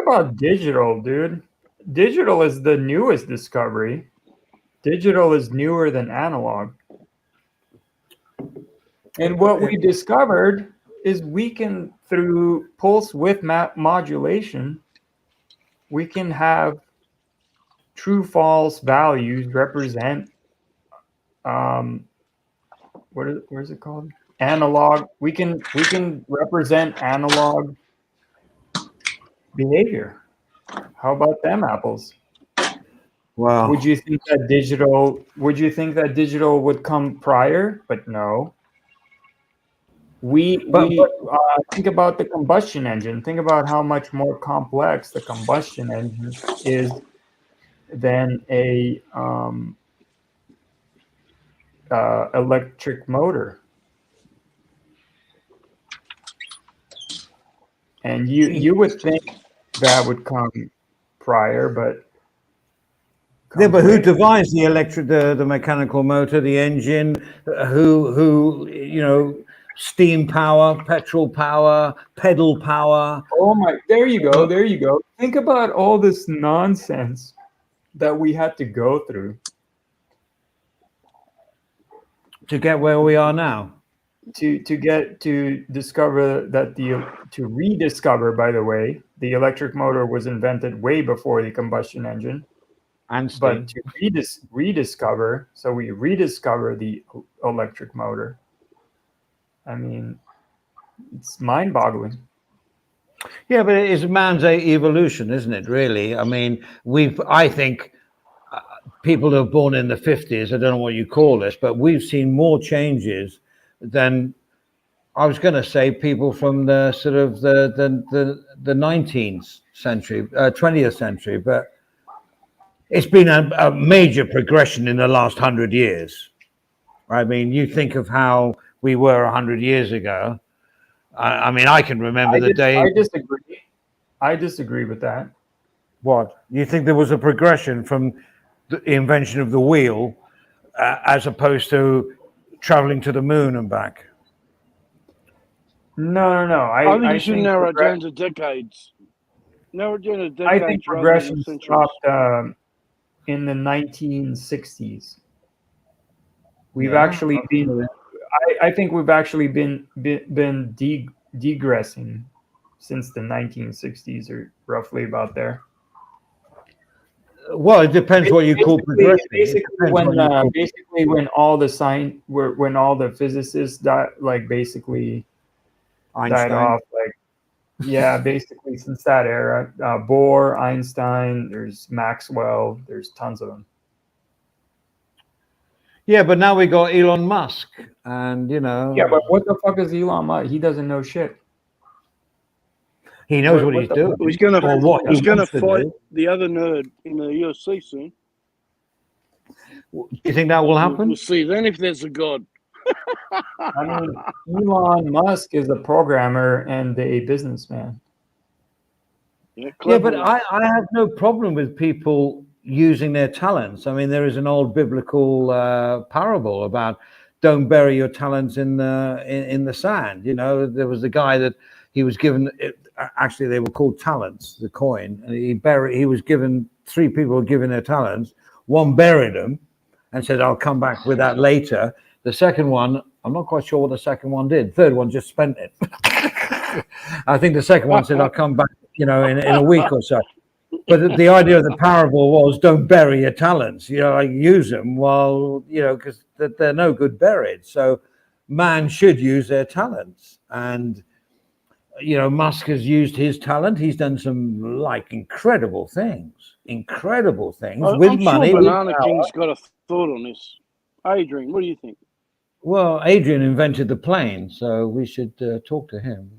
about digital, dude. Digital is the newest discovery. Digital is newer than analog. And what we discovered is we can, through pulse width modulation, we can have true false values represent what is it called? Analog. We can represent analog behavior. How about them apples? Wow. Would you think that digital would come prior? But no. We think about the combustion engine. Think about how much more complex the combustion engine is than a electric motor. And you would think that would come prior, but but who devised the mechanical motor, the engine? Who you know, steam power, petrol power, pedal power? Oh my! There you go. Think about all this nonsense that we had to go through to get where we are now. To discover that to rediscover, by the way, the electric motor was invented way before the combustion engine. And but to rediscover, so we rediscover the electric motor. I mean, it's mind-boggling. Yeah, but it is man's evolution, isn't it? Really, I mean, I think people who are born in the 50s, I don't know what you call this, but we've seen more changes than, I was going to say, people from the sort of the 19th century, 20th century, but it's been a major progression in the last 100 years. I mean, you think of how we were 100 years ago. I mean, I can remember the day. I disagree. I disagree with that. What? You think there was a progression from the invention of the wheel as opposed to traveling to the moon and back? No. I think you should narrow it down to decades. Narrow it down to decades. I think progression stopped in the 1960s. We've actually been. I think we've actually been degressing since the 1960s, or roughly about there. Well, it depends what you call progression. Basically, when all the physicists died, basically Einstein. died off, basically since that era, Bohr, Einstein, there's Maxwell, there's tons of them. Yeah, but now we got Elon Musk, and Yeah, but what the fuck is Elon Musk? He doesn't know shit. He knows what he's doing. He's going to fight the other nerd in the UFC soon. Do you think that will happen? We'll see then if there's a god. I mean, Elon Musk is a programmer and a businessman. Yeah, but I have no problem with people using their talents. I mean, there is an old biblical parable about don't bury your talents in the sand. You know, there was a guy that he was given. Actually, they were called talents, the coin, and he was given, 3 people were given their talents. One buried them and said, "I'll come back with that later." The second one, I'm not quite sure what the second one did. Third one just spent it. I think the second one said, "I'll come back, in a week or so." But the idea of the parable was, don't bury your talents. Use them while because they're no good buried. So man should use their talents, and Musk has used his talent. He's done some incredible things with money. Sure Banana King's got a thought on this. Adrian, what do you think? Well, Adrian invented the plane, so we should talk to him.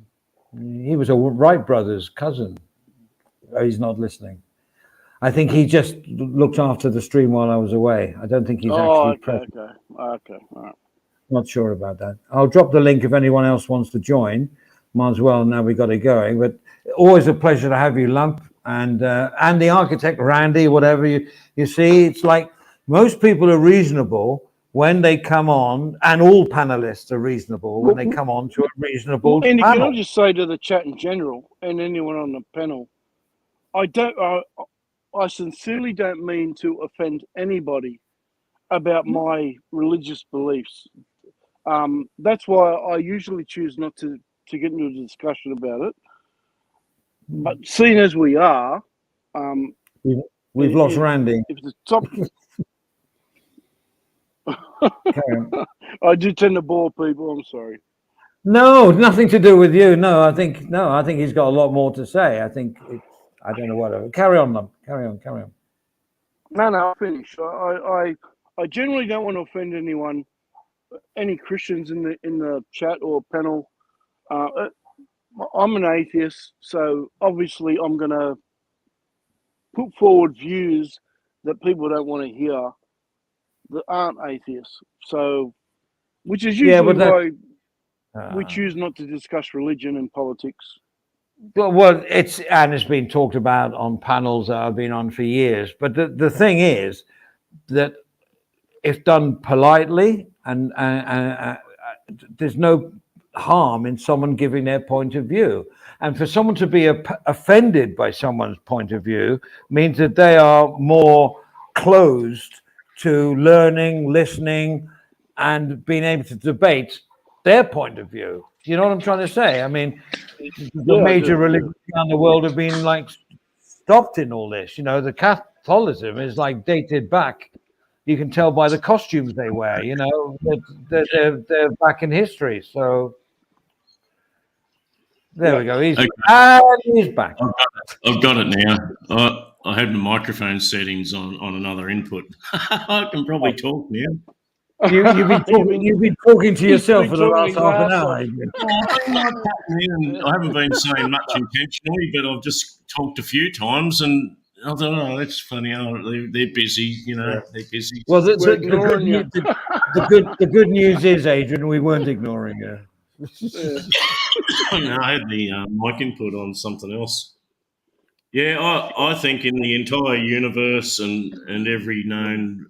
He was a Wright brothers cousin. Oh, he's not listening. I think he just looked after the stream while I was away. I don't think he's actually present. Okay, all right. Not sure about that. I'll drop the link if anyone else wants to join. Might as well, now we got it going. But always a pleasure to have you, Lump, and the architect, Randy, whatever you see. It's like most people are reasonable when they come on, and all panelists are reasonable when they come on to a reasonable Andy, panel. can I just say to the chat in general, and anyone on the panel, I sincerely don't mean to offend anybody about my religious beliefs. That's why I usually choose not to get into a discussion about it. But seeing as we are, we've lost Randy. If the top, I do tend to bore people. I'm sorry. No, nothing to do with you. No, I think he's got a lot more to say. I don't know whatever. Carry on, Lump. Carry on. No, I'll finish. I generally don't want to offend anyone, any Christians in the chat or panel. I'm an atheist, so obviously I'm going to put forward views that people don't want to hear that aren't atheists. So, which is usually why we choose not to discuss religion and politics. Well, it's been talked about on panels that I've been on for years. But the thing is that if done politely, and there's no harm in someone giving their point of view. And for someone to be offended by someone's point of view means that they are more closed to learning, listening, and being able to debate their point of view. Do you know what I'm trying to say? I mean, the major religions around the world have been stopped in all this. The Catholicism is like dated back. You can tell by the costumes they wear. You know, that they're back in history. So there we go. He's back. I've got it now. I have the microphone settings on another input. I can probably talk now. You've been talking to yourself for the last half an hour. I haven't been saying much intentionally, but I've just talked a few times, and I thought, oh, that's funny. Oh, they're busy, you know. They're busy. Well, the good news is, Adrian, we weren't ignoring you. No, I had the mic input on something else. Yeah, I think in the entire universe and every known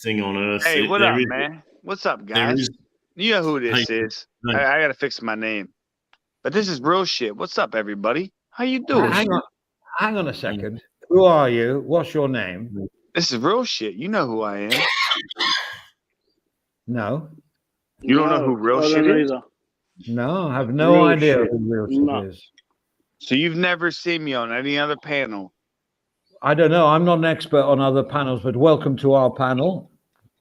thing on Earth. Hey, what up, man? What's up, guys? You know who this is. Hey. I gotta fix my name. But this is real shit. What's up, everybody? How you doing? Hang on a second. Who are you? What's your name? This is real shit. You know who I am. No. You don't know who real shit is? No, I have no idea who real shit is. So you've never seen me on any other panel? I don't know. I'm not an expert on other panels, but welcome to our panel.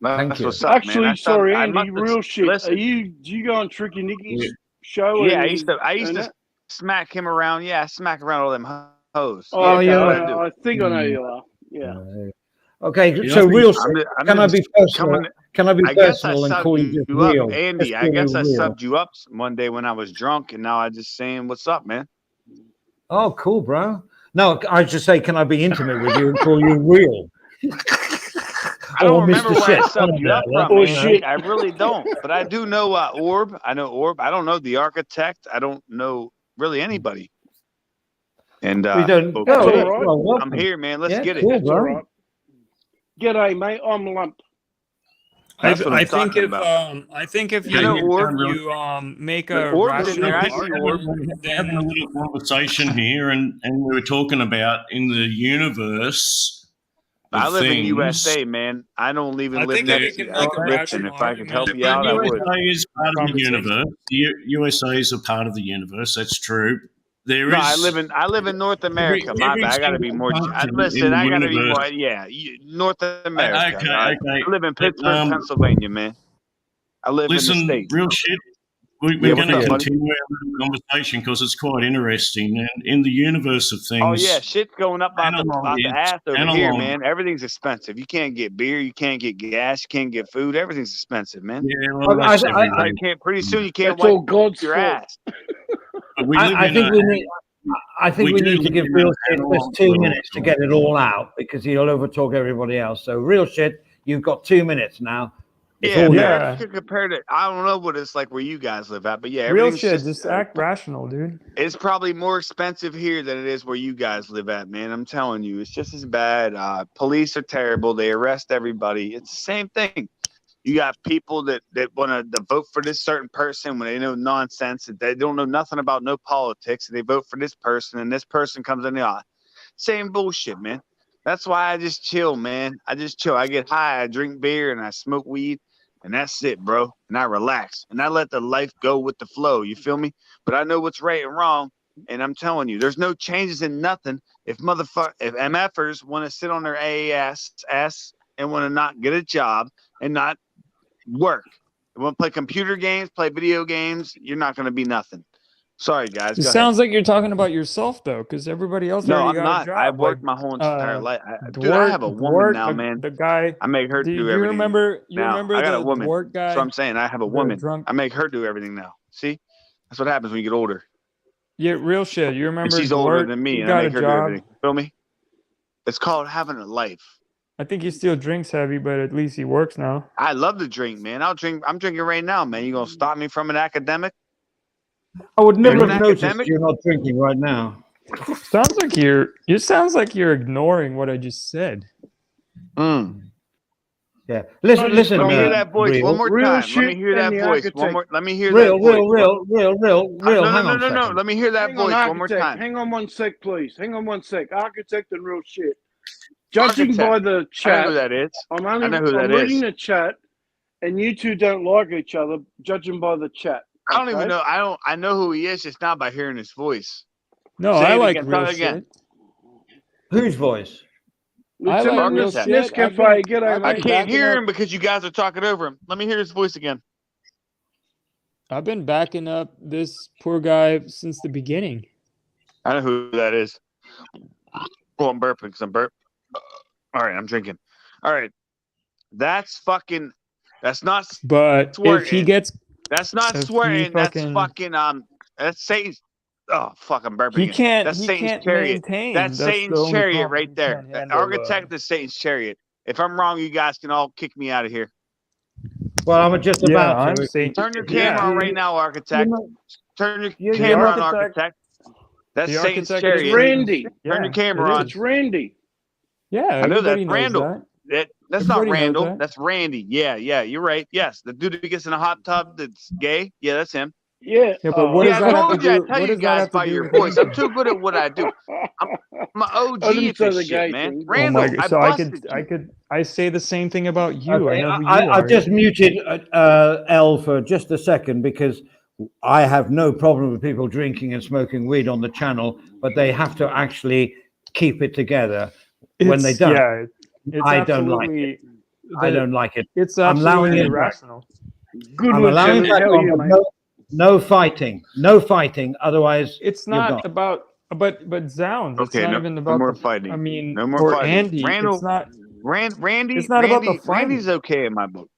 Thank you. What's up, Actually, man. sorry, Andy, real shit. Listen. Do you go on Tricky Nicky's show? Yeah, I used to smack him around. Yeah, I smack around all them hoes. Oh, yeah, I think I know you are. Yeah. Okay, so real shit. Can I be personal? Can I be personal and call you just real? Andy, I guess I subbed you up one day when I was drunk, and now I just saying, what's up, man? Oh, cool, bro. No, I just say, can I be intimate with you and call you real? I don't remember where I subbed you up from. Man. I really don't. But I do know Orb. I know Orb. I don't know the architect. I don't know really anybody. And we don't. Well, I'm here, man. Let's get cool, it. Bro. G'day, mate. I'm Lump. I think if you make a rational having a little conversation here, and we were talking about in the universe. I live in USA, man. I don't even live next to Richmond. If I could help you out, I would. USA is part of the universe. The USA is a part of the universe. That's true. I live in North America. My bad. I gotta be more. Listen, I gotta be more. Yeah, North America. Okay. I live in Pittsburgh, Pennsylvania, man. I live in the States. Real shit. We're going to continue our conversation because it's quite interesting. And in the universe of things, oh yeah, shit's going up about the ass over here, man. Everything's expensive. You can't get beer, you can't get gas, you can't get food. Everything's expensive, man. Yeah, well, I can't. Pretty soon, you can't wipe your ass. I think we need to give real shit just 2 minutes to get it all out because he'll overtalk everybody else. So real shit, you've got 2 minutes now. Yeah. Compared to, I don't know what it's like where you guys live at, but yeah, real shit. Just act rational, dude. It's probably more expensive here than it is where you guys live at, man. I'm telling you, it's just as bad. Police are terrible. They arrest everybody. It's the same thing. You got people that want to vote for this certain person when they know nonsense. They don't know nothing about no politics, and they vote for this person, and this person comes in the eye. Same bullshit, man. That's why I just chill, man. I just chill. I get high, I drink beer, and I smoke weed, and that's it, bro. And I relax, and I let the life go with the flow. You feel me? But I know what's right and wrong, and I'm telling you, there's no changes in nothing. If MFers want to sit on their ass and want to not get a job and not work, they want to play computer games, play video games, you're not going to be nothing. Sorry, guys. It sounds like you're talking about yourself, though, because everybody else already got a job. I've worked my whole entire life. Dude, I have a woman now, man. The guy. I make her do everything. You remember I got the a woman. Dwart guy? So I'm saying I have a woman. I make her do everything now. See? That's what happens when you get older. Yeah, real shit. You remember? And she's older than me, and I make her do everything. Feel me? It's called having a life. I think he still drinks heavy, but at least he works now. I love to drink, man. I'm drinking right now, man. You gonna stop me from an academic? I would never have noticed you're not drinking right now. Sounds like you're ignoring what I just said. Yeah. Listen. Let me hear that voice one more time. Let me hear that voice one more. Let me hear that real. Hang on. No. Let me hear that voice one more time. Hang on one sec, please. Hang on one sec. Architect and real shit. Judging by the chat, I know who that is. I'm reading the chat, and you two don't like each other. Judging by the chat. I don't even know. I know who he is, just not by hearing his voice. No, I like real shit. Whose voice? Lieutenant real shit. Nescafe, g'day, I mate. can't hear him because you guys are talking over him. Let me hear his voice again. I've been backing up this poor guy since the beginning. I know who that is. Oh, I'm burping because I'm burp. All right, I'm drinking. All right. That's not But swearing. if he gets, That's not swearing. That's fucking that's Satan's. Oh fuck, I'm burping. he can't. That's He Satan's can't chariot. maintain. That's the Satan's only chariot problem. right He there. can't The handle, architect is Satan's chariot. If I'm wrong, you guys can all kick me out of here. Well, I'm just Yeah, about I'm to. saying. Turn your camera on right now, architect. Turn your the camera on, architect- architect. That's the Satan's architect is It's chariot. Randy. Turn Yeah, your camera it on. is. It's Randy. Yeah, I know everybody that's knows Randall. that. That's not Everybody knows Randall. that. That's Randy. Yeah, you're right. Yes, the dude who gets in a hot tub that's gay. Yeah, that's him. Yeah. Yeah, but what does I that have to told you. I do? tell What you does that guys have to by do your with voice. I'm anything? too good at what I do. I'm an OG I didn't at say this the shit, gay man. thing. Oh Randall, my! I So busted I say the same thing about you. Okay, I know who you I've are. just muted L for just a second because I have no problem with people drinking and smoking weed on the channel, but they have to actually keep it together. When they don't, yeah, it's I don't like absolutely. I don't like it. It's I'm allowing absolutely it back. irrational. Good, I'm allowing Lieutenant. that How are on, you, but mate? no fighting, no fighting. Otherwise, It's you're not gone. about. But Zounds, it's Okay, not no even more about the. fighting. I mean, No more or fighting. Andy, Randall, it's not. Randy, It's not about the fighting. Randy's okay in my book.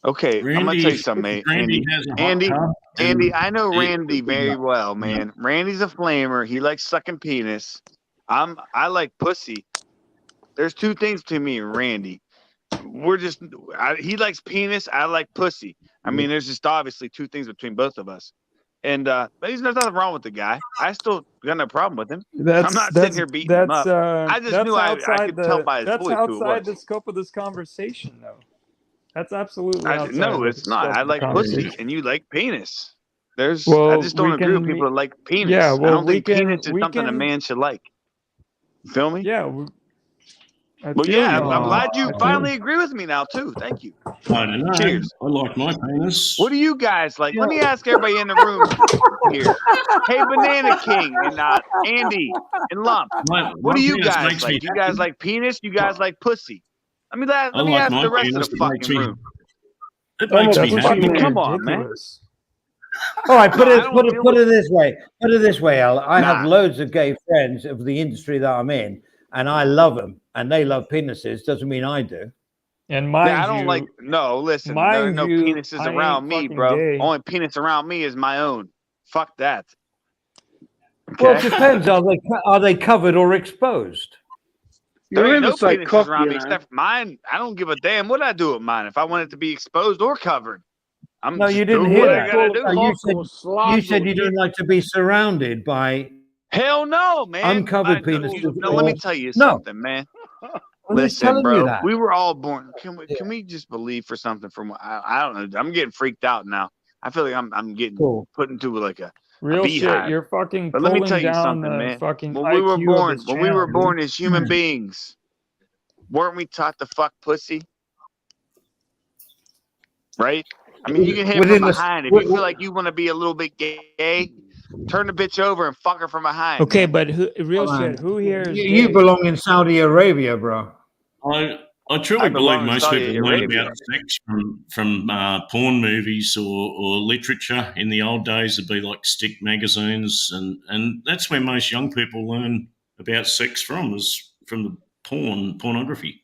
Okay, I'm gonna Randy, tell you something, mate. Randy has a hot tub. Andy, I know and- Randy very well, man. Randy's a flamer. He likes sucking penis. I like pussy. There's two things to me and Randy. He likes penis. I like pussy. I mean, there's just obviously two things between both of us. And but there's nothing wrong with the guy. I still got no problem with him. I'm not sitting here beating him up. I just knew I could tell by his That's voice who it outside was. the scope of this conversation, though. That's absolutely outside. No, of it's the not. scope I of the like pussy, conversation. and you like penis. I Well, just don't agree with people that like penis. Yeah, I well, don't think penis is we something a can- man should like. You feel me? Yeah. Well, yeah, I'm glad you finally agree with me now too. Thank you. I don't know. Cheers. I like my penis. What do you guys like? Let me ask everybody in the room here. Hey, Banana King and Andy and Lump. What do you guys like? You guys like penis? You guys like pussy? Let me ask my the rest penis. of the fucking room. It makes me happy. Come on, man. All right, put it this way. Put it this way, Al. I have loads of gay friends of the industry that I'm in, and I love them, and they love penises. Doesn't mean I do. And mind I don't like. No, listen. There are no penises around me, bro. gay. Only penis around me is my own. Fuck that. Okay? Well, it depends. Are they covered or exposed? There ain't no penises around me except for mine. I don't give a damn what I do with mine. If I want it to be exposed or covered, No, you didn't hear that. You said you don't like to be surrounded by. Hell no, man. Uncovered penises. No, let me tell you something, man. Listen, bro. We were all born. Can we just believe for something? From I don't know. I'm getting freaked out now. I feel like I'm getting put into like a real beehive. shit. You're fucking. But let me tell you down something, the man. Fucking when we were IQ born, of this when we were channel, born dude. as human beings, weren't we taught to fuck pussy? Right? I mean, you can hit from behind. If you feel like you want to be a little bit gay, turn the bitch over and fuck her from behind. Okay, man. but real shit. Who here is You gay? belong in Saudi Arabia, bro. I truly believe most people learn Arabia. about sex from porn movies or literature. In the old days, it'd be like stick magazines, and that's where most young people learn about sex from, is from the pornography.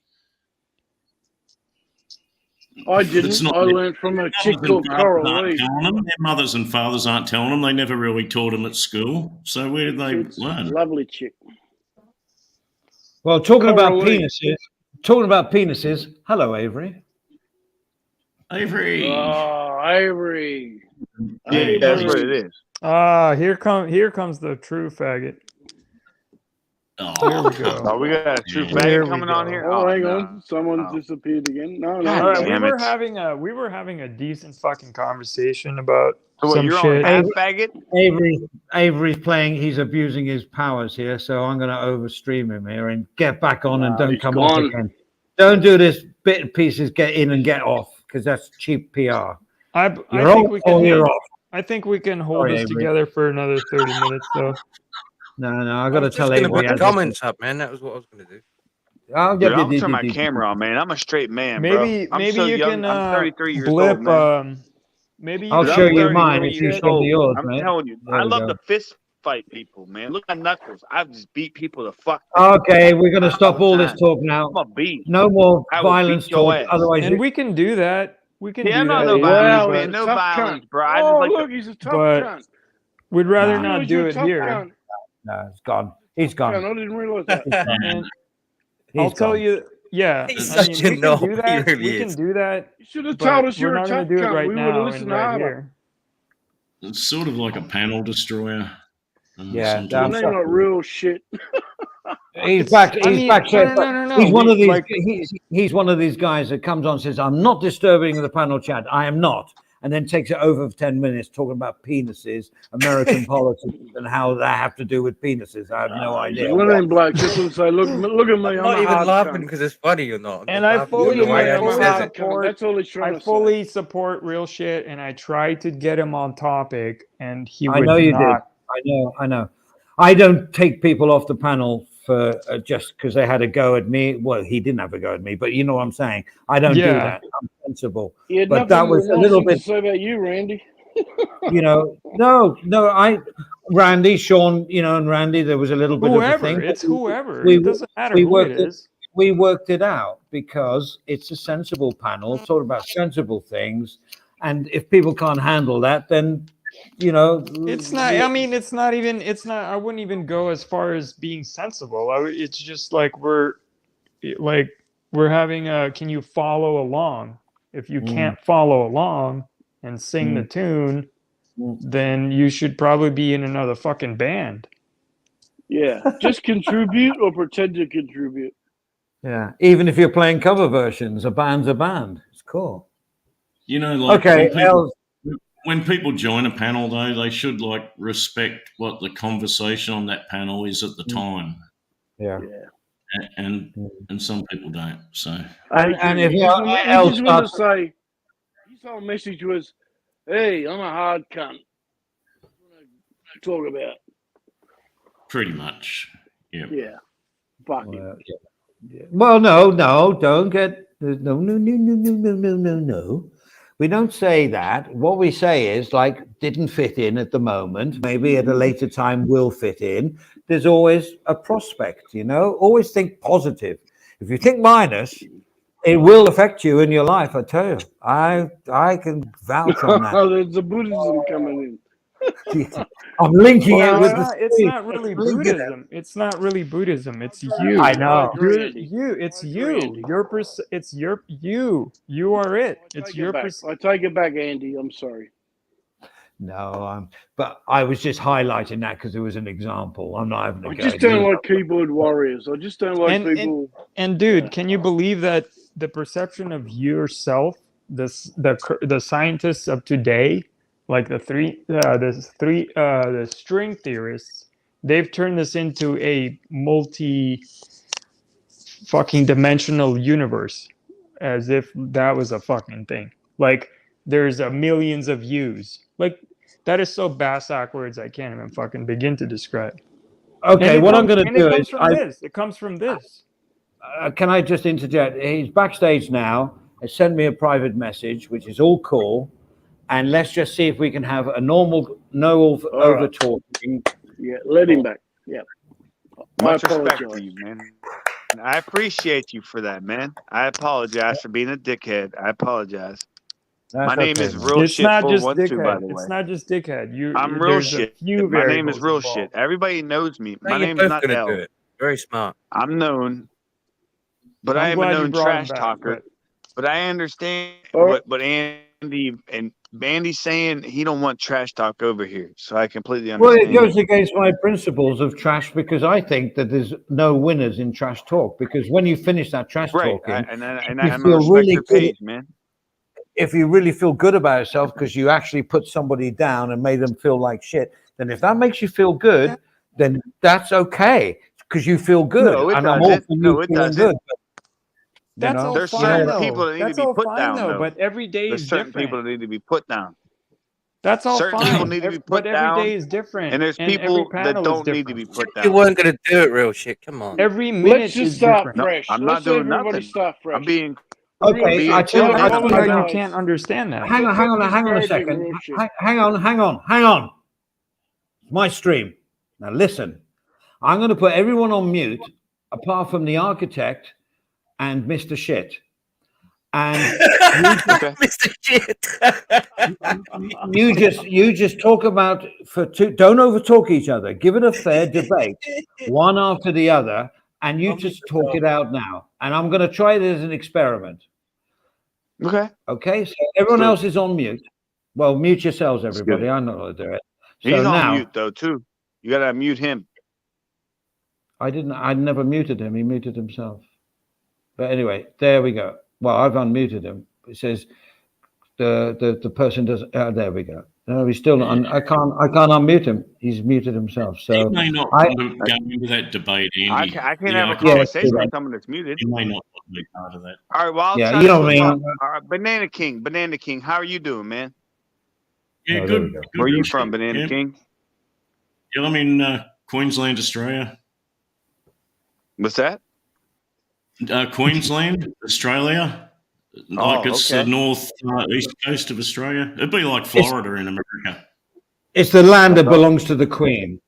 I didn't. I learned from a chick called Coral Lee. Their mothers and fathers aren't telling them. They never really taught them at school. So where did they learn? Lovely chick. Well, talking about penises. Hello, Avery. Avery. Oh, Avery. Yeah, that's what it is. Here comes the true faggot. Here we go. Oh, we got a true faggot coming on here. Oh, hang on. Someone disappeared again. No. All right, we were having a decent fucking conversation about some you're shit. on half faggot? Avery's playing. He's abusing his powers here, so I'm going to overstream him here and get back on and don't come off again. Don't do this bit and pieces. Get in and get off, because that's cheap PR. I think we can hold this together for another 30 minutes, though. No, I got to tell Avery. Avery. Put the comments up, man. That was what I was going to do. Dude, I'll turn my camera on, man. I'm a straight man, bro. Maybe I'm maybe so you young. can I'm 33 years blip. old, man. Maybe you I'll Dude, can show I'm you blip 33 mine if you years show me old. yours, I'm mate. telling you, There I we love go. to fist fight people, man. Look at my knuckles. I've just beat people the fuck. Okay, we're going to stop all all the this time. talk now. I'm a beast. No more I will violence beat your talk. ass. Otherwise, and we can do that. We can Yeah, I'm do not that. no Andy, violence, Wow, he's man. a No tough violence, cunt. bro. I just like Look, to. he's a tough but cunt. we'd rather Nah. not George, do you're a it tough here. cunt. no, it's gone. He's Cunt, gone. I didn't realize that. He's gone. And He's I'll tell gone. you, yeah. He's I such mean, a we can knob. do He that. really We can is. do that. You should have told But us we're you're a not going tough to do it cunt. right We would now have and listened right harder. here. It's sort of like a panel destroyer. Yeah, Your damn sometimes. name like real shit. He's back. I He's mean, back. no. He's one We, of these. like, He's one of these guys that comes on and says, "I'm not disturbing the panel chat. I am not," and then takes it over for 10 minutes talking about penises, American politics, and how they have to do with penises. I have no idea. One of them blokes just would say, look at me, I'm I'm not a even hard laughing cunt. because it's funny or not. I'm and just I laughing Look fully, because at the way me, I I'm a Andy fully says hard it. cunt. That's all he's trying I to say. fully support real shit, and I tried to get him on topic, and he I would know you did. not. I know. I don't take people off the panel for just because they had a go at me. Well, he didn't have a go at me, but you know what I'm saying. I don't do Yeah. that. I'm sensible. He had But that nothing was a nice little thing to bit, say about you, Randy. you know. No. Randy, Sean, and Randy. There was a little bit of a thing. Whoever, it's whoever. We It doesn't matter we who it worked it. is. We worked it out because it's a sensible panel, talk about sensible things, and if people can't handle that, then It's not. I mean, it's not even. It's not. I wouldn't even go as far as being sensible. It's just like we're having a. Can you follow along? If you can't follow along and sing the tune, then you should probably be in another fucking band. Yeah, just contribute or pretend to contribute. Yeah, even if you're playing cover versions, a band's a band. It's cool. Like Okay, when people join a panel, though, they should respect what the conversation on that panel is at the time. Yeah. And some people don't. So and if he just wanted to say, his whole message was, "Hey, I'm a hard cunt." That's what I talk about. pretty much, yeah. Yeah, fuck it. Well, no, don't get no. We don't say that. What we say is didn't fit in at the moment. Maybe at a later time will fit in. There's always a prospect, Always think positive. If you think minus, it will affect you in your life. I tell you, I can vouch on that. There's the Buddhism coming in. I'm linking it with it's not really Buddhism. It's not really Buddhism. It's you. I know. It's you. It's your you. You are it. It's your. I take it back, Andy. I'm sorry. No, but I was just highlighting that because it was an example. I'm not having a I go just at don't you. like keyboard warriors. I just don't like people. And dude, can you believe that the perception of yourself, the scientists of today, like the string theorists, they've turned this into a fucking dimensional universe, as if that was a fucking thing. Like there's millions of yous. Like that is so bass backwards. I can't even fucking begin to describe. Okay, what I'm going to do is it comes from this. Can I just interject? He's backstage now. He sent me a private message, which is all cool. And let's just see if we can have a normal, no over talking. Yeah, let him back. Yeah. Much respect for you, man. I appreciate you for that, man. I apologize for being a dickhead. I apologize. My name is Real It's Shit not just 412, by dickhead. the way. It's not just dickhead. I'm Real Shit. My name is Real involved. Shit. Everybody knows me. My You're name both is not gonna L. do it. Very smart. I'm known, but I am a known trash talker. But I understand what Andy's saying. He don't want trash talk over here, so I completely understand. Well, it goes against my principles of trash because I think that there's no winners in trash talk. Because when you finish that trash talking, and I you have feel respect really your good. page, man. If you really feel good about yourself because you actually put somebody down and made them feel like shit, then if that makes you feel good, then that's okay because you feel good. No, it and I'm all doesn't. for you No, it feeling doesn't. good. That's all There's fine, certain though. people that need That's to be all put fine, down, though. though. But every day There's is certain different. people that need to be put down. That's all Certain fine. people need to be put but every down, day is different, and there's every people that panel is don't need to different. be put You down. weren't going to do it, real shit. Come on. Every Let's minute just is start different. No, fresh. I'm Let's not doing everybody nothing. start fresh. I'm being Okay, Real I shit. tell I I don't know tell how you you now. can't understand that. Hang on a second. Hang on. My stream. Now listen. I'm going to put everyone on mute, apart from the architect and Mr. Shit. And Mr. Shit. you just talk about don't overtalk each other. Give it a fair debate, one after the other, and you just talk it out now. And I'm going to try it as an experiment. okay. Okay, so everyone else is on mute. Well, mute yourselves, everybody. I'm not going to do it. So He's on now, mute though too. You gotta mute him. I never muted him. He muted himself. But anyway, there we go. Well, I've unmuted him. It says the person doesn't. There we go. No, he's still not. I can't unmute him. He's muted himself. So He may not want to go into that debate, Andy. I can't have a Yeah, conversation right. with someone that's muted. He may not want to be part of that. All right, well, I'll Yeah, try you to know what I talk. mean. All right, Banana King, how are you doing, man? Yeah, No, there good. we go. Good Where are you real from, shit. Banana Yeah. King? Yeah, I'm in Queensland, Australia. What's that? Queensland, Australia. Like it's okay. the north east coast of Australia. It'd be like Florida in America. It's the land that belongs to the Queen.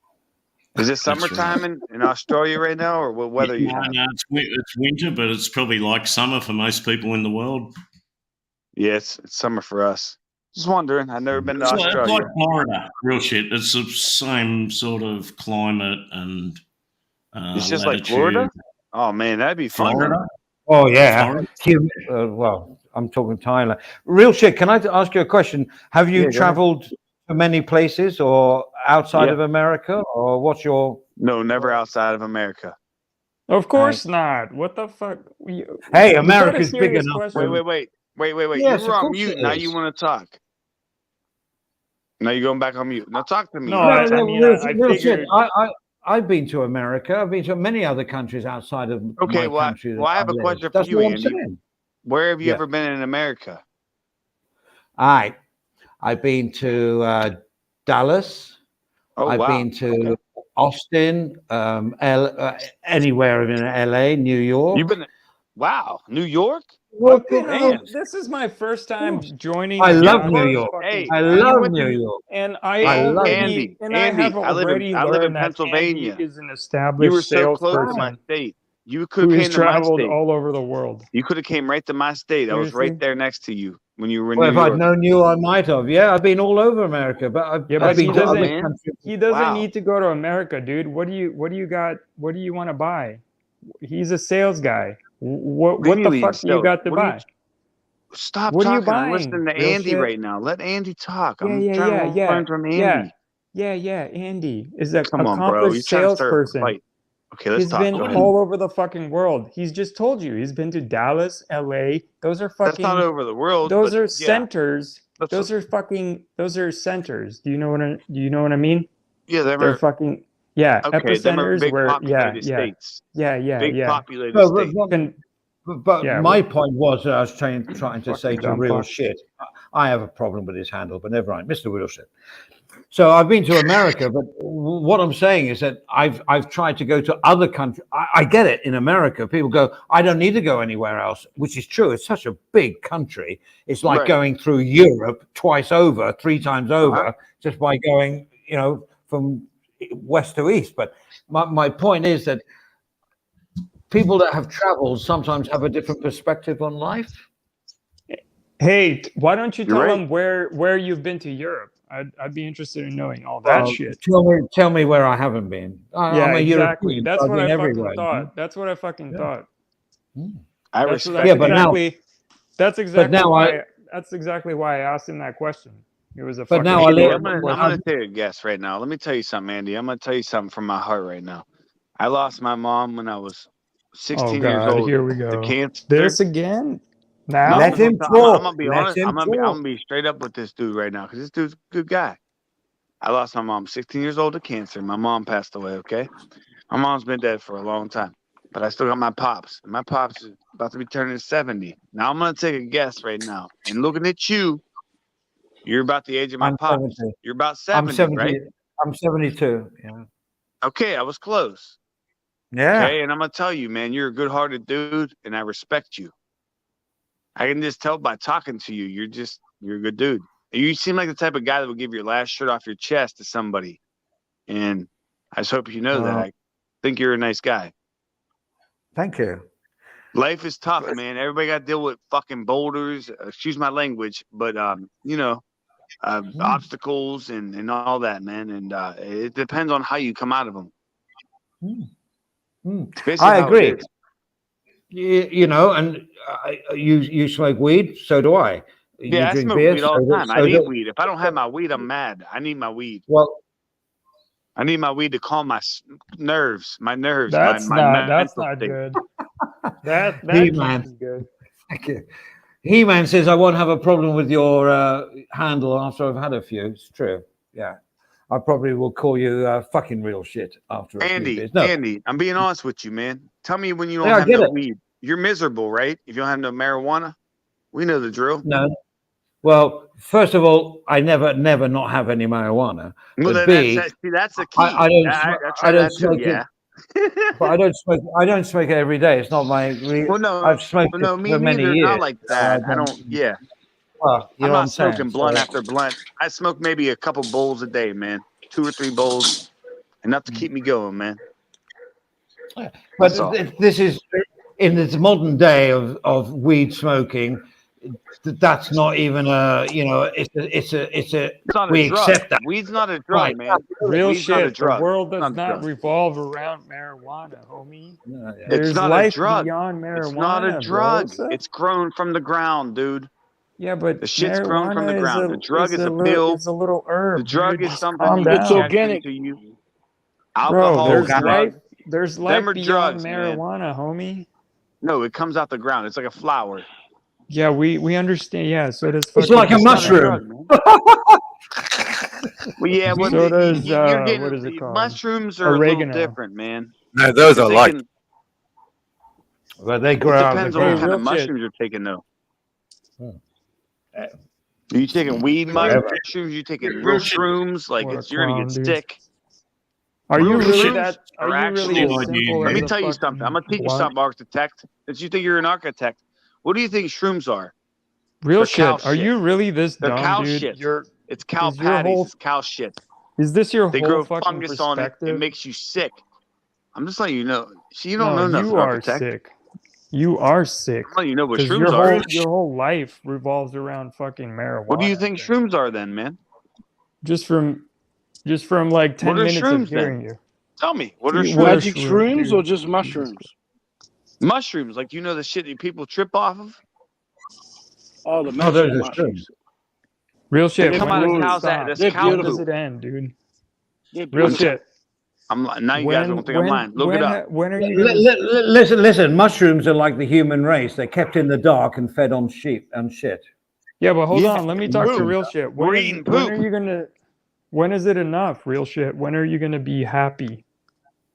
Is it summertime in Australia right now, or what weather you No, have? no, it's winter, but it's probably like summer for most people in the world. Yeah, it's summer for us. Just wondering. I've never been to It's like Australia. Florida, real shit. It's the same sort of climate and It's just latitude. like Florida. Oh man, that'd be fun. Florida. Oh yeah. Florida. Well, I'm talking Thailand. Real shit. Can I ask you a question? Have you Yeah, go ahead. traveled to many places or outside Yeah. of America, or what's your? No, never outside of America. Of course not. What the fuck? Hey, Was that a America's big serious enough. question? Wait. Yes, You were of on course mute. it Now is. you want to talk. Now you're going back on mute. Now talk to me. No, right? I mean, I real shit. figured. I've been to America. I've been to many other countries outside of Okay, my well, country. I have a live. question for That's you, what I'm Andy. saying. Where have you Yeah. ever been in America? I've been to Dallas. Oh, I've wow. been to Austin, anywhere in LA, New York. You've been, wow, New York? Well, Damn. This is my first time joining. I a love Gaza's New York. fucking Hey, I panel, love went to- New York. and I I love already have I live in learned that Pennsylvania. Andy is an You were established so close to my salesperson state. You who could have has came to my traveled state. all over the world. You could have came right to my state. I was right Seriously? there next to you when you were in Well, New if I'd York. known you, I might have. Yeah, I've been all over America, but I've Yeah, but been he to other doesn't. countries. He doesn't Wow. need to go to America, dude. What do you got? What do you want to buy? He's a sales guy. What the Really, fuck do you so, got to what do you- buy? Stop What are you talking. I'm buying, listening to real Andy shit? right now. Let Andy talk. I'm Yeah, trying to learn from Andy. Yeah. Andy is an Come on, bro. You're accomplished trying to start a salesperson. fight. Okay, let's He's talk. been Go ahead. all over the fucking world. He's just told you. He's been to Dallas, LA. Those are That's not fucking. over the world. Those but are yeah. centers. That's Those are fucking. Those are centers. Do you know what I mean? Yeah, They're fucking. Yeah, okay. Them are epicenters big where. populated states. Big populated No, states. but Yeah, my point was that I was trying to fucking say to dumb real fuck. shit. I have a problem with his handle, but never mind, Mr. Real Shit. So I've been to America, but what I'm saying is that I've tried to go to other countries. I get it. In America, people go, I don't need to go anywhere else, which is true. It's such a big country. It's like Right. going through Europe twice over, 3 times over, Uh-huh. just by going, from west to east. But my point is that people that have traveled sometimes have a different perspective on life. Hey, why don't you You're tell right. him where you've been to Europe? I'd be interested in knowing all that shit. Tell me where I haven't been. I'm a exactly. European. That's so I've what been I fucking everywhere. thought. That's what I fucking thought. I That's respect Yeah, but now- exactly. That's exactly now why. That's exactly why I asked him that question. It was a But fucking. now I Andy, live- I'm gonna take a guess right now. Let me tell you something, Andy. I'm gonna tell you something from my heart right now. I lost my mom when I was 16 years God, old. here we To go. cancer. This again? No, Now? Let him I'm talk. gonna be Let honest. him I'm talk. gonna be straight up with this dude right now because this dude's a good guy. I lost my mom 16 years old to cancer. My mom passed away. Okay, my mom's been dead for a long time, but I still got my pops. And my pops is about to be turning 70. Now I'm gonna take a guess right now, and looking at you, You're about the age of my I'm pops. 70. You're about I'm 70, 70. right? I'm 72. Yeah. Okay, I was close. Yeah. Okay, and I'm gonna tell you, man, you're a good-hearted dude, and I respect you. I can just tell by talking to you, you're a good dude. You seem like the type of guy that would give your last shirt off your chest to somebody, and I just hope you know that. I think you're a nice guy. Thank you. Life is tough, man. Everybody got to deal with fucking boulders. Excuse my language, but obstacles and all that, man. And it depends on how you come out of them. I agree. You know, and you smoke weed, so do I. Yeah, I drink smoke beer, weed all the time. so I need weed. If I don't have my weed, I'm mad. I need my weed. Well, I need my weed to calm my nerves. That's my not mental state. good. That He-Man. can't be good. Thank you. He-Man says, I won't have a problem with your handle after I've had a few. It's true. Yeah. I probably will call you fucking real shit after a few beers. No. Andy, I'm being honest with you, man. Tell me when you don't have no weed. You're miserable, right? If you don't have no marijuana, we know the drill. No. Well, first of all, I never not have any marijuana. Well, but that's the key. I don't smoke it. But I don't smoke it every day. It's not my. Well, no, I've smoked it me for many neither. years. Not like that. I don't. Yeah. Well, I'm not smoking blunt after blunt. I smoke maybe a couple bowls a day, man. 2 or 3 bowls, enough to keep me going, man. But this is in this modern day of weed smoking. That's not even it's not we a drug. accept that. Weed's not a drug, man. Real Weed's shit. not a drug. The world does not revolve around marijuana, homie. No, yeah. There's it's not life a drug. beyond marijuana. It's not a drug. Bro. It's grown from the ground, dude. Yeah, but the shit's grown from the ground. The drug is a pill. It's a little herb. The drug dude. is something it's organic. to you. Bro, Alcohol. there's life beyond drugs, marijuana, homie. No, it comes out the ground. It's like a flower. Yeah, we understand. Yeah, so does. It's like a mushroom. Well, yeah, well, so does you're getting, what is it called? Mushrooms are oregano. a little different, man. No, those are like. Well, they grow out. Depends on what kind of mushrooms you're taking, though. Are you taking weed mushrooms? You taking real shrooms? Like you're gonna get sick. Are you really that? Are you really as simple? Let me tell you something. I'm gonna teach you something, architect. Since you think you're an architect, what do you think shrooms are? Real shit. Are you really this They're dumb, cow dude? shit. It's cow patties. It's cow shit. Is this your they whole grow fucking fungus perspective? on it. It makes you sick. I'm just letting you know. See, you don't know nothing, you are architect. sick. You are sick. I'm letting you know what 'Cause shrooms are. Your whole life revolves around fucking marijuana. What do you think shrooms are then, man? Just from like 10 minutes of hearing you. Tell me, what are shrooms? Magic shrooms or just mushrooms? Mushrooms, like you know the shit that people trip off of? Oh, the magic mushrooms. Real shit. They come out of cow's ass. That's cow When does poop. it end, dude? Real shit. Now you guys don't think I'm lying. Look it up. When are you Listen. Mushrooms are like the human race. They're kept in the dark and fed on sheep and shit. Yeah, but hold on. Let me talk to real shit. We're eating poop. When are you gonna? When is it enough? Real shit. When are you gonna be happy?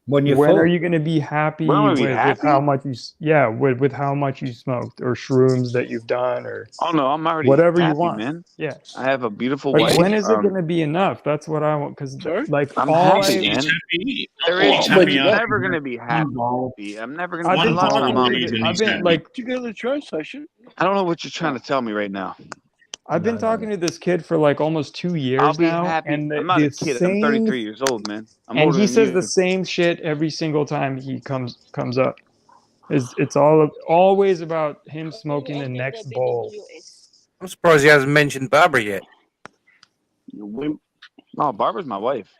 When are you gonna be happy with how much with how much you smoked or shrooms that you've done or I'm already whatever happy, you want, man. Yeah, I have a beautiful like, wife. when is it gonna be enough? That's what I want because like I'm all happy, man. There is never gonna be happy. I'm never gonna. I've been like you go to the train station. I don't know what you're trying to tell me right now. I've been talking to this kid for like almost 2 years I'll be now, happy. and I'm not a kid. I'm 33 years old, man. And he says the same shit every single time he comes up. It's always about him smoking the next bowl. I'm surprised he hasn't mentioned Barbara yet. No, Barbara's my wife.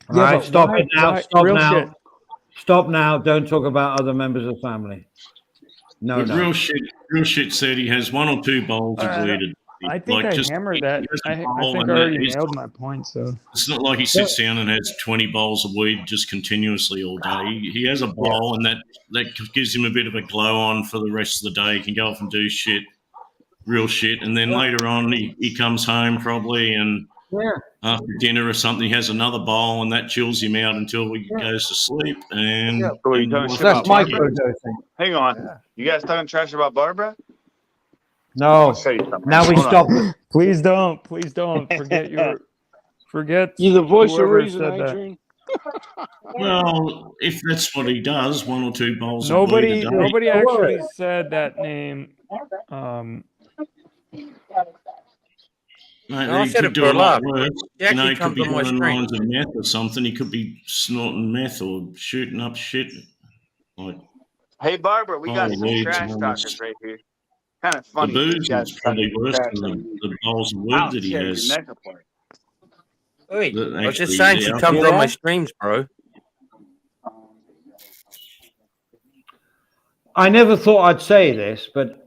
All right, stop it now. Stop now. Don't talk about other members of the family. No. Real shit said he has 1 or 2 bowls of weed. I think I hammered that. I think I already nailed my point. So it's not like he sits down and has 20 bowls of weed just continuously all day. He has a bowl, and that gives him a bit of a glow on for the rest of the day. He can go off and do real shit, and then later on he comes home probably and after dinner or something, he has another bowl, and that chills him out until he goes to sleep. And that's microdosing. Hang on, you guys talking trash about Barbara? No. I'll show you something. Now we Hold on. stop it. Please don't. Please don't. Forget You're the voice of whoever reason, said that. Adrian. Well, if that's what he does, 1 or 2 bowls of weed a day. Nobody actually said that name. Mate, No, I he said could it do for a a lot laugh. worse. He You know, actually he could comes be on my doing stream. lines of meth or something. He could be snorting meth or shooting up shit. Like, Hey, Barbara, we got oh, some weeds trash and talkers right here. Kind of the funny. These booze guys is probably talking worse trash than on me. the bowls of weed I'll that he tear your has. neck apart. Wait, That I was just actually, saying she the comes alcohol- on my streams, bro. I never thought I'd say this, but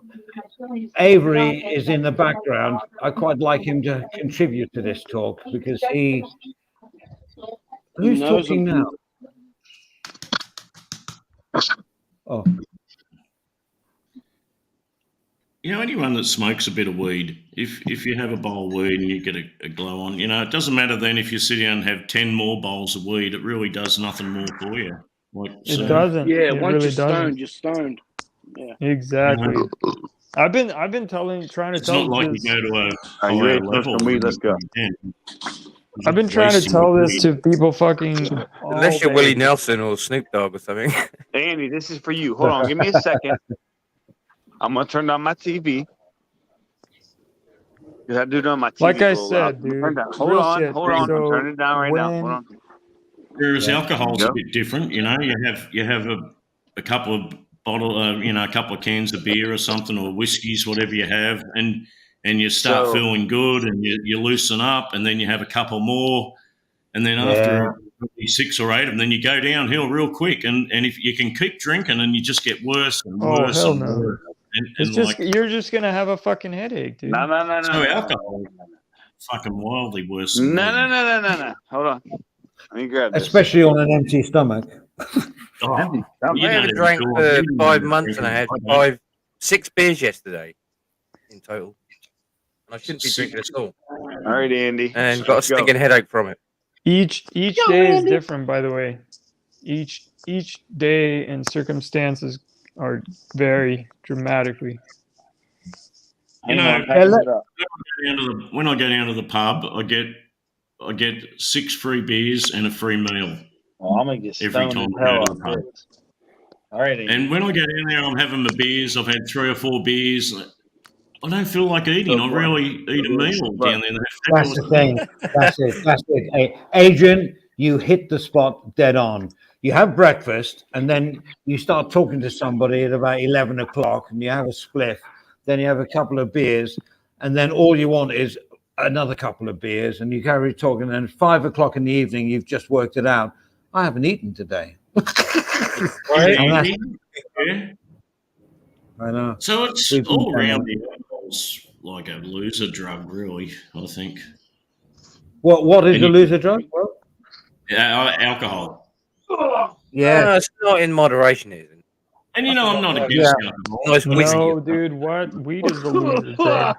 Avery is in the background. I quite like him to contribute to this talk because who's knows talking him. now? Oh, You know, anyone that smokes a bit of weed, if you have a bowl of weed and you get a glow on, you know, it doesn't matter then if you sit down and have 10 more bowls of weed. It really does nothing more for you. Like, It so, doesn't. Yeah, It once really you're stoned, doesn't. you're stoned. Yeah. Exactly. you know, I've been trying to it's not tell like this. you go to a Are you higher ready to smoke level. some weed? Let's go. I've been trying to tell this to people fucking all Unless you're day. Willie Nelson or Snoop Dogg or something. Andy, this is for you. Hold on. Give me a second. I'm going to turn on my TV. Because I do it on my TV. Like I a little loud. said, dude. Turn down. Hold real on. shit. Hold on. I'm So turning it down right now. Hold on. Whereas Yeah. alcohol's Yep. a bit different, you know. You have a couple of a couple of cans of beer or something, or whiskeys, whatever you have, and you start So- feeling good, and you loosen up, and then you have a couple more, and then Yeah. after probably 6 or 8 of them, then you go downhill real quick, and if you can keep drinking, and you just get worse and Oh, worse hell and no. worse, it's and just like you're just gonna have a fucking headache, dude. No. so alcohol, fucking wildly worse. No. Than No. Hold on. Let me grab this. especially on an empty stomach. Oh, Empty you stomach. I don't haven't even drank feel for like you 5 don't months and I had drink. 6 beers yesterday in total. And I shouldn't be Six. drinking at all. All right, Andy. And got a Let's go. stinking headache from it. Each day is different, by the way. Each day and circumstances are vary dramatically. You know, Package it up. when I go down to the pub, I get 6 free beers and a free meal. Oh, I'm going to get Every stoned time as I go hell to the off pub. this. All right, Andy. And when I go down there, I'm having my beers. I've had 3 or 4 beers. I don't feel like eating. I really eat a meal down there. That's the thing. That's it. Hey, Adrian, you hit the spot dead on. You have breakfast, and then you start talking to somebody at about 11 o'clock, and you have a spliff. Then you have a couple of beers, and then all you want is another couple of beers, and you carry talking. And at 5 o'clock in the evening, you've just worked it out. I haven't eaten today. Yeah. I know. So it's We've been all down around there. the alcohol's like a loser drug, really, I think. What is And the you- loser drug? Well, Alcohol. yeah. No, it's not in moderation, is it? And you know, I'm not against alcohol. Nice whiskey. No, dude, what? Weed is the loser drug.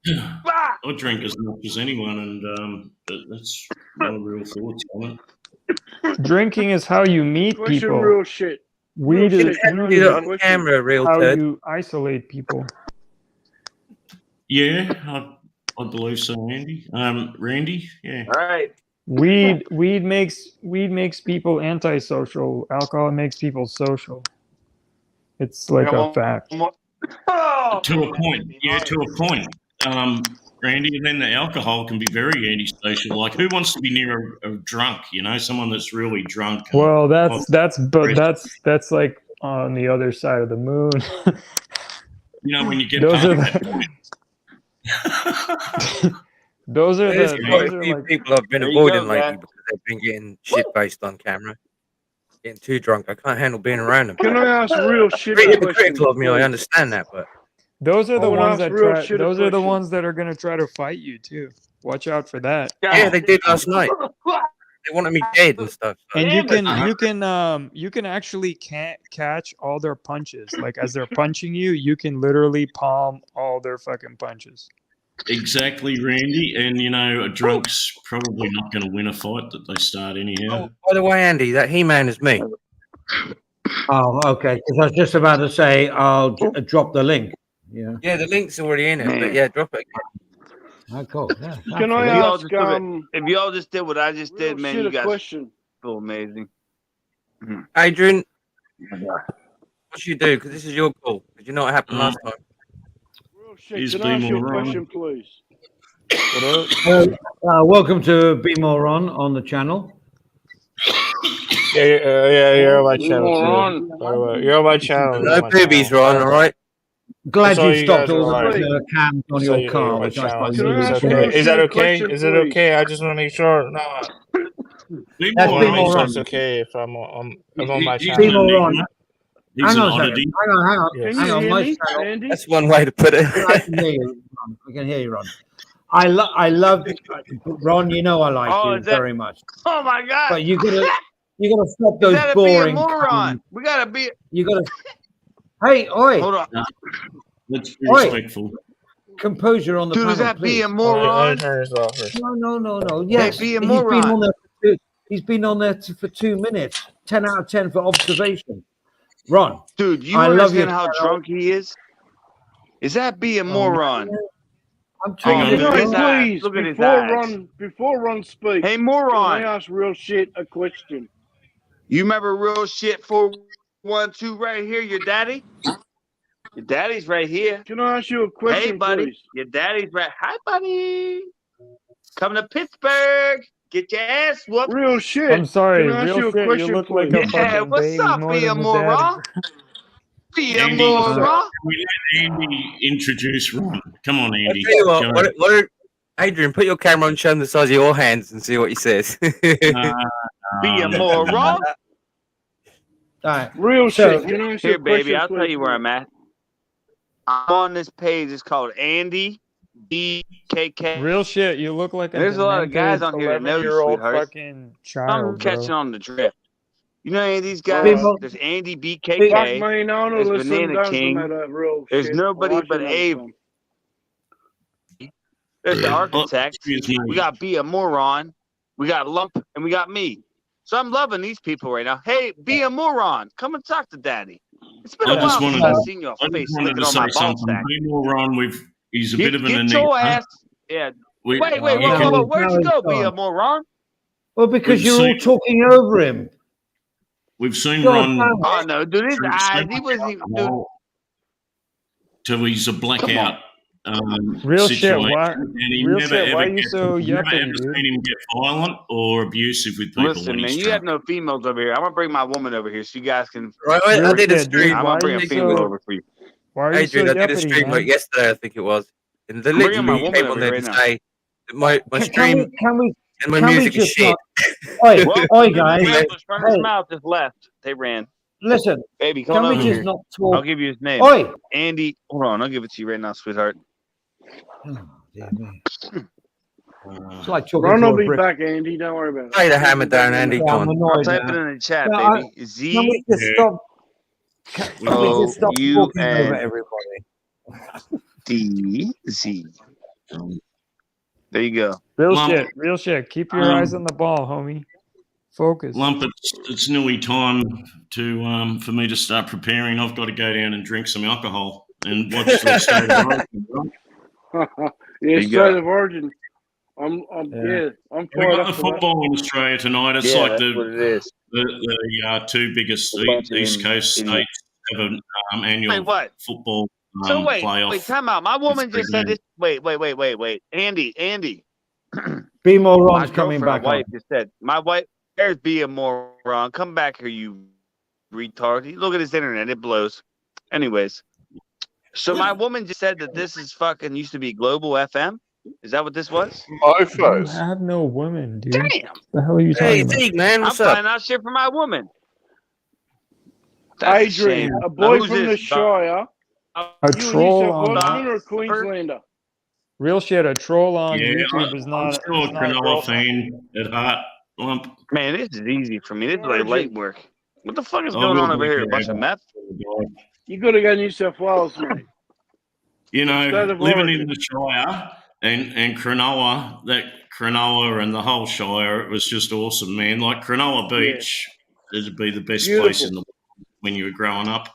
I drink as much as anyone, and that's my real thoughts on it. Drinking is how you meet Question people. real shit. Weed Real is shit. How do you do it on camera, real how turd? you isolate people. Yeah, I believe so, Andy. Randy, yeah. All right. Weed makes people antisocial. Alcohol makes people social. It's like a fact. To a point, yeah, to a point. Randy, and then the alcohol can be very antisocial. Like, who wants to be near a drunk? You know, someone that's really drunk. Well, that's like on the other side of the moon. You know, when you get Those past are that the- point. those are There's the quite those a are few like people I've been There you avoiding go, lately man. because they've been getting shit faced on camera. Getting too drunk. I can't handle being around them. Can I ask real shit Very question? hypocritical of me, I understand that, but those are the I wanna ones ask that real try. shit a Those are the question. ones that are gonna try to fight you too. Watch out for that. yeah, they did last night. They wanted me dead and stuff. So. And Damn you can actually can't catch all their punches. Like as they're punching you, you can literally palm all their fucking punches. Exactly, Randy. And, you know, a drunk's probably not going to win a fight that they start anyhow. Oh, by the way, Andy, that He-Man is me. Oh, okay. Because I was just about to say I'll drop the link. Yeah. Yeah, the link's already in it, but Man. yeah, drop it. Oh, cool. Yeah. Can I absolutely. ask? If y'all just did what I just real did, man, shit you a guys question. feel amazing. Adrian, what should you do? Because this is your call. Did you know what happened last time? Real shit. Is Can I ask you a Beemore on? question, please? Welcome to Be More on the channel. You're on my channel More too. on. By the way, you're on my channel. You're No on my boobies, channel. Ron. All right. Glad That's all you you stopped guys are all like. those cams on Just so your you know, you're car, on my which I channel. find Can I really Is ask that funny. real okay? Is shit that a okay? question, Is it please? okay? I just want to make sure. No, I That's Beemore want to Be make More sure on. it's okay if I'm on my He's Be an channel. More on. enigma. He's Hang an on a second. oddity. Hang on. Yes. Can you hear My me, channel. Andy? That's one way to put it. I can hear you. Ron. I can hear you, Ron. I love Ron. You know I like Oh, you is that? very much, Oh my God! but you gotta stop Is those that a be a boring. moron? We gotta be. You gotta. Hey, oi, Hold on, Let's be Oi. respectful. Composure on the dude. Is panel, that be please. a Let me moron? turn this off first. No. Hey, Yes, be a he's been on moron. there. He's been on there for 2 minutes. 10 out of 10 for observation. Ron, Dude, you I love understand your how channel. drunk he is? Is that be a moron? I'm Hang talking on. to Look at his you. eyes. Please, Look at his before eyes. Ron speaks, Hey, can I moron. ask real shit a question? You remember real shit 412 right here? Your daddy? Your daddy's right here. Can I ask you a Hey, question, buddy. please? Your daddy's right. Hi, buddy. Come to Pittsburgh. Get your ass whooped. Real shit. I'm sorry. Can I ask Real you a shit. You question, look like please? a Yeah, fucking what's baby up, more be a than your daddy. moron? Be a Andy, What's moron. up? can we let Andy introduce Ron? Come on, I'll Andy. tell you Go on. what, Adrian, put your camera on, show him the size of your hands, and see what he says. Be a Um, moron. All right. Real So- shit. Can I ask you Here, a baby, question, I'll tell please, you where please? I'm at. I'm on this page. It's called Andy BKK. Real shit. You look like a There's a lot of guys demented on here that know you, 11-year-old sweetheart. fucking I'm child, catching bro. on the drift. You know any of these guys? People- There's Andy Fuck BKK. me, no, There's listen Banana down to King. me, that real There's shit. nobody I'll ask you but another Abe. time. There's the Oh, architect. excuse me. We got Be a Moron. We got Lump, and we got me. So I'm loving these people right now. Hey, Be a Moron, come and talk to Daddy. It's been a I just while since wanted I've to- seen your I face just wanted licking to on say my ball something. sack. Beemore Ron, he's a bit of an Get enigma. your ass. Yeah. We- Wait, you whoa, can- whoa. Where'd you No, go, it's Be a gone. Moron? Well, because We've you're all seen- talking over him. We've seen God Ron damn it. Oh, no, dude, his through eyes. so He much wasn't even. Dude, alcohol till he's a blackout Real shit. situation. Why? And he Real never shit. ever Why are you gets, so you've never yuppity, ever dude? seen him get violent or abusive with people listen, when man, he's you have drunk. no females over here. I'm going to bring my woman over here so you guys can. Right, I Real did a shit, dude. stream. I'm Why going to are bring you a female so? over for you. Why are you so Adrian, I did a yuppity, stream like man? yesterday, I think it was. And the Bringing my literally woman came over on here there right to now. say that my Can stream we and my can we music is just shit. Oi, Well, oi, the guys. Ramblers front of his Hey. mouth just left. They ran. Listen, Baby, come can on we over just here. not I'll talk? give you his name. Oi. Andy. Hold on. I'll give it to you right now, sweetheart. Oh, dear me. It's like talking Ron to will a be brick. back, Andy. Don't worry about it. Lay the He'll hammer be back down, in a Andy. minute. Yeah, Go I'm on. I'll annoyed type now. it in the chat, No, baby. Can we Z just stop? Can we just stop talking over O-U-N everybody? D Z. There you go. Real Lump, shit. Real shit. Keep your eyes on the ball, homie. Focus. Lump, it's nearly time to for me to start preparing. I've got to go down and drink some alcohol and watch the state of origin. Right? Yeah, you state go. of origin. I'm Yeah. I'm We fired got the up for that. football in Australia tonight. It's Yeah, like that's what it is. the two biggest A bunch of East Coast idiots. states have an Wait, annual what? football So wait, playoff. time out. My woman It's just said pretty this. Wait. Andy. Be more My Ron's coming girlfriend, back my on. wife just said, my wife, there's be a moron. Come back here, you retard. Look at his internet. It blows. Anyways. So my woman just said that this is fucking used to be Global FM. Is that what this was? You have no woman, dude. What Damn. the hell are you talking Hey, about? Zeke, man, I'm what's up? finding out shit from my woman. That's a Adrian, shame. a Now, boy who's from the this? Shire. A You troll a on Welshman or a Queenslander? real shit. A troll on Yeah, YouTube is I'm not. still a Is not a Cronulla girlfriend. fan at heart. Lump. Man, this is easy for me. This is like Origin. light work. What the fuck is I going will on over be here? A there. bunch of meth? You got to go New South Wales, mate. You know, State of living origin. in the Shire and Cronulla, that Cronulla and the whole Shire, it was just awesome, man. Like Cronulla Beach, it'd be the best place Beautiful. in the world when you were growing up.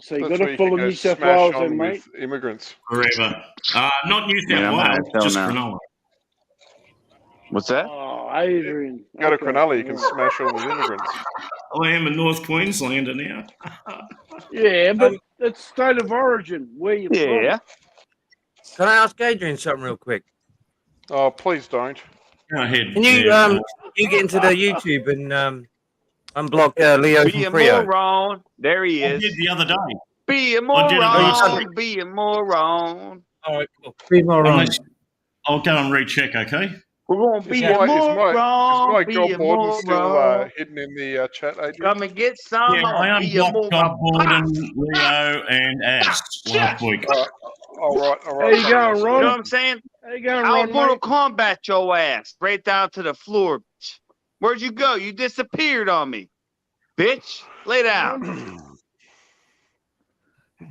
So you That's got where to you follow can go New South smash Wales, on then, mate. with immigrants. Forever. Not New Man, South I'm high as Wales, hell just now. Cronulla. What's that? Oh, Adrian. Go to Okay. Cronulla, you can smash on with immigrants. I am a North Queenslander now. Yeah, but it's state of origin. Where you Yeah. Can I ask Adrian something real quick? Oh, please don't. Go ahead. Can you you get into the YouTube and unblock Leo Be from a Frio? moron. There he I is. did the other day. Be a I did it last moron. week. Be a moron. All right, cool. Be more wrong. I'll go and recheck, okay? We're going to be Is a my moron. Be Job a Borden still moron. hidden in the chat, Adrian? Come and get some. Yeah, I Be a unblocked moron. John Borden, Leo, and Az last week. All right. There you go, You know Ron. what I'm saying? There you go, I'll Ron, Mortal mate. Kombat your ass right down to the floor. Bitch. Where'd you go? You disappeared on me. Bitch, lay down.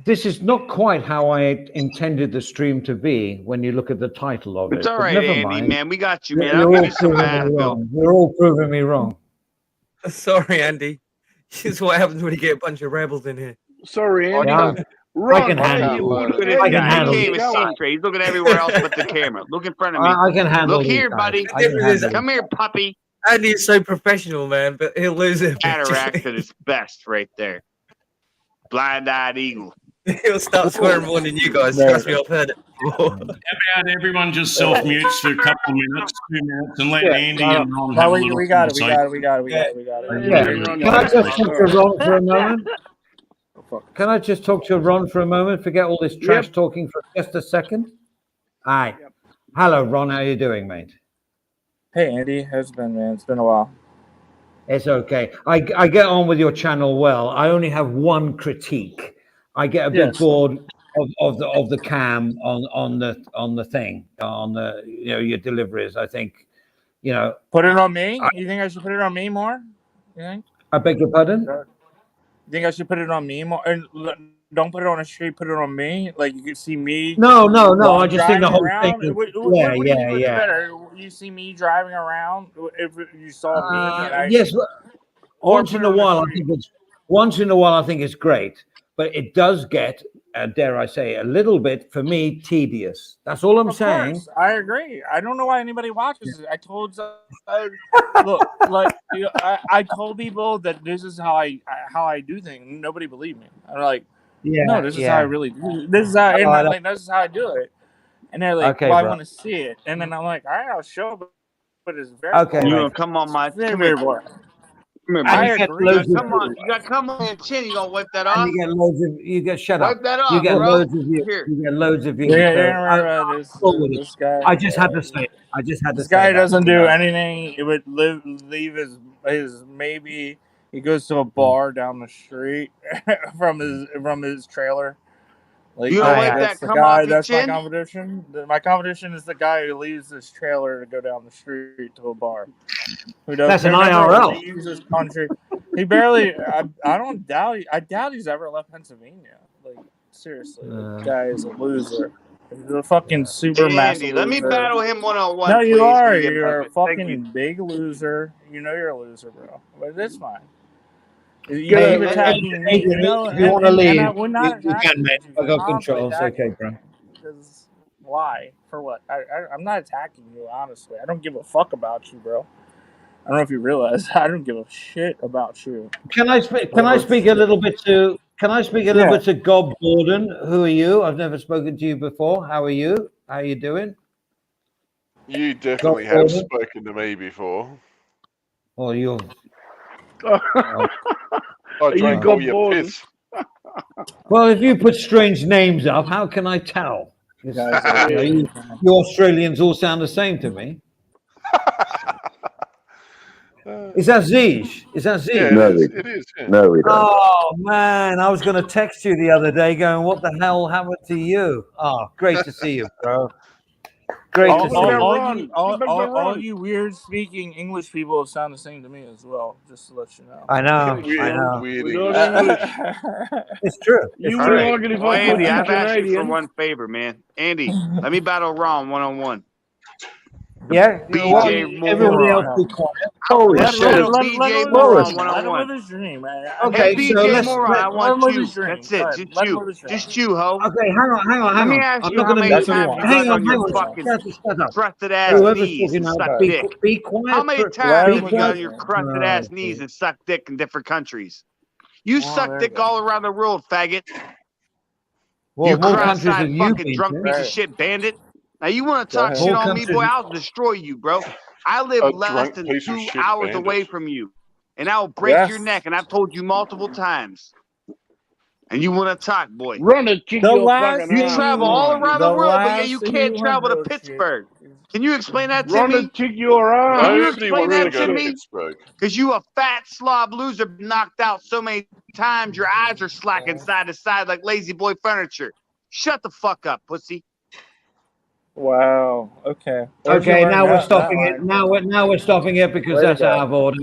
This is not quite how I intended the stream to be when you look at the title of it. It's all but right, never Andy, mind. man. We got you, man. You're I'll give all you some proving me Advil. wrong. You're all proving me wrong. Sorry, Andy. This is what happens when you get a bunch of rebels in here. Sorry, Andy. Yeah, Ron, I can handle you it. would Look at this I can guy. He handle can't it. even see straight. He's looking everywhere else but the camera. Look in front of me. I can handle Look these here, guys. buddy. I can handle it. Come here, puppy. Andy is so professional, man, but he'll lose it. Cataract at its best right there. Blind-eyed eagle. He'll start swearing more than you guys. Trust me, I've heard it before. How about everyone just self-mutes for a couple of minutes, 2 minutes, and let Andy and Ron have a little we got it. conversation. Can I just talk to Ron for a moment? Can I just talk to Ron for a moment? Forget all this trash talking for just a second. Hi. Hello, Ron. How you doing, mate? Hey, Andy. How's it been, man? It's been a while. It's okay. I get on with your channel well. I only have one critique. I get a bit bored of the cam on the thing on the your deliveries. I think Put it on me. You think I should put it on me more? You think? I beg your pardon? You think I should put it on me more? And don't put it on the street. Put it on me. Like you can see me. No. I just think the whole around. thing. What do you think is Yeah. better? You see me driving around. If you saw me. Yes. Once in a while, I think it's great, but it does get, dare I say, a little bit for me tedious. That's all I'm saying. Course, I agree. I don't know why anybody watches it. I told look, like I told people that this is how I do things. Nobody believed me. I'm like, no, this is how I really do. This is how this is how I do it. And they're like, okay, well, bro. I want to see it. And then I'm like, all right, I'll show it. But it's very Okay, You mate. gonna come on my very boring. I agree. You gotta come on your chin. You gonna wipe that off? And you get loads of shut up. Wipe that off, You get bro. loads of views. Here. You get loads of views. Yeah, this guy. I just had to say it. This guy doesn't do anything. It would leave his maybe. He goes to a bar down the street from his trailer. Like, You don't let that that's the come guy. off your That's my chin? competition. My competition is the guy who leaves his trailer to go down the street to a bar. That's an IRL. Leaves his country. He barely. I don't doubt. I doubt he's ever left Pennsylvania. Like seriously, the guy is a loser. He's a fucking super massive Andy, let me loser. battle him one-on-one. No, you please, are. when we get You're a back. Thank you. fucking big loser. You know you're a loser, bro. But it's fine. You Hey, keep attacking me. Adrian, if you want to leave, you can, mate. I got control. It's okay, bro. Because why? For what? I'm not attacking you, honestly. I don't give a fuck about you, bro. I don't know if you realize I don't give a shit about you. Can I speak a little bit to? Can I speak a little bit to Gob Gordon? Who are you? I've never spoken to you before. How are you? How are you doing? You definitely have spoken to me before. Well, you're. I drank all your piss. Well, if you put strange names up, how can I tell? You Australians all sound the same to me. Is that Zeej? Is that Zeej? Yeah, it is. Yeah. No, we don't. Oh man, I was going to text you the other day, going, "What the hell happened to you?" Oh, great to see you, bro. Great to see you. All you weird speaking English people sound the same to me as well. Just to let you know. I know. It's true. It's All true. right. Well, Andy, I've asked you for one favor, man. Andy, let me battle Ron one-on-one. Yeah. BJ Everybody else Moron. be quiet. Holy Let shit! BJ him Moron live his dream. Let him 101. live his dream. Okay, Hey, so BJ Moron, I Let want him live you. his dream. That's it. Just Let him you. live his dream. Just you, ho. Okay, hang Let me on. ask I'm you not how going to many be. That's what he times you wants. Hang got on on, your hang on. fucking Shut up. crusted ass Whoever's knees talking and now, suck dick. be quiet. How many Let times him have you live got his on your dream. crusted ass knees and sucked dick in different countries? You Oh, suck there dick you go. all around the world, faggot. Well, You more countries cross-eyed than you've fucking been drunk to. piece of shit bandit. Now you want to Go talk ahead. shit More on me, boy? countries. I'll destroy you, bro. I live A less drunk than piece of 2 shit hours bandit. away from you, and I'll break Yeah. your neck. And I've told you multiple times. And you want to talk, boy? Run and kick The your last fucking You thing ass. travel you, Come all on. around the the world, but yeah, last you thing can't you want, travel to real shit. Pittsburgh. Can you explain that to Run me? and kick your ass. Can you Nobody explain wants to that go to to me? Pittsburgh. Because you a fat slob loser knocked out so many times your eyes are slacking side to side like lazy boy furniture. Shut the fuck up, pussy. Wow. Okay. Where'd you Okay, learn now we're that stopping it. line Now we're stopping it because Way to that's go. out of order.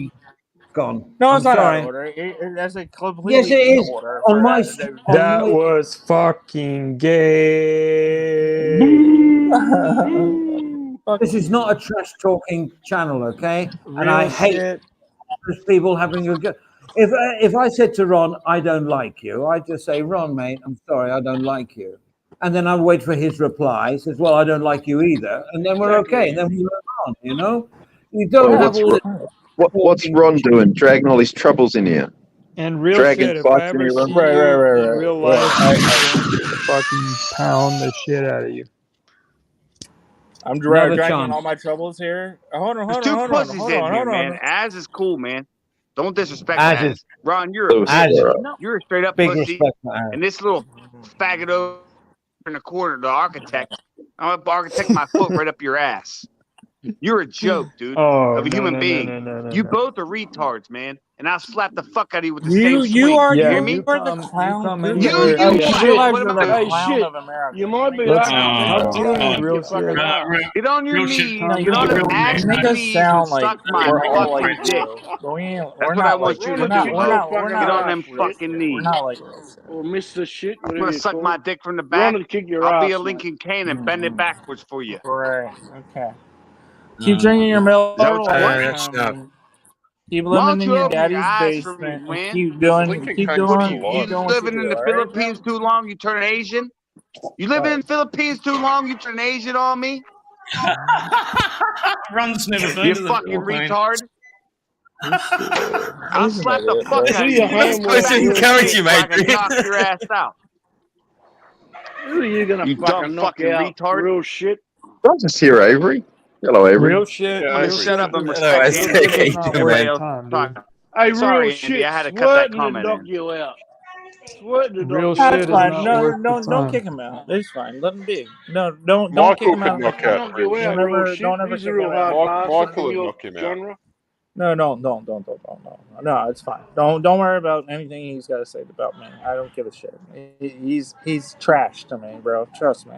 Gone. No, I'm it's not out of sorry. order. That's a Yes, completely it in is. order On for my that. on That my. was fucking gay. Boo! This is Fucking not a trash talking channel, okay? And I Real hate shit. those people having a good. If I said to Ron, I don't like you, I just say, Ron, mate, I'm sorry, I don't like you, and then I wait for his reply. He says, well, I don't like you either, and then we're okay, and then we move on. You know, you don't Well, have all this what's talking. Ron doing? Dragging all his troubles in here, And real dragging shit, if I fights in ever here, see Ron. you in right. real Yeah, life, I'm going to fucking pound the shit out of you. I'm Never dragging all chance. my troubles here. Hold on, There's hold on, two hold on, pussies hold in on, here, hold man. on. Az is cool, man. Don't disrespect As is Az. Ron, you're a Lewis, as pussy. is all right. No. You're a straight up big pussy. respect for Az. And this little faggot over in the corner, the architect, I'm gonna architect my foot right up your ass. You're a joke, dude, Oh, of a no, human no, no, being. no, no, no, You no. both are retards, man. And I'll slap the fuck out of you with the same You swing. are You Yeah, hear you me? are the clown. come You're anywhere. You you Hey, what? shit. realize What you're am the I? Hey, clown shit. of America. You might be Let's out. come Run on, and kick real your fucking shit. ass. Get on your real shit. knees. No, Get on them you ashy make us knees and sound like suck my we're all like fucking dick. you, but we're That's what I not like want you Run to and do, kick your ho. we're fucking Get not on like ass, them real shit. shit. fucking We're knees. not like real shit. Or Mr. Shit, You whatever want to you suck call my it. dick from the Run back? and kick your I'll be a ass, mate. Lincoln Kane and bend it backwards for you. Right. Okay. Keep Uh, drinking your Is that Miller what you want? Lite. That's enough. Keep Why living don't in you your open your daddy's eyes for me, basement and man? keep doing Lincoln Kane's What are still you doing what you living in do. the All right, bro. Philippines too long? You turn Asian? You living in the Philippines too long? You turn Asian on me? Ron's never been You to the fucking Philippines. retard. He's stupid. I'll He's an slap the idiot, fuck bro. Do out of your you. I'm Get homework, supposed to back in real encourage shit. you, shape so I can Adrian. knock your ass out. Who are you gonna You dumb fucking knock fucking out, retard. real shit? Ron's just here, Avery. Hello, Avery. Real shit, Yeah, I'm gonna real Avery. shut shit. up and Just Hello, respect real Andy. Aztec. shit How you does not doing, waste Everybody man? else time, talk. dude. Hey, real Sorry, Andy. shit. I had to cut that Sweating to comment knock in. you out. Sweating to knock Real you That's shit out. is fine. not No, worth the don't time. kick him out. It's fine. Let him be. No, don't kick Michael him could out. knock I'll out knock you real out, shit. real shit. Don't ever He's a kick real him out. hard bastard in Michael would your knock him out. genre. No, no, it's fine. Don't worry about anything he's got to say about me. I don't give a shit. He's trash to me, bro. Trust me.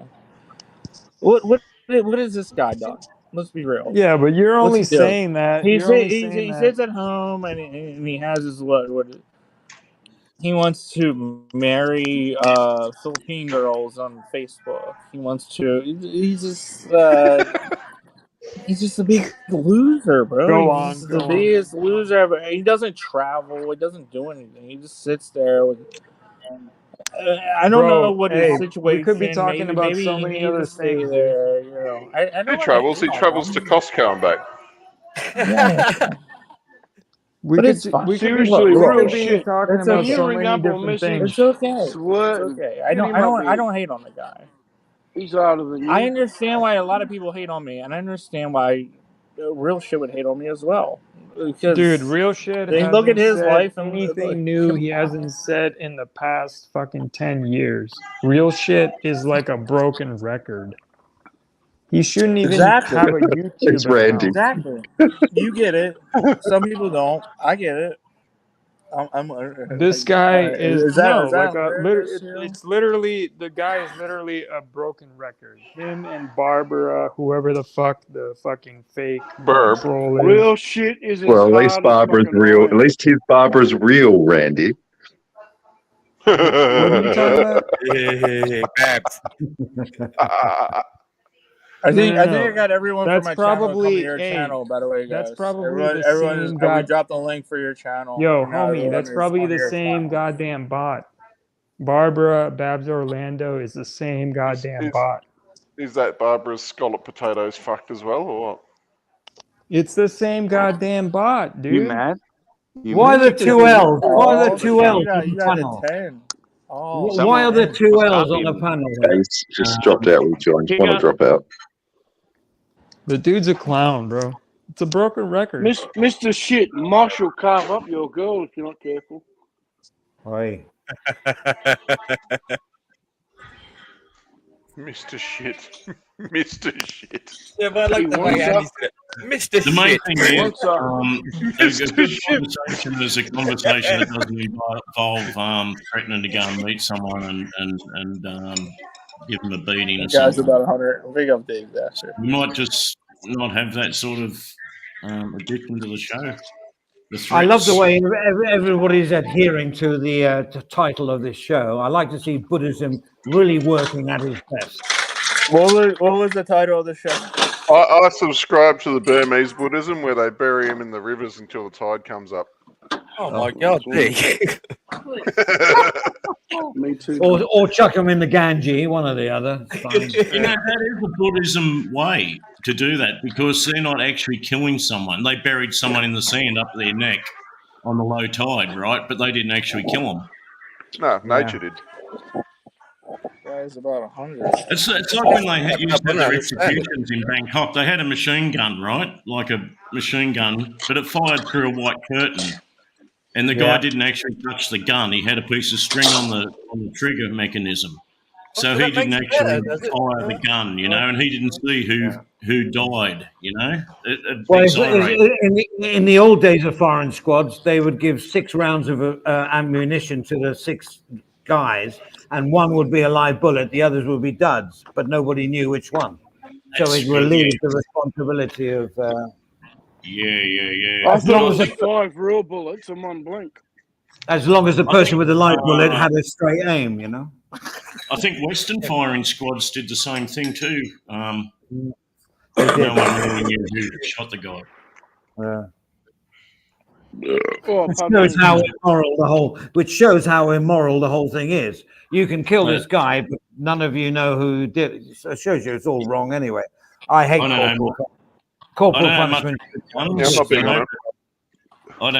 What is this guy done? Let's be real. Yeah, but you're What's only he do? saying that. He You're only sit, he, saying he that. sits at home and he has his what he wants to marry Philippine girls on Facebook. He wants to. He's just a big loser, bro. Go He's on, just the go on. biggest loser ever. He doesn't travel. He doesn't do anything. He just sits there. I don't know Bro, what his hey, we could be situation. talking Maybe about maybe so he many needs to other stay things, dude. there. You know, I He don't want to travels. hate He travels on to him. Costco and back. Yeah, We but could it's fine. Seriously, Look, real be shit. talking it's Can about you okay. so ring many up a different message? It's things. okay. It's Sweating. okay. Hit him up, I Bill. don't hate on the guy. He's harder than I you. understand why a lot of people hate on me, and I understand why real shit would hate on me as well. Dude, Because real shit they look at hasn't his said life and like, anything new come he on. hasn't said in the past fucking 10 years. Real shit is like a broken record. He shouldn't even Exactly. have a It's YouTube Randy. account. Exactly. You get it. Some people don't. I get it. This guy is is no, that like a hilarious? it's literally the guy is literally a broken record. Him and Barbara, whoever the fuck the fucking fake Burb. troll is. Real shit is as Well, at least hard as Barbara's fucking real. At iron. least his Barbara's real, Randy. What are you talking about? Hey, Babs. I think No, I no, think I no. got everyone That's from my channel to come to probably your hey. channel. By the way, guys, That's probably everyone, the everyone is. same We god. dropped the link for your channel. Yo, and now homie, everyone that's is probably on the your same channel. goddamn bot. Barbara Babs Orlando is the same goddamn bot. Is that Barbara's scallop potatoes fucked as well, or what? It's the same goddamn bot, You dude. mad? You Why mad? the two L's? Why are Oh, the two L's you on the got a panel? 10. Oh, Why are there man. two Must L's not on be. the panel Yeah, here? he's just dropped out. We joined. Kick Want to out. drop out? The dude's a clown, bro. It's a broken record. Mr. Shit, Marsh will carve up your girl if you're not careful. Oi. Mr. Shit. Mr. Shit. Yeah, but I like He the way wants Andy up. said it. Mr. The main Shit. thing He is, wants up. a Mr. good Shit. conversation is a conversation that doesn't involve threatening to go and meet someone and give them a beating or The guy's something. about 100. Big up, Dave Dasher. We might just not have that sort of addiction to the show. The I love the threats. way everybody's adhering to the title of this show. I like to see Buddhism really working at its best. What was the title of the show? I subscribe to the Burmese Buddhism where they bury him in the rivers until the tide comes up. Oh my God, Dick. Me too. Or chuck them in the Ganges, one or the other. It's fine. You know, that is the Buddhism way to do that because they're not actually killing someone. They buried someone in the sand up their neck on the low tide, right? But they didn't actually kill them. No, nature did. Guy's about 100. It's like when they used to have their executions in Bangkok. They had a machine gun, right? Like a machine gun, but it fired through a white curtain. And the guy didn't actually touch the gun. He had a piece of string on the trigger mechanism. So he didn't actually fire the gun, you know, and he didn't see who died, you know. Well, in the old days of foreign squads, they would give 6 rounds of ammunition to the 6 guys, and one would be a live bullet, the others would be duds, but nobody knew which one. So it relieved the responsibility of. Yeah. I thought it was 5 real bullets and 1 blank. As long as the person with the live bullet had a straight aim, you know. I think Western firing squads did the same thing too. No They did. one really knew who shot the guy. Which shows how immoral the whole thing is. You can kill this guy, but none of you know who did it. So it shows you it's all wrong anyway. I hate corporal punishment. I don't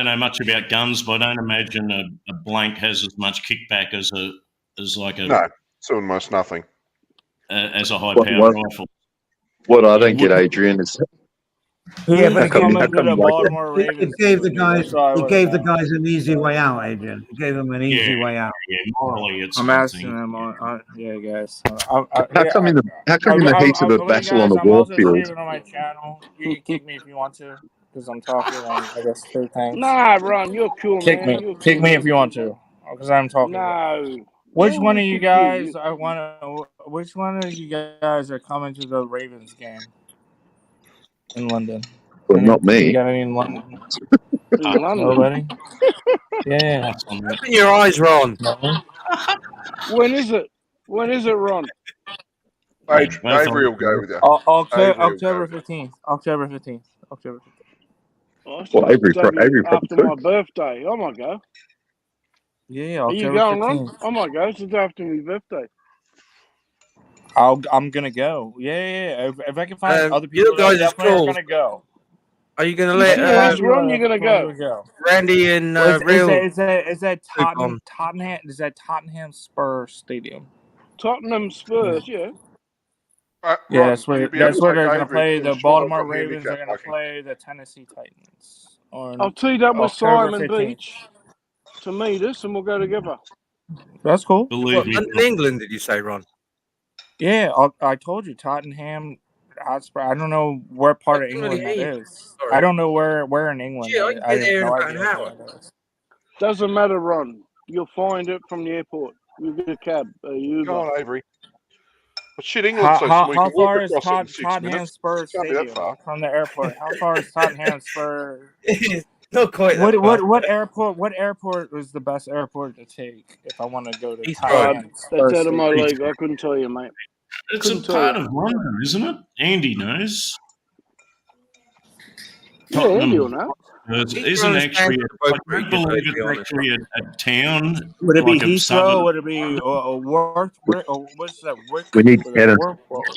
know much about guns, but I don't imagine a blank has as much kickback as it's almost nothing. As a high-powered rifle. What I don't get, Adrian, is Yeah, but it gave the guys an easy way out, Adrian. It gave them an easy way out. Yeah, morally, it's. I'm asking them on yeah, guys. how come in the heat of a battle on the warfield? On my channel. You can kick me if you want to, because I'm talking. I guess 3 times. Nah, Ron, you're cool, kick man. me, kick me if you want to, because I'm talking. No. Which one of you guys? Which one of you guys are coming to the Ravens game in London? Well, not me. You got any in London? Nobody. Yeah. Open your eyes, Ron. When is it? When is it, Ron? Avery will go with you. October 15th. October 15th. October 15th. Well, Avery probably after could. my birthday. I might go. Yeah, Are you October going, 15th. Ron? I might go. It's the day after my birthday. I'm gonna go. Yeah. If I can find other people, you guys are cool. Gonna go. Are you gonna let Ron? You're gonna go. Randy and Is that Tottenham? Is that Tottenham Spurs Stadium? Tottenham Spurs, yeah. Yeah, that's where they're gonna play. The Baltimore Ravens are gonna play the Tennessee Titans. I'll teed up with October Simon 15th. Beach to meet us, and we'll go together. That's cool. Believe me. In England, did you say, Ron? Yeah, I told you Tottenham Hotspur. I don't know where part of England that is. Sorry. I don't know where in England. Yeah, I can get there in about an hour. Doesn't matter, Ron. You'll find it from the airport. You get a cab. Go on, Avery. But shit, England's so How small. You can far walk is across it in 6 Tottenham minutes. Spurs Can't be that Stadium far. from the airport? How far is Tottenham Spurs? Not quite. What airport? What airport was the best airport to take if I want to go to Tottenham? That's out of my league. I couldn't tell you, mate. It's a part of London, isn't it? Andy knows. Yeah, Andy will know. Isn't actually, I don't believe it's actually a town. Would it be like a Heathrow? suburb. Would it be a Worth? What's that? We need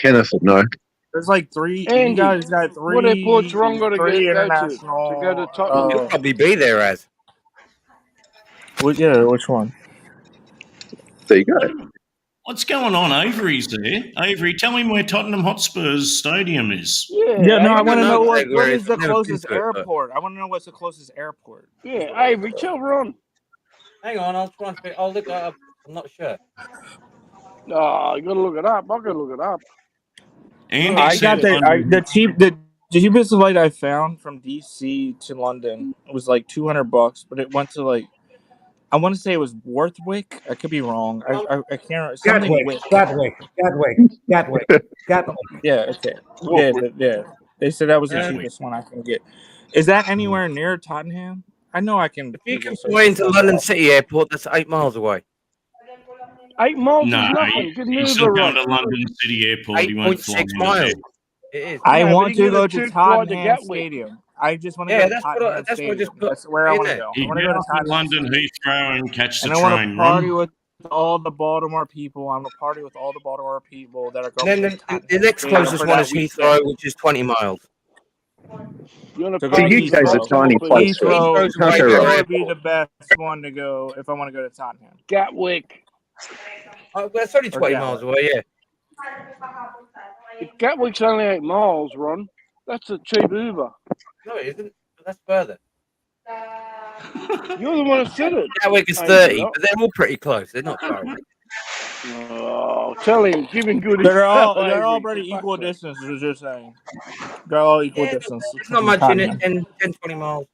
Kenneth would know. There's like three. Andy, you guys got three. what airport's Ron got to go to international. go to Tottenham? You'll probably be there, as. Which one? There you go. What's going on? Avery's there. Avery, tell me where Tottenham Hotspur's stadium is. Yeah, no, I want to know what where is it's the never been closest to it, but- airport. I want to know what's the closest airport. Yeah, Avery, tell Ron. Hang on, I'll try and figure. I'll look that up. I'm not sure. Oh, you got to look it up. I got to look it up. Andy I got said the cheapest flight I found from DC to London was like $200, but it went to like I want to say it was Worthwick. I could be wrong. I can't. Gatwick. Yeah. Okay. Yeah. They said that was the cheapest one I can get. Is that anywhere near Tottenham? I know I can. If you can fly into London City Airport, that's 8 miles away. 8 miles no, is nothing. he's still going to London City Airport. He won't fly 8.6 miles. It is. I Yeah, want but you to go get a to tube flight to Tottenham Gatwick. Stadium. I just want to Yeah, go to that's Tottenham what I Stadium. just put That's where I in want to there. go. I You want to get go to off at Tottenham London Stadium. Heathrow and catch the And I want train, to party Ron. with all the Baltimore people. I want to party with all the Baltimore people that are going And to then Tottenham the next Stadium closest for one that is weekend. Heathrow, which is 20 miles. You want So to go The party to with UK's a Heathrow. tiny Baltimore place. people? Heathrow's Can't way go better wrong. would airport. be the best one to go if I want to go to Tottenham. Gatwick. Well, it's only Or 20 Gatwick. miles away, yeah. If Gatwick's only 8 miles, Ron, that's a cheap Uber. No, it isn't. But that's further. You're the one who said it. Gatwick is Avery, 30, not- but they're all pretty close. They're not far away. Oh, tell him, give him good. They're all Avery, pretty for equal fuck's sake. distance. Is just saying. They're all equal Yeah, distance. there's not from much in it. Tottenham. 10, 20 miles.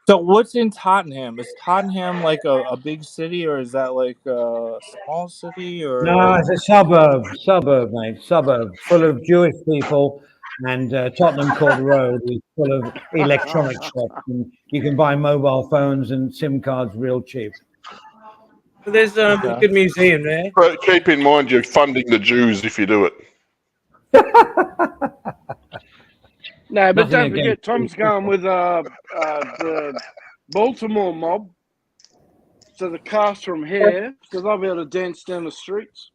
So what's in Tottenham? Is Tottenham like a big city, or is that like a small city? Or No, it's a suburb, mate. Suburb full of Jewish people, and Tottenham Court Road is full of electronic shops, and you can buy mobile phones and SIM cards real cheap. But there's a good museum there. But keep in mind you're funding the Jews if you do it. No, but Nothing don't forget, against Tom's going with the Baltimore mob. So the cast from here, so they'll be able to dance down the streets.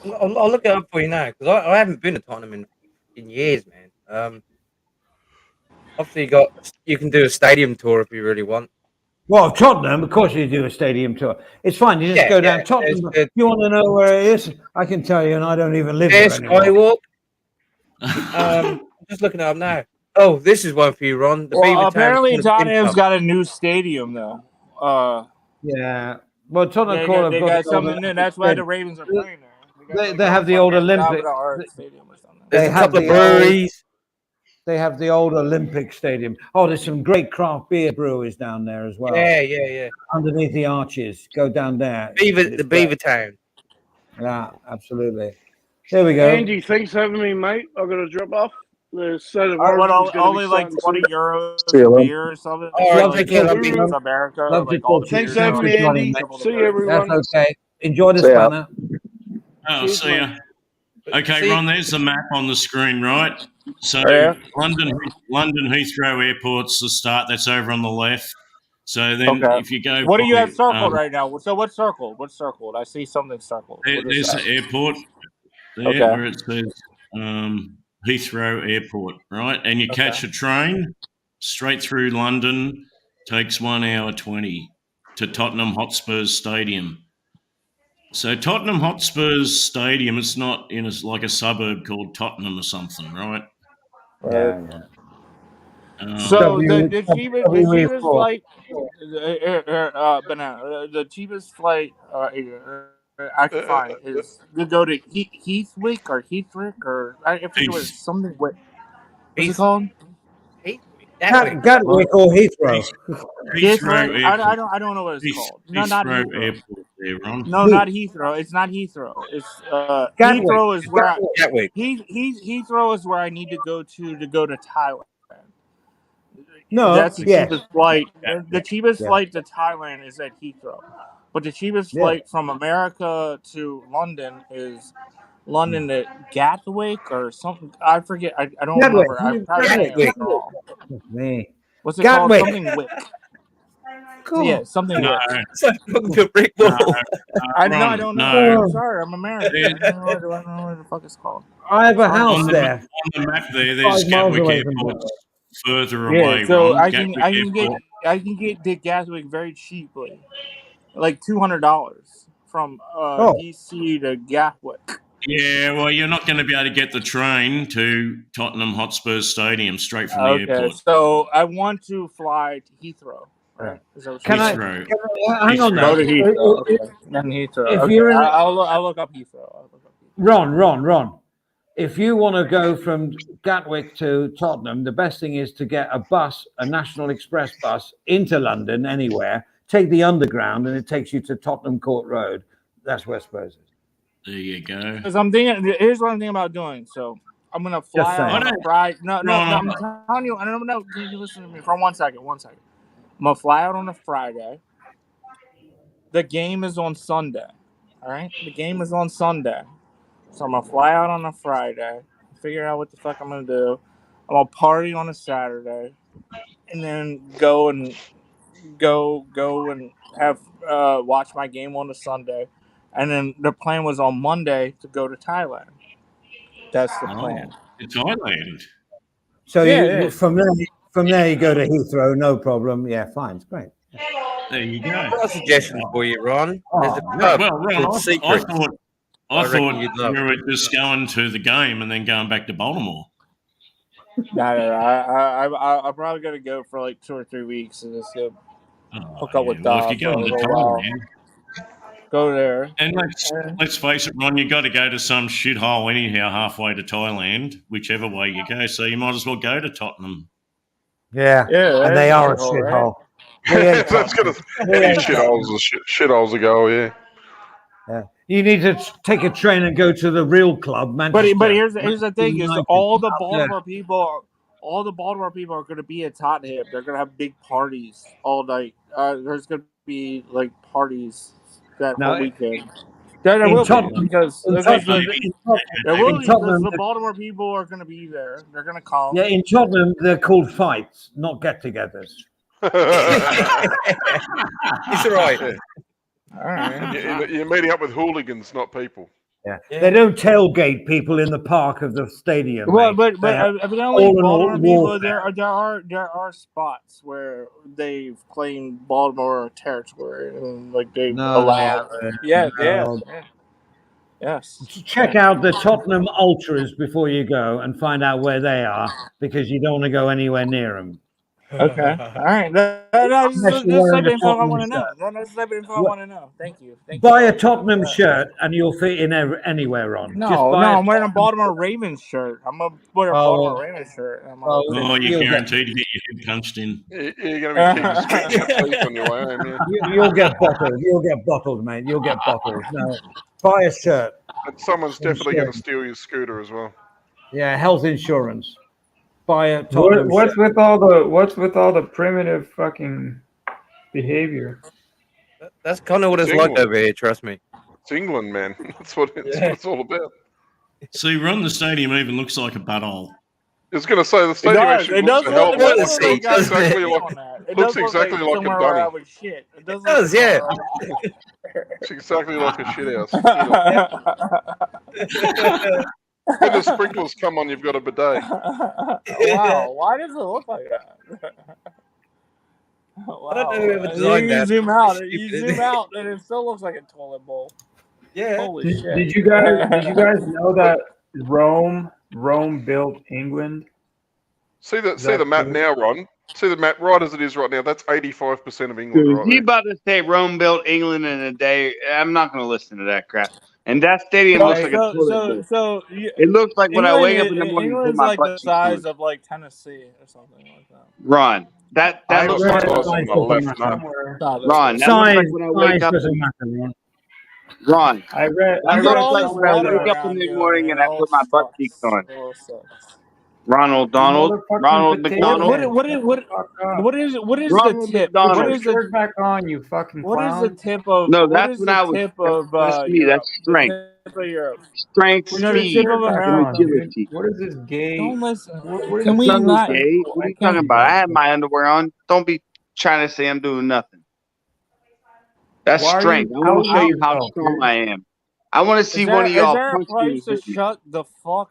I'll look it up for you now because I haven't been to Tottenham in years, man. Obviously, you can do a stadium tour if you really want. Well, Tottenham, of course, you do a stadium tour. It's fine. You just go down Tottenham. You want to know where it is? I can tell you, and I don't even live there anymore. Skywalk. Just looking it up now. Oh, this is one for you, Ron. The well, Beaver apparently Town Tottenham's got a new stadium though. Yeah. Well, Tottenham They Court got, have got something new. That's why the Ravens are playing there. They have the old Olympic. There's a couple of breweries. They have the old Olympic Stadium. Oh, there's some great craft beer breweries down there as well. Yeah. Underneath the arches, go down there. Beaver Town. Yeah, absolutely. There we go. Andy, thanks for having me, mate. I've got to drop off. The state of only like 20 euros a beer or something. Love like to America. Love to like all talk the to you. Thanks for having me, Andy. See you, everyone. That's okay. Enjoy the See ya. spanner. Oh, see ya. Okay, Ron, there's the map on the screen, right? So Yeah. London Heathrow Airport's the start. That's over on the left. So then if you go... What do you have circled right now? So what's circled? What's circled? I see something circled. There's the airport there where it says Heathrow Airport, right? And you catch a train straight through London. Takes 1 hour 20 to Tottenham Hotspur's Stadium. So Tottenham Hotspur's Stadium, it's not in like a suburb called Tottenham or something, right? Yeah. So the cheapest flight, the cheapest flight I can find is to go to Heathwick or Heathrick or I forget what it's something. What's it called? Gatwick or Heathrow? Heathrow I don't know what it's called. No, not Heathrow Heathrow. Airport there, Ron. No, not Heathrow. It's not Heathrow. It's Heathrow is where Heathrow is where I need to go to Thailand. No, that's the cheapest flight. The cheapest flight to Thailand is at Heathrow. but the cheapest flight from America to London is London to Gatwick or something. I forget. I don't remember. I'm probably saying it wrong. Me. What's it Gatwick. called? Something Wick. Cool. Yeah, something Wick. It's like talking to a brick wall. I don't know. No. I'm sorry. I'm American. I don't know what the fuck it's called. I have a house On there. the map there's 5 miles Gatwick away from Airport Gatwick. further Yeah, away, so Ron. I Gatwick can get to Gatwick very cheaply, like $200 from DC to Gatwick. Yeah, well, you're not going to be able to get the train to Tottenham Hotspur Stadium straight from the airport. So I want to fly to Heathrow. Right? Heathrow. Hang on now. Go to Heathrow. Okay. Then Heathrow. If you're in, I'll look up Heathrow. Ron. If you want to go from Gatwick to Tottenham, the best thing is to get a bus, a National Express bus into London, anywhere. Take the underground, and it takes you to Tottenham Court Road. That's where Spurs is. There you go. Because I'm thinking, here's what I'm thinking about doing. So I'm gonna fly out on a Friday. No, I'm telling you. I don't know. Can you listen to me for 1 second? 1 second. I'm gonna fly out on a Friday. The game is on Sunday. All right, the game is on Sunday. So I'm gonna fly out on a Friday. Figure out what the fuck I'm gonna do. I'm gonna party on a Saturday, and then go and have watch my game on a Sunday. And then the plan was on Monday to go to Thailand. That's the plan. To Thailand. So from there you go to Heathrow, no problem. Yeah, fine, it's great. There you go. I've got a suggestion for you, Ron. There's a Well, pub Ron, called Secret. I thought you'd love you were just going to the game and then going back to Baltimore. No. I'm probably gonna go for like 2 or 3 weeks and just go hook up with Doc. If you go on the Thailand, go there. And let's face it, Ron, you got to go to some shithole anyhow halfway to Thailand, whichever way you go. So you might as well go to Tottenham. Yeah, and they are a shithole. That's gonna shitholes ago. Yeah. You need to take a train and go to the real club, Manchester. But here's the thing: is all the Baltimore people are going to be at Tottenham. They're going to have big parties all night. There's going to be like parties that whole weekend. There will be because the Baltimore people are going to be there. They're going to come. Yeah, in Tottenham they're called fights, not get-togethers. It's all right. All right. You're meeting up with hooligans, not people. Yeah. They don't tailgate people in the park of the stadium. Well, but evidently Baltimore people, there are spots where they've claimed Baltimore territory and like they've allowed. Yes. Check out the Tottenham Ultras before you go and find out where they are, because you don't want to go anywhere near them. Okay. All right. That's the type of info I want to know. That's the type of info I want to know. Thank you. Buy a Tottenham shirt and you'll fit in anywhere on. No, I'm wearing a Baltimore Ravens shirt. I'm going to wear a Baltimore Ravens shirt. You're guaranteed to get your head punched in. You're going to be on your way home. You'll get bottled. You'll get bottled, mate. You'll get bottled. No, buy a shirt. And someone's definitely going to steal your scooter as well. Yeah, health insurance. What's with all the primitive fucking behavior? That's kind of what it's like over here. Trust me. It's England, man. That's what it's all about. See, Ron, the stadium even looks like a butthole. I was going to say the stadium actually looks a hell of a lot. It looks exactly like a dummy. It does, yeah. It's exactly like a shit house. When the sprinklers come on, you've got a bidet. Wow, why does it look like that? Wow. I don't know whoever designed that. You zoom out, and it still looks like a toilet bowl. Yeah. Holy shit! Did you guys know that Rome built England? See the map now, Ron. See the map right as it is right now. That's 85% of England. Dude, right you about to say Rome built England in a day? I'm not going to listen to that crap. And that stadium looks like a toilet bowl. It looks like when I wake up in the morning. England's like the size of like Tennessee or something like that. Ron, that looks like Ron. That looks like when I wake up. Ron, I read like when I wake up in the morning and I put my butt cheeks on. Ronald Donald, Ronald McDonald. What is the Ronald tip? McDonald. What is the shirt back on, you fucking what is clown? the tip of? No, what that's is when the I was. tip of That's me. Europe? That's strength. The tip of Europe. Strength, We know the speed, tip of and America. agility. What is this gay? Don't listen. What Can is we Nothing not? gay. What are you talking about? I have my underwear on. Don't be trying to say I'm doing nothing. That's Why are strength. you I want to show outing you how yourself, strong dude? I am. I want to see one of Is y'all there a punch me price and to hit me. shut the fuck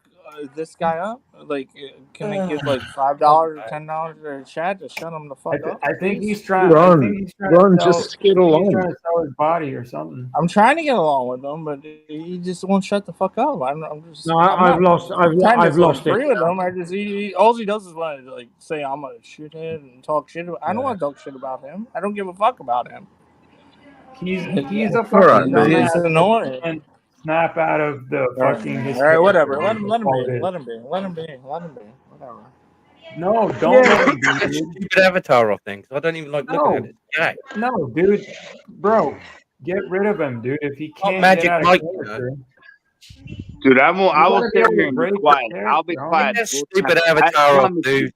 this guy up? Like, can I give like $5 or $10 to chat to shut him the fuck up? I think please? he's trying. I think he's trying to sell. just get He's along. trying to sell his body or something. I'm trying to get along with him, but he just won't shut the fuck up. I'm just. No, I'm I've not lost. I've trying to lost it. agree with him. I just all he does is want to like say I'm a shithead and talk shit. I don't want to talk shit about him. I don't give a fuck about him. He's a fucking right, dumbass. It's annoying. And snap out of the fucking All hysteria. right, whatever. Let him be. Whatever. Let him be. Whatever. No, don't let him be, That dude. stupid avatar off thing, because I don't even like looking at it. Yeah. No, dude, bro, get rid of him, dude. If he can't Magic get out of Mike, character, Dude, I will gotta sit be able here to and break be the quiet. I'll be character, quiet. that the whole stupid time. I avatar off, promise you. dude.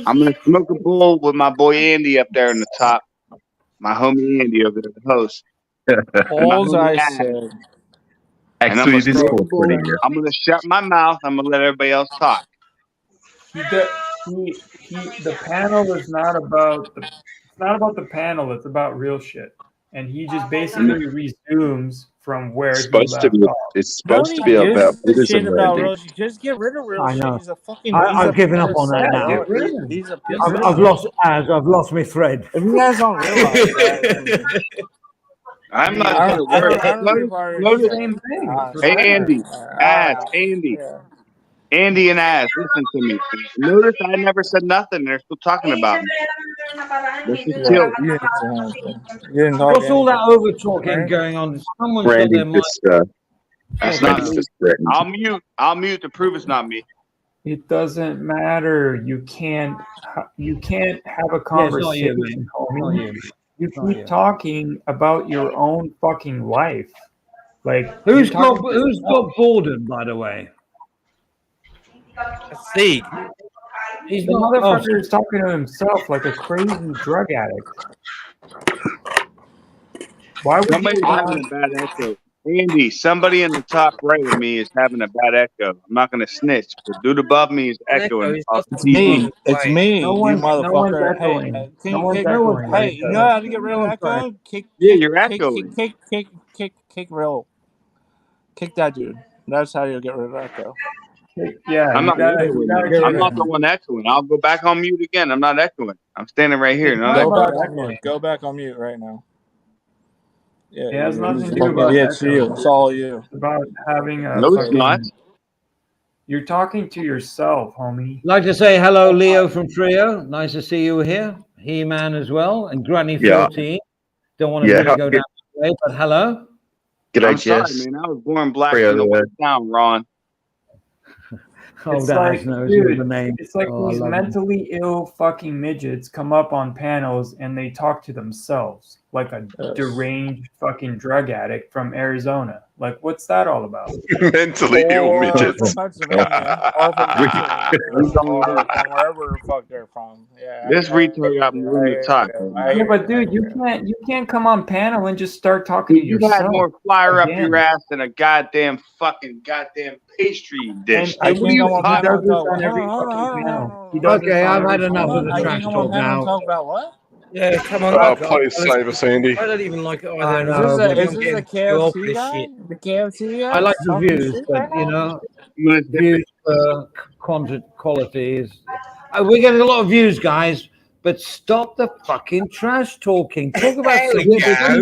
I'm gonna smoke a bowl with my boy Andy up there in the top. My homie Andy over there, the host. All I said. And I'm Actually, gonna this smoke a is bowl. pretty good. I'm gonna shut my mouth. I'm gonna let everybody else talk. the panel is not about the panel. It's about real shit, and he just basically resumes from where he left off. It's supposed to be Nobody about gives a Buddhism, shit about Randy. real shit. Just get rid of real I shit. know. He's a fucking. I've given up on that now. Get rid of him. He's a piece Get of rid I've shit. lost my thread. If you guys don't realize that, I'm not I gonna don't worry. know if you've already Notice, said. Same thing. hey Andy, Andy and Ass, listen to me. Notice I never said nothing. They're still talking about me. This is chill. You didn't say anything. You didn't talk What's all that anything. over talking Right? going on? Someone's got Randy their mic. just That's not Randy's me. just threatened. I'll mute to prove it's not me. It doesn't matter. You can't have a Yeah, it's not conversation, you, mate. homie. Not you. You Not keep you. talking about your own fucking life. Like Who's you're got talking boredom, by the way? See, He's the not. motherfucker is talking to himself like a crazy drug addict. Why would Somebody's you having a bad echo. Andy, somebody in the top right of me is having a bad echo. I'm not gonna snitch, but dude above me is echoing. It's me. It's me, No you one's motherfucker. echoing. Hey, No one's kick, echoing. hey, you know how to get rid of echo? Kick, Yeah, you're echoing. Kick that dude. That's how you get rid of echo. Yeah, I'm not echoing. get I'm rid not of the him. one echoing. I'll go back on mute again. I'm not echoing. I'm standing right here. No, Go back echoing. on mute. Go back on mute right now. Yeah, It has nothing to do about it's you. It's all you. It's about having a No, it's fucking. not. You're talking to yourself, homie. Like to say hello, Leo from Trio. Nice to see you here. He-Man as well, and Granny Yeah. 14. Don't want to Yeah, really go down that way, but hello. G'day, I'm sorry, Jess. man. I was born black Trio in the there. West Town, Ron. Old Ass knows dude, the name. it's like Oh, I these love him. mentally ill fucking midgets come up on panels and they talk to themselves like a deranged fucking drug addict from Arizona. Like, what's that all about? Mentally ill Or midgets. from Pennsylvania, or from wherever the fuck they're from. Yeah. This retard got me room to talk. Yeah, but dude, you can't come on panel and just start talking to You yourself. had more flyer up again. your ass than a goddamn pastry dish. I What can't are you come on talking panel about? and talk. on every Hold on, fucking hold on, panel. hold He on. does this Okay, on I've every had enough fucking of the I panel. trash can't come on talk panel and now. talk about what? yeah, come on. Oh, please save us, Andy. I don't even like it either. I and know, Is but this I'm a getting too old for KFC this guy? shit. The KFC guy? I like the talking views, shit but right you now? know, I'm gonna say views for quality is. We're getting a lot of views, guys. But stop the fucking trash talking. Talk about something. Hey,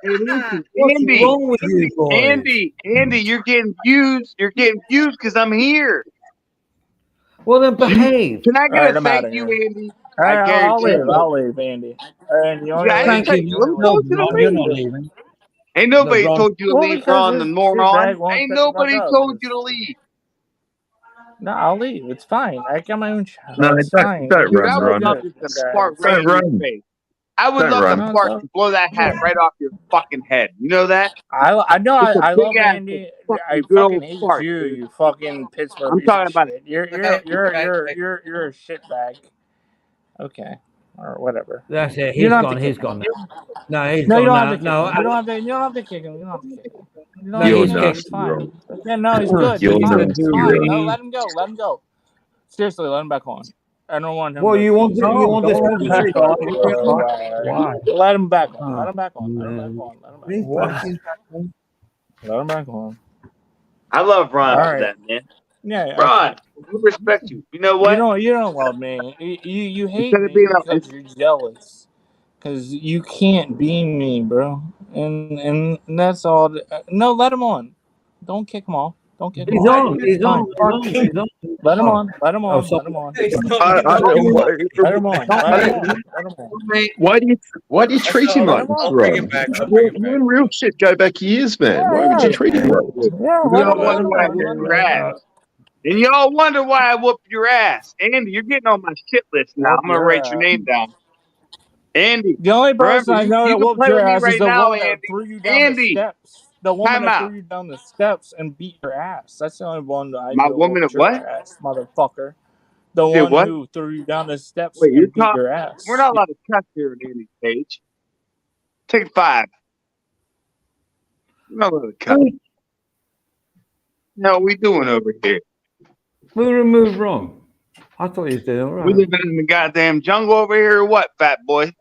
listen, What's Andy, wrong with you boys? Andy, you're getting views. You're getting views because I'm here. Well, then behave. Can I get Alright, a I'm thank outta you, here. Andy? Alright, I I'll guarantee leave. you. I'll leave, Andy. And you want Yeah, I to didn't Thank tell you. you. Who No, told you to Ron, you're not leave? leaving. Ain't No, nobody Ron. told you to Well, leave, because Ron the this moron. shitbag won't Ain't shut the fuck nobody up. told you to leave. No, I'll leave. It's fine. I got my own channel. No, It's don't fine. run, Dude, I would Ron. love Good, just to guys. fart right Don't in your run. face. I would Don't love run. to fart and blow that hat right off your fucking head. You know that? I know Just a I big love ass Andy. fucking I good fucking old hate fart, you, dude. you fucking Pittsburgh I'm piece talking of about shit. Okay, okay. You're a shitbag. Okay, or whatever. That's it. You He's don't have to gone. kick He's him. gone now. No, he's No, you gone don't have to now. kick No, him. You don't have to. You don't have to kick him. You don't have to kick him. You don't no, have to You're he's kick him. kicked. It's nasty, fine. Rob. Yeah, no, he's good. You're He's He's a good. It's nasty, fine. Rob. No, let him go. Let him go. Seriously, let him back on. I don't want him Well, to. you want No, this don't let him back conversation? on. Why? Let him back on. Oh, Let him back on. Let him back on. Let him back on. What? Let him back on. I love Ron All for right. that, man. Yeah. Ron, Okay. we respect you. You know You what? don't love me. You hate Instead of me being because you're jealous. Because you can't be me, bro. And that's all. No, let him on. Don't kick him off. Don't kick him he's off. on. It's He's fine. on. He's on. Let him Oh, on. Let him oh, on. sorry. Let him on. He's not. I, He's I, not why, doing Let him on. Let him on. Let him on. why do you treat him like this, I'll bring Rob? him back. I'll bring him You back. and real shit go back years, man. Why would you treat him like this? Yeah, You let all him wonder why I on. whooped Let him your ass. on. And y'all wonder why I whooped your ass. Andy, you're getting on my shit list now. Whoop I'm gonna your write your ass. name down. Andy, The only remember, person I know you that can whooped play your with me ass is right the now, one that Andy. threw you down the Andy, steps. The woman time that out. threw you down the steps and beat your ass. That's the only one that I My know woman of whooped your what? ass, motherfucker. The Did one what? who threw you down the steps Wait, you're and beat talking. your We're ass. not allowed to cuss here at Andy's page. Take 5. We're not allowed to cuss. No, we doing over here? We removed wrong. I thought he was doing all We right. living in the goddamn jungle over here or what, fat boy?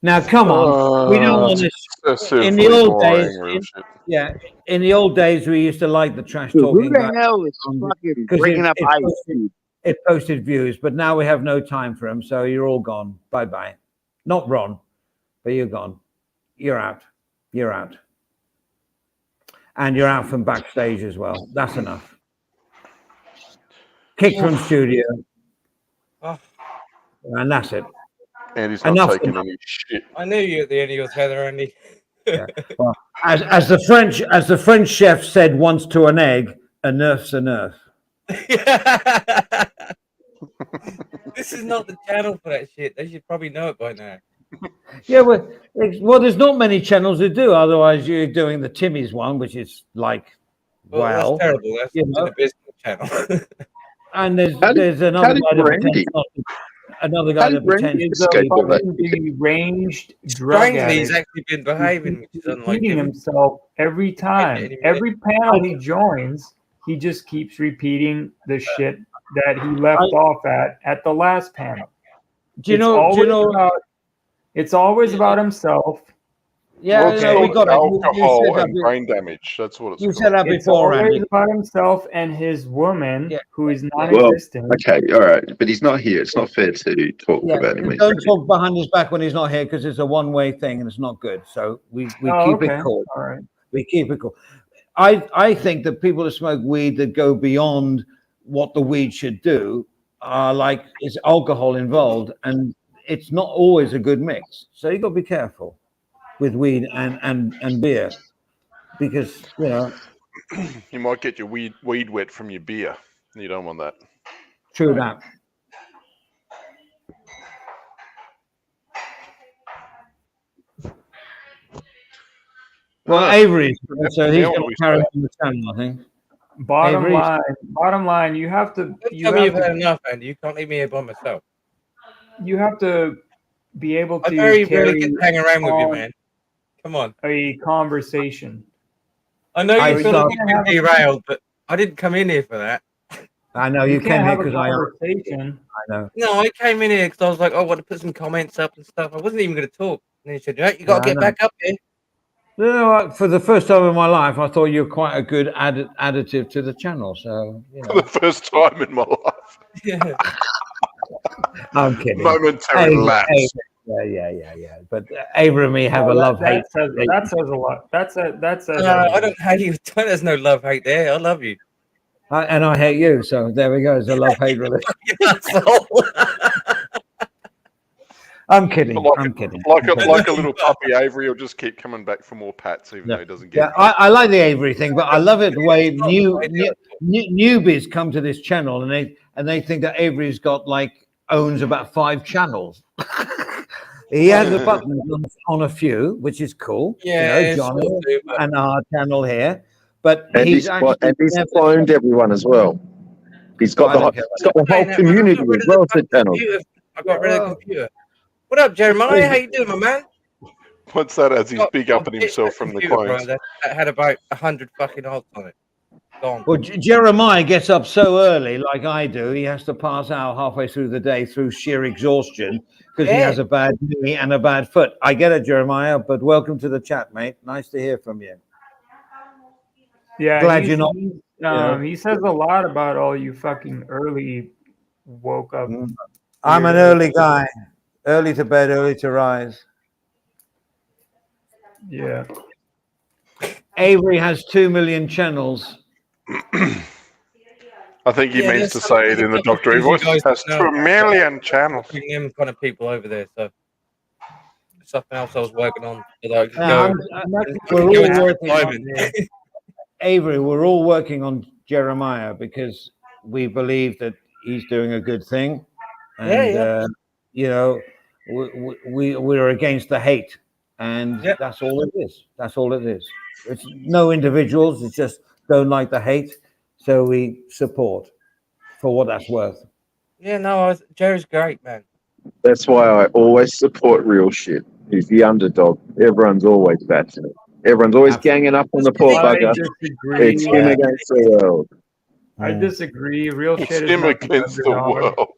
Now, come on. We don't want It's this. In the excessively old days, boring, real shit. in the old days, we used to like the trash Dude, who talking the guy hell is fucking because bringing up Ice Cube? it posted views. But now we have no time for him, so you're all gone. Bye bye. Not Ron, but you're gone. You're out. You're out. And you're out from backstage as well. That's enough. Kicked from studio, Oh, and that's it. And he's not Enough. taking any shit. I knew you at the end of your tether, Andy. Yeah. Well, as the French chef said once to an egg, a nerf's a nerf. This is not the channel for that shit. They should probably know it by now. Yeah, well, there's not many channels that do. Otherwise, you're doing the Timmy's one, which is like, Well, that's terrible. That's you an know. abysmal channel. And How there's did another guy that pretends Randy? not to, another How guy did that Randy pretends He's a escape all that? fucking deranged drug Strangely, he's addict. actually been behaving, which is unlike Repeating him. himself every time. Any minute. Every panel he joins, he just keeps repeating the shit that he left off at the last panel. Do you know? It's always about himself. Yeah, Well, it's no, we called got it. You alcohol said and brain damage. That's what it's you called. said that It's before, always Randy. about himself and his woman, Yeah. who is Well, non-existent. okay, all right, but he's not here. It's not fair to talk Yeah, about him. don't talk behind his back when he's not here because it's a one-way thing and it's not good. So we keep okay. it cool. All right. We keep it cool. I think that people that smoke weed that go beyond what the weed should do are like is alcohol involved, and it's not always a good mix. So you got to be careful with weed and beer because you know. You might get your weed wet from your beer. You don't want that. True that. Well, Avery's so he's going to carry on the channel, I think. Bottom line, you have to. Tell me you've had enough, Andy. You can't leave me here by myself. You have to be able to I very rarely carry get to hang around with you, on man. Come on. a conversation. I know you feel like you've been derailed, but I didn't come in here for that. I know you came here because I know. No, I came in here because I was like, I want to put some comments up and stuff. I wasn't even going to talk. And then you said, you got to get back up here. No, for the first time in my life, I thought you were quite a good additive to the channel. So, you know. For the first time in my life. Yeah. I'm kidding. Momentary lapse. Yeah. But Avery and me have a love-hate. That says a lot. That says. I don't hate you. There's no love-hate there. I love you. And I hate you. So there we go. It's a love-hate relationship. I'm kidding. I'm kidding. Like a little puppy, Avery will just keep coming back for more pats, even though he doesn't get. Yeah, I like the Avery thing, but I love it the way newbies come to this channel and they think that Avery's got like owns about 5 channels. He has a button on a few, which is cool. Yeah, you know, Johnny and our channel here. But he's cloned everyone as well. He's got the whole community as well as the channel. I got rid of the computer. What up, Jeremiah? How you doing, my man? What's that as he's big upping himself from the clones? That had about 100 fucking odds on it. Gone. Well, Jeremiah gets up so early, like I do. He has to pass out halfway through the day through sheer exhaustion because he has a bad knee and a bad foot. I get it, Jeremiah, but welcome to the chat, mate. Nice to hear from you. Yeah, glad you're not. He says a lot about all you fucking early woke up. I'm an early guy, early to bed, early to rise. Yeah. Avery has 2 million channels. I think he means to say it in the Doctor voice. Has 2 million channels. Bring them kind of people over there, so something else I was working on. Avery, we're all working on Jeremiah because we believe that he's doing a good thing, and you know, we're against the hate, and that's all it is. That's all it is. It's no individuals. It's just don't like the hate, so we support for what that's worth. Yeah, no, Jerry's great, man. That's why I always support real shit. He's the underdog. Everyone's always bashing it. Everyone's always ganging up on the poor bugger. It's him against the world. I disagree. Real shit is him against the world.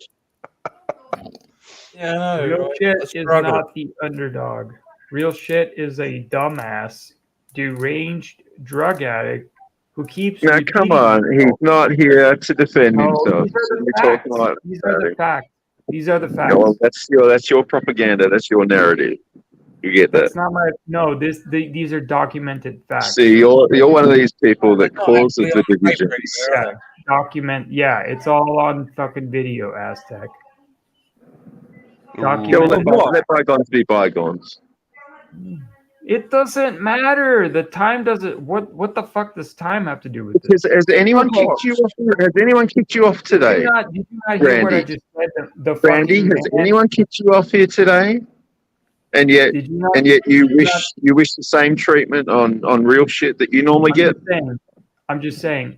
Yeah, no, real shit is not the underdog. Real shit is a dumbass, deranged drug addict who keeps. Now, come on, he's not here to defend himself. These are the facts. These are the facts. Well, that's your propaganda. That's your narrative. You get that? It's not my these are documented facts. See, you're one of these people that causes the divisions. Yeah, it's all on fucking video, Aztec. Let bygones be bygones. It doesn't matter. The time doesn't. What the fuck does time have to do with this? Has anyone kicked you off? Has anyone kicked you off today? Did you not hear what I just said? Randy, has anyone kicked you off here today? And yet you wish the same treatment on real shit that you normally get. I'm just saying.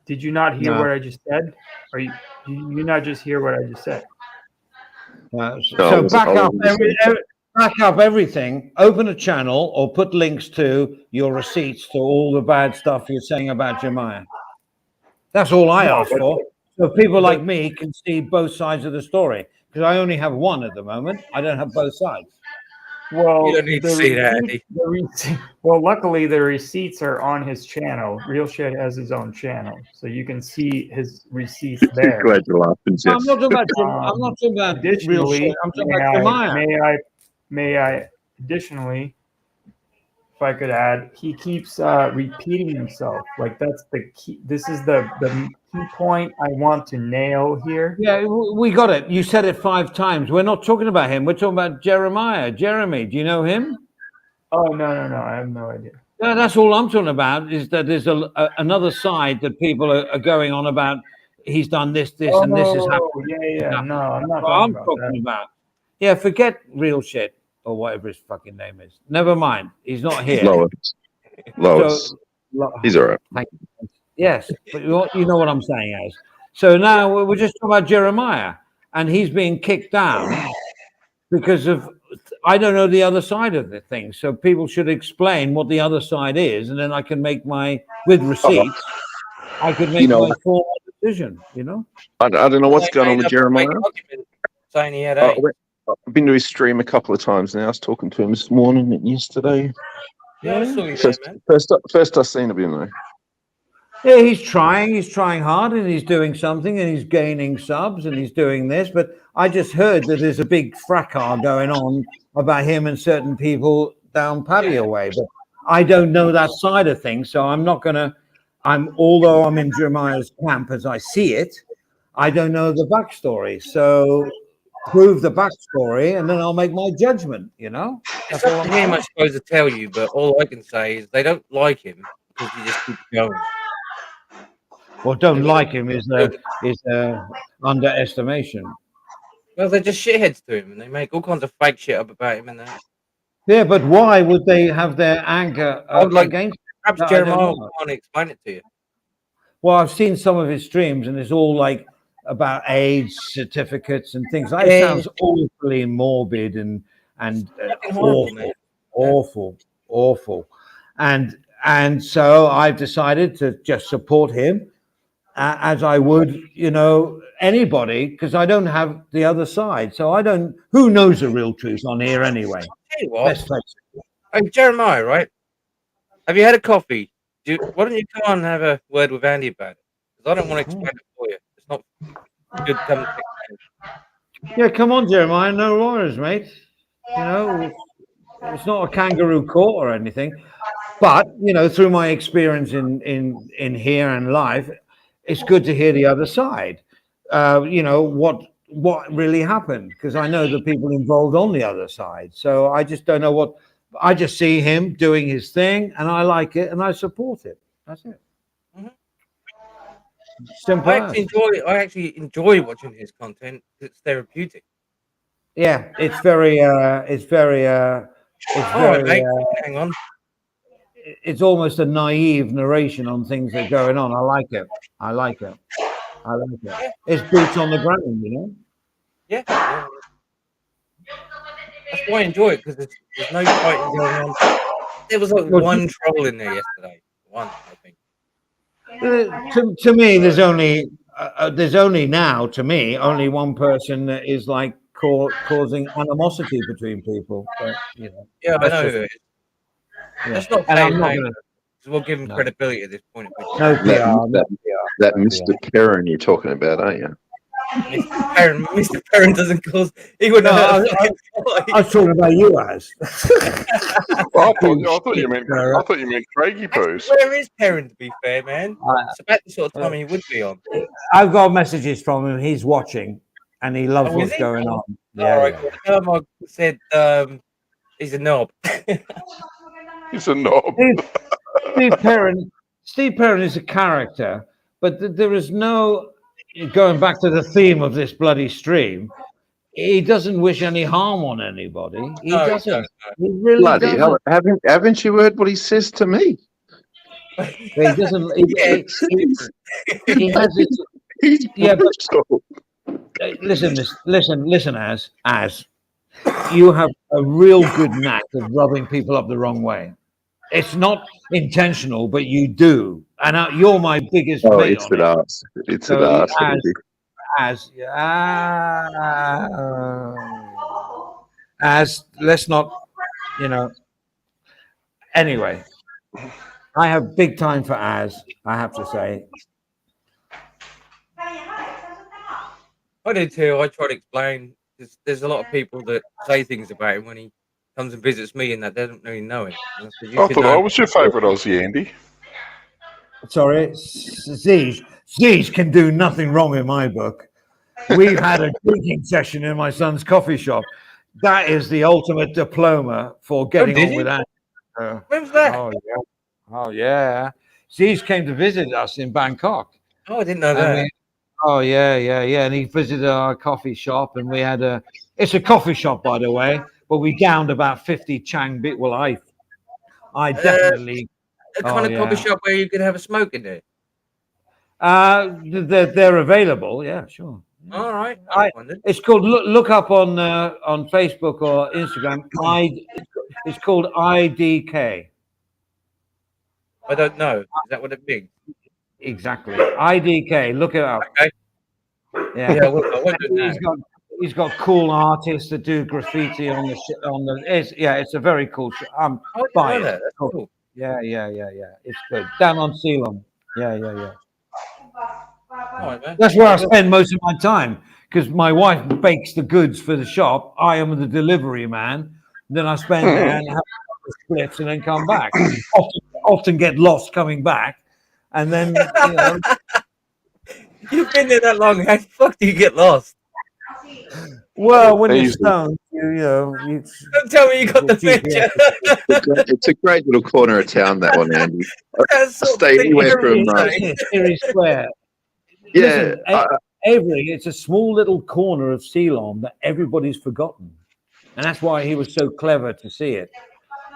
Did you not hear what I just said? Or you not just hear what I just said? So back up everything. Open a channel or put links to your receipts to all the bad stuff you're saying about Jeremiah. That's all I ask for. So people like me can see both sides of the story. Because I only have one at the moment. I don't have both sides. Well, you don't need to see that. Well, luckily the receipts are on his channel. Real Shit has his own channel, so you can see his receipts there. Glad you're laughing, Jeff. I'm not talking about Real Shit. I'm talking about Jeremiah. May I additionally, if I could add, he keeps repeating himself. Like that's the key. This is the key point I want to nail here. Yeah, we got it. You said it 5 times. We're not talking about him. We're talking about Jeremiah. Jeremy, do you know him? Oh, no. I have no idea. No, that's all I'm talking about is that there's another side that people are going on about. He's done this, and this is happening. Yeah. No, I'm not talking about that. Yeah, forget Real Shit or whatever his fucking name is. Never mind. He's not here. Lois. He's all right. Thank you. Yes, but you know what I'm saying, as. So now we're just talking about Jeremiah, and he's being kicked down because of I don't know the other side of the thing. So people should explain what the other side is, and then I can make with receipts. I could make my formal decision. You know. I don't know what's going on with Jeremiah. Saying he had I've been to his stream a couple of times now. I was talking to him this morning and yesterday. Yeah, I saw you first I seen him, you know. Yeah, he's trying hard, and he's doing something, and he's gaining subs, and he's doing this. But I just heard that there's a big fracas going on about him and certain people down Paddy way. But I don't know that side of things, so I'm not gonna. Although I'm in Jeremiah's camp as I see it, I don't know the backstory. So prove the backstory, and then I'll make my judgment. You know, that's all I'm supposed to tell you. But all I can say is they don't like him because he just keeps going. Well, don't like him is underestimation. Well, they're just shitheads to him, and they make all kinds of fake shit up about him and that. Yeah, but why would they have their anger against? Perhaps Jeremiah can't explain it to you. Well, I've seen some of his streams, and it's all like about AIDS certificates and things. That sounds awfully morbid and awful. And so I've decided to just support him as I would, anybody, because I don't have the other side. So I don't. Who knows the real truth on here anyway? Tell you what, hey, Jeremiah, right? Have you had a coffee? Why don't you come on and have a word with Andy about it? Because I don't want to explain it for you. It's not good to come. Yeah, come on, Jeremiah. No worries, mate. It's not a kangaroo court or anything. But through my experience in here and life, it's good to hear the other side. What really happened, because I know the people involved on the other side. So I just don't know what. I just see him doing his thing, and I like it, and I support it. That's it. Mm-hmm. Simple. I actually enjoy watching his content. It's therapeutic. Yeah, it's very. Hang on. It's almost a naive narration on things that are going on. I like it. It's boots on the ground, Yeah. That's why I enjoy it, because there's no fighting going on. There was like one troll in there yesterday. One, I think. To me, there's only now, to me, only one person that is like causing animosity between people. But, yeah, I know who it is. Yeah. Let's not say his name, because we'll give him credibility at this point. That Mr. Perrin you're talking about, aren't you? Mr. Perrin doesn't cause. He wouldn't. I was talking about you, Az. Well, I thought you meant Craigie Poos. Where is Perrin, to be fair, man? It's about the sort of time he would be on. I've got messages from him. He's watching, and he loves what's going on. Yeah. All right. I said he's a knob. He's a knob. Steve Perrin is a character, but there is no. Going back to the theme of this bloody stream, he doesn't wish any harm on anybody. He doesn't. He really bloody doesn't. Hell, haven't you heard what he says to me? He doesn't. He has it. Yeah, but listen, as you have a real good knack of rubbing people up the wrong way. It's not intentional, but you do, and you're my biggest. Oh, it's an arse. It's an arse. As let's not, Anyway, I have big time for Az. I have to say. I do too. I try to explain. There's a lot of people that say things about him when he comes and visits me, and that they don't really know him. I thought I was your favourite Aussie, Andy. Sorry, Zige can do nothing wrong in my book. We've had a drinking session in my son's coffee shop. That is the ultimate diploma for getting on with that. When was that? Oh yeah. Zige came to visit us in Bangkok. Oh, I didn't know that. Yeah. And he visited our coffee shop, and we had it's a coffee shop, by the way, but we downed about 50 Chang bit. Well, I definitely. A kind of coffee shop where you could have a smoke in there. They're available. Yeah, sure. All right. It's called look up on Facebook or Instagram. It's called IDK. I don't know. Is that what it means? Exactly. IDK. Look it up. Okay. Yeah. I won't do that. He's got cool artists that do graffiti on the. It's a very cool. Buy it. That's cool. Yeah. It's good. Down on Ceylon. Yeah. Right, that's where I spend most of my time, because my wife bakes the goods for the shop. I am the delivery man. Then I spend there and have splits and then come back. Often get lost coming back, and then You've been there that long. How the fuck do you get lost? Well, when you're stoned, don't tell me you got the picture. It's a great little corner of town, that one, Andy. I stay anywhere from Erie Square. Yeah, Avery, it's a small little corner of Ceylon that everybody's forgotten. And that's why he was so clever to see it.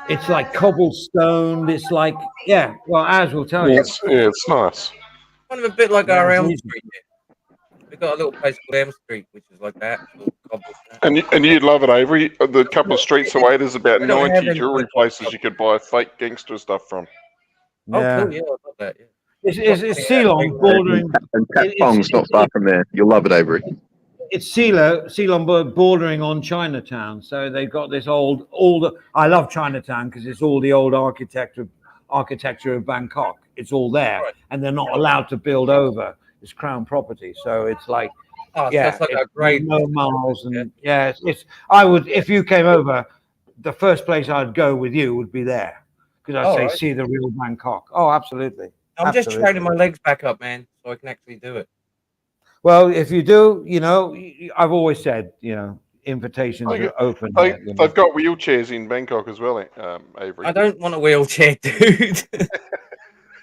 It's like cobblestone. It's like, yeah, well, Az will tell you. It's nice. Kind of a bit like Yeah, our it's Elm easy. Street here. We've got a little place called Elm Street, which is like that. Sort of cobblestone. And you'd love it, Avery. The couple of streets away, there's about We don't have 90 any jewelry like places you could buy fake gangster stuff from. Oh, Yeah. cool. Yeah, I love that. Yeah. It's Ceylon bordering. And Patpong's not far from there. You'll love it, Avery. It's Ceylon bordering on Chinatown. So they've got this I love Chinatown because it's all the old architecture of Bangkok. It's all there, Right. and they're not allowed to build over. It's crown property, so it's like, Oh, so yeah, it's like a it's great. no miles, and yeah, I would, if you came over, the first place I'd go with you would be there, because I'd Oh, say right. see the real Bangkok. Oh, absolutely. I'm just Absolutely. training my legs back up, man, so I can actually do it. Well, if you do, I've always said, invitations I- are open. They, here, they've got wheelchairs in Bangkok as well, Avery. I don't want a wheelchair, dude.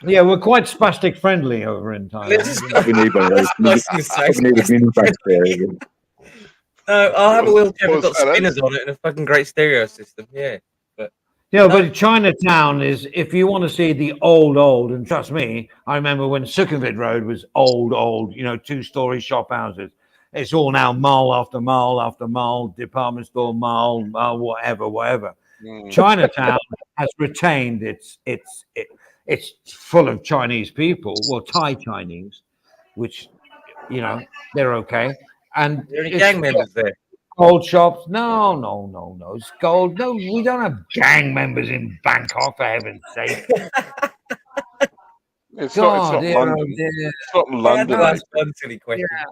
Yeah, we're quite spastic friendly over in Let's just Thailand. We need one of those. Nice and safe. We need a mini bus there. No, I'll have a wheelchair that's got What's that, spinners on it and a fucking great stereo system. Yeah. But Chinatown is, if you want to see the old, and trust me, I remember when Sukhumvit Road was old, 2-story shop houses. It's all now mall after mall after mall, department store mall, whatever. Chinatown has retained it's full of Chinese people, well, Thai Chinese, which, they're okay. And Are there any it's gang members there? gold shops. No. It's gold. No, we don't have gang members in Bangkok, for heaven's sake. It's God, not London. It's not I had London. to ask one silly question. Yeah.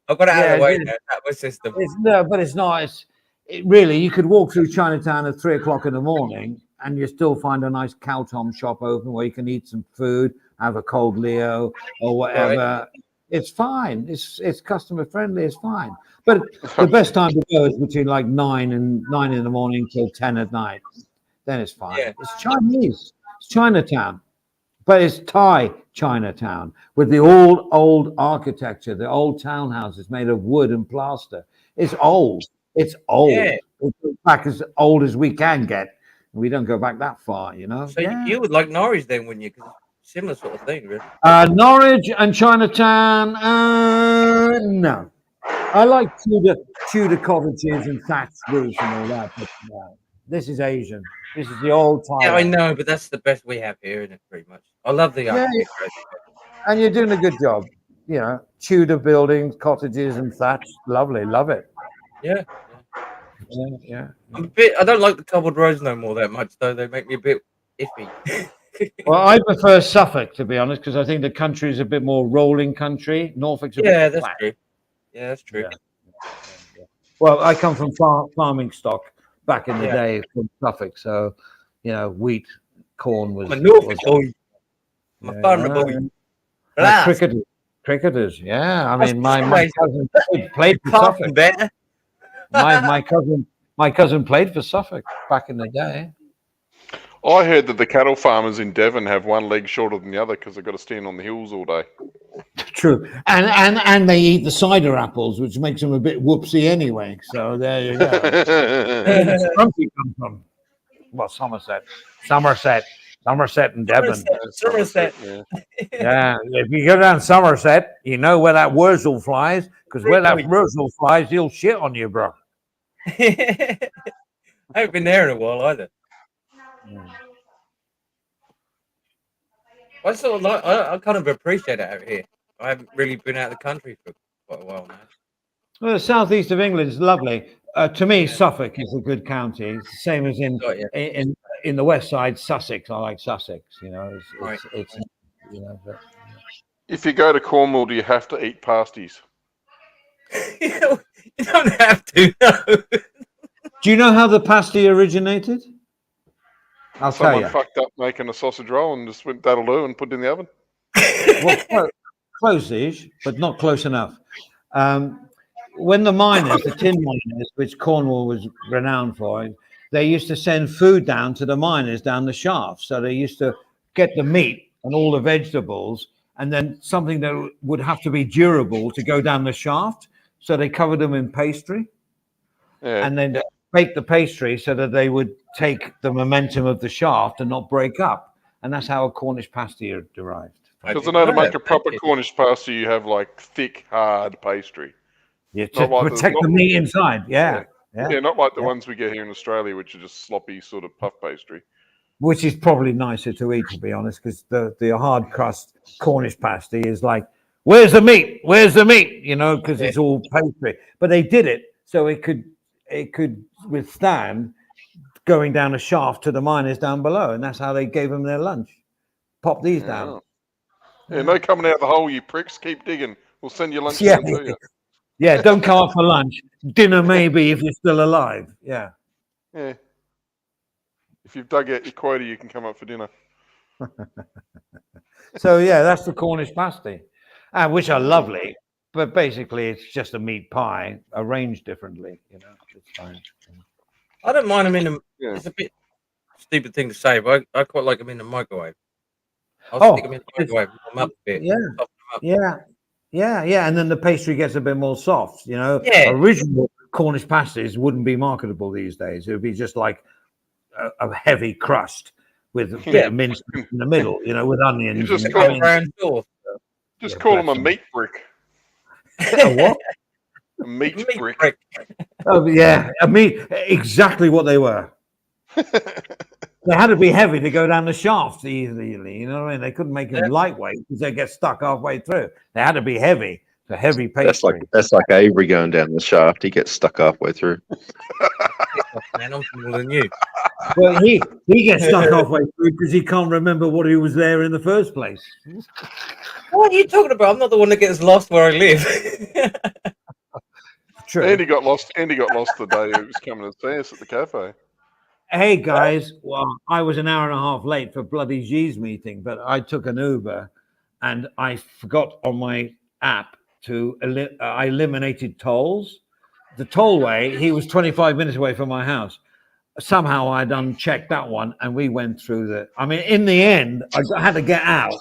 I've got it out of the way it is. now. That was system. But it's not. Really, you could walk through Chinatown at 3:00 in the morning and you still find a nice cow tom shop open where you can eat some food, have a cold Leo or whatever. Right. It's fine. It's customer friendly. It's fine. But the best time to go is between like 9 in the morning till 10 at night. Then it's fine. Yeah. It's Chinese. It's Chinatown. But it's Thai Chinatown with the old architecture, the old townhouses made of wood and plaster. It's old. It's old. Yeah. It's back as old as we can get. We don't go back that far, So you would like Norwich then, wouldn't you? 'Cause it's similar sort of thing, really. Norwich and Chinatown, no. I like Tudor cottages and thatched roofs and all that, but no. This is Asian. This is the old Thai. Yeah, I know, but that's the best we have here, isn't it? Pretty much. I love the architecture. And you're doing a good job. Tudor buildings, cottages and thatch. Lovely. Love it. Yeah. Yeah. I don't like the cobbled roads no more that much, though. They make me a bit iffy. Well, I prefer Suffolk, to be honest, because I think the country is a bit more rolling country. Norfolk's a bit that's flat. true. Yeah, that's true. Yeah. Well, I come from farming stock back in the Yeah. day from Suffolk, so wheat, corn was. I'm a Norfolk was- boy. I'm a farmer boy. Cricketers. Yeah, I That's mean, my nice. cousin played for Apart Suffolk. from better. My cousin played for Suffolk back in the day. I heard that the cattle farmers in Devon have one leg shorter than the other because they've got to stand on the hills all day. True, and they eat the cider apples, which makes them a bit whoopsie anyway. So there you go. Where does Crumpy come from? Well, Somerset, and Devon. Somerset. Yeah. Yeah, if you go down Somerset, you know where that Wurzel flies, because where that Wurzel flies, he'll shit on you, bro. I haven't been there in a while either. I sort of like. I kind of appreciate it out here. I haven't really been out of the country for quite a while now. Well, the southeast of England is lovely. To me, Suffolk is a good county. It's the same as in the west side, Sussex. I like Sussex. It's If you go to Cornwall, do you have to eat pasties? You don't have to. No. Do you know how the pasty originated? I'll tell Someone you. fucked up making a sausage roll and just went, that'll do, and put it in the oven. Well, close-ish, but not close enough. When the miners, the tin miners, which Cornwall was renowned for, they used to send food down to the miners down the shaft. So they used to get the meat and all the vegetables and then something that would have to be durable to go down the shaft. So they covered them in pastry, and then baked the pastry so that they would take the momentum of the shaft and not break up. And that's how a Cornish pasty are derived. Because in order to make a proper Cornish pasty, you have like thick, hard pastry. Yeah, to protect the meat inside. Yeah, not like the ones we get here in Australia, which are just sloppy sort of puff pastry. Which is probably nicer to eat, to be honest, because the hard crust Cornish pasty is like, where's the meat? Where's the meat? You know, because it's all pastry. But they did it so it could withstand going down a shaft to the miners down below, and that's how they gave them their lunch. Pop these down. Yeah, no coming out of the hole, you pricks. Keep digging. We'll send you lunch soon to you. Yeah, don't come up for lunch. Dinner maybe if you're still alive. Yeah. Yeah. If you've dug out your quota, you can come up for dinner. So yeah, that's the Cornish pasty, which are lovely. But basically, it's just a meat pie arranged differently. You know, it's fine. I don't mind them in the. It's a bit stupid thing to say, but I quite like them in the microwave. I'll stick them in the microwave, warm them up a bit. Yeah, and then the pastry gets a bit more soft. You know, original Cornish pasties wouldn't be marketable these days. It would be just like a heavy crust with a bit of mince in the middle. You know, with onions. You just call them a meat brick. A what? A meat brick. Oh yeah, exactly what they were. They had to be heavy to go down the shaft easily. You know what I mean? They couldn't make them lightweight because they get stuck halfway through. They had to be heavy. The heavy pastry. That's like Avery going down the shaft. He gets stuck halfway through. Man, I'm smaller than you. Well, he gets stuck halfway through because he can't remember what he was there in the first place. What are you talking about? I'm not the one that gets lost where I live. True. Andy got lost the day he was coming to see us at the cafe. Hey guys, well, I was an hour and a half late for bloody G's meeting, but I took an Uber and I forgot on my app I eliminated tolls. The tollway, he was 25 minutes away from my house. Somehow I'd unchecked that one and we went through in the end, I had to get out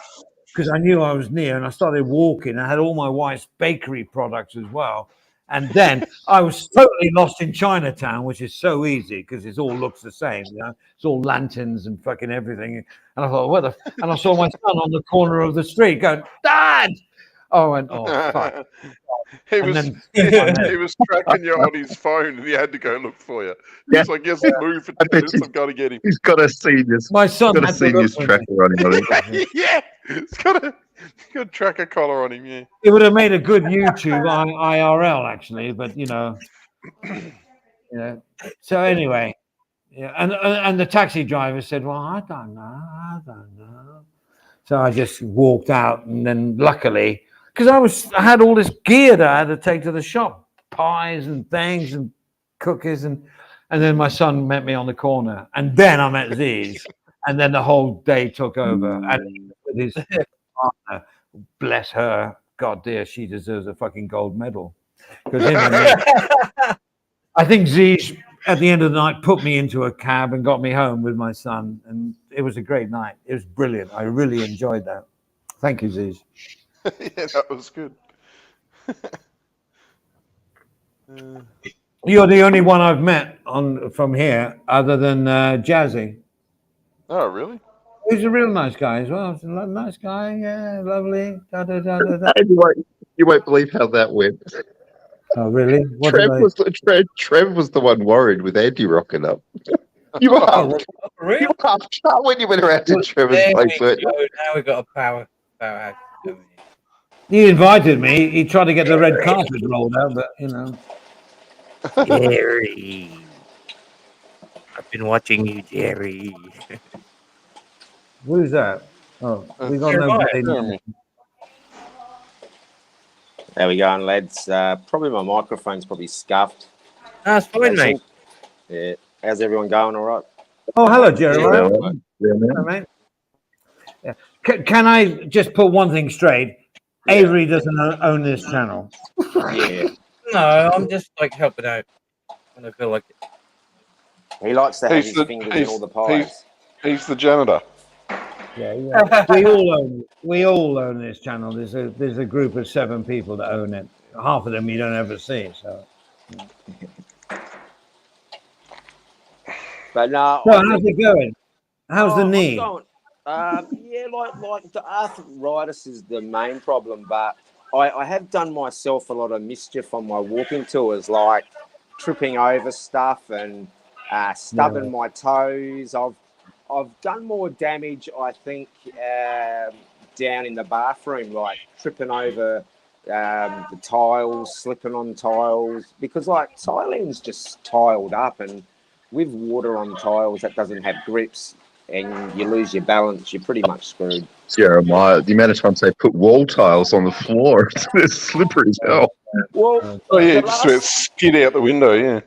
because I knew I was near and I started walking. I had all my wife's bakery products as well. And then I was totally lost in Chinatown, which is so easy because it all looks the same. You know, it's all lanterns and fucking everything. And I thought, and I saw my son on the corner of the street going, Dad! Oh, and fuck. He was tracking you on his phone and he had to go look for you. He's like, yes, move for 10 minutes, I've got to get him. He's got a senior's, my son got a senior's tracker on him. Yeah, he's got a tracker collar on him, yeah. It would have made a good YouTube on IRL, actually, but you know. So anyway, and the taxi driver said, well, I don't know. So I just walked out and then luckily, because I had all this gear that I had to take to the shop, pies and things and cookies, and then my son met me on the corner, and then I met Z's, and then the whole day took over. And with his partner, bless her, God dear, she deserves a fucking gold medal. Because I think Z's at the end of the night put me into a cab and got me home with my son, and it was a great night. It was brilliant. I really enjoyed that. Thank you, Z's. Yeah, that was good. You're the only one I've met from here other than Jazzy. Oh, really? He's a real nice guy as well. He's a nice guy, yeah, lovely. You won't believe how that went. Oh, really? Trev was the one worried with Andy rocking up. You were half shut when you went around to Trevor's place. Now we've got a powerhouse. He invited me. He tried to get the red carpet rolled out, but you know. Jerry. I've been watching you, Jerry. Who's that? Oh, we got nobody. There we go, lads. Probably my microphone's probably scuffed. That's fine, mate. Yeah. How's everyone going? All right? Oh, hello, Jerry. Hello, mate. Yeah. Can I just put one thing straight? Avery doesn't own this channel. Yeah. No, I'm just like helping out when I feel like it. He likes to have his fingers in all the pies. He's the janitor. Yeah, yeah. We all own this channel. There's a group of 7 people that own it. Half of them you don't ever see. So. But no, So how's it going? How's the I'm knee? going. Yeah, like the arthritis is the main problem, but I have done myself a lot of mischief on my walking tours, like tripping over stuff and stubbing my toes. I've done more damage, I think, down in the bathroom, like tripping over the tiles, slipping on tiles, because like Thailand's just tiled up, and with water on tiles that doesn't have grips and you lose your balance, you're pretty much screwed. Jeremiah, the amount of times they put wall tiles on the floor, it's slippery as hell. Well, oh yeah, just about skid out the window. Yeah.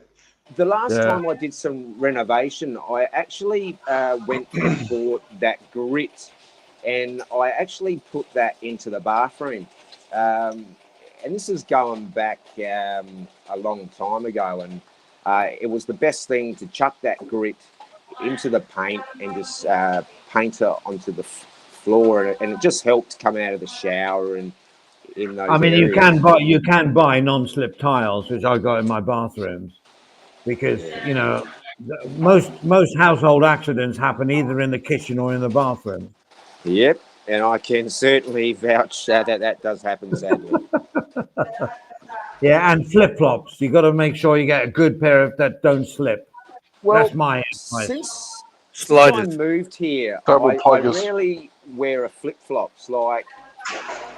The last time I did some renovation, I actually went and bought that grit, and I actually put that into the bathroom. And this is going back a long time ago, and it was the best thing to chuck that grit into the paint and just paint it onto the floor, and it just helped come out of the shower and in those. I mean, areas. you can buy non-slip tiles, which I got in my bathrooms, because you know most household accidents happen either in the kitchen or in the bathroom. Yep, and I can certainly vouch that does happen, sadly. Yeah, and flip-flops. You got to make sure you get a good pair of that don't slip. Well, that's my advice. Since I moved here, I rarely wear a flip-flops. Like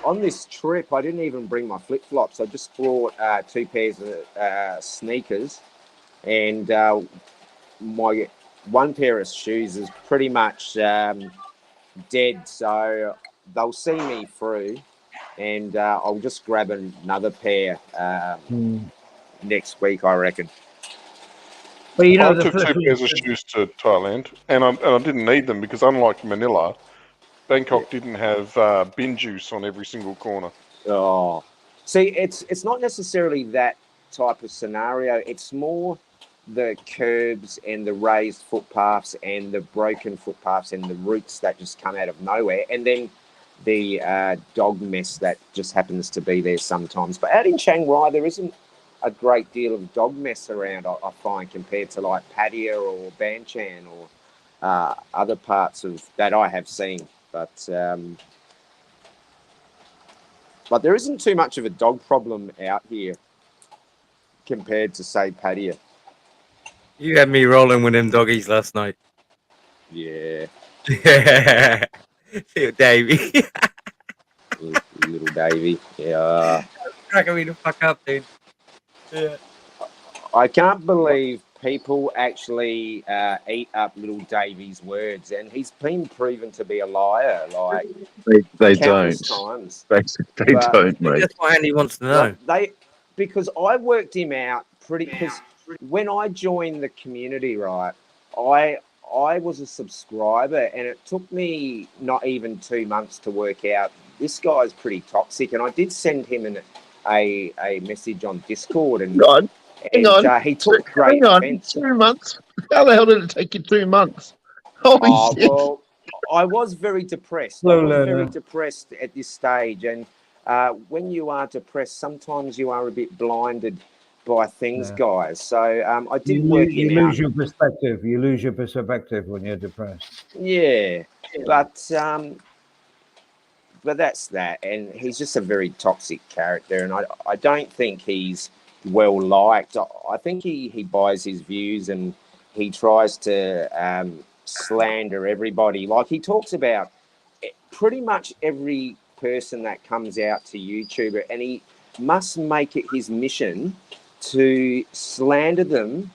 on this trip, I didn't even bring my flip-flops. I just brought 2 pairs of sneakers, and my 1 pair of shoes is pretty much dead. So they'll see me through, and I'll just grab another pair next week, I reckon. But you know, I took 2 pairs of shoes to Thailand, and I didn't need them because unlike Manila, Bangkok didn't have bin juice on every single corner. Oh, see, it's not necessarily that type of scenario. It's more the curbs and the raised footpaths and the broken footpaths and the roots that just come out of nowhere, and then the dog mess that just happens to be there sometimes. But out in Chiang Rai, there isn't a great deal of dog mess around, I find, compared to like Pattaya or Ban Chan or other parts of that I have seen. But there isn't too much of a dog problem out here compared to, say, Pattaya. You had me rolling with them doggies last night. Yeah. Yeah. Little Davey. Little Davey. Yeah. Cracking me the fuck up, dude. Yeah. I can't believe people actually eat up little Davey's words, and he's been proven to be a liar. Like they countless don't. times. They don't, mate. That's what Andy wants to know. Because I worked him out because when I joined the community, right, I was a subscriber, and it took me not even 2 months to work out this guy's pretty toxic, and I did send him a message on Discord, and hang on. he took great offense. 2 months? How the hell did it take you 2 months? Holy shit! Well, I was very depressed. Very depressed at this stage, and when you are depressed, sometimes you are a bit blinded by things, guys. So I did work him out. You lose your perspective. You lose your perspective when you're depressed. Yeah, but that's that. And he's just a very toxic character, and I don't think he's well liked. I think he buys his views, and he tries to slander everybody. Like he talks about pretty much every person that comes out to YouTube, and he must make it his mission to slander them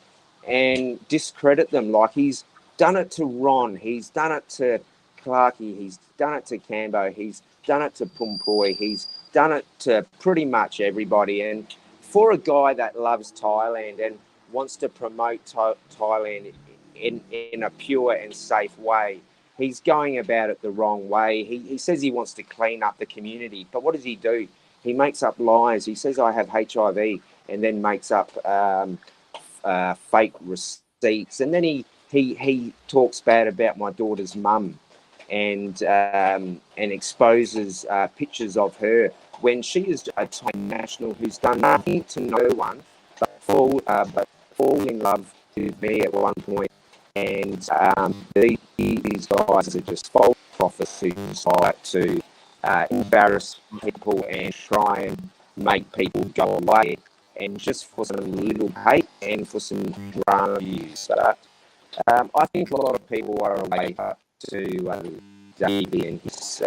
and discredit them. Like he's done it to Ron, he's done it to Clarkey, he's done it to Cambo, he's done it to Pumpoy, he's done it to pretty much everybody. And for a guy that loves Thailand and wants to promote Thailand in a pure and safe way, he's going about it the wrong way. He says he wants to clean up the community, but what does he do? He makes up lies. He says, I have HIV, and then makes up fake receipts. And then he talks bad about my daughter's mum. and exposes pictures of her when she is a Thai national who's done nothing to no one but fall in love with me at one point. And these guys are just false prophets who decide to embarrass people and try and make people go away, and just for some little hate and for some drama views. But I think a lot of people are awake up to Davey and his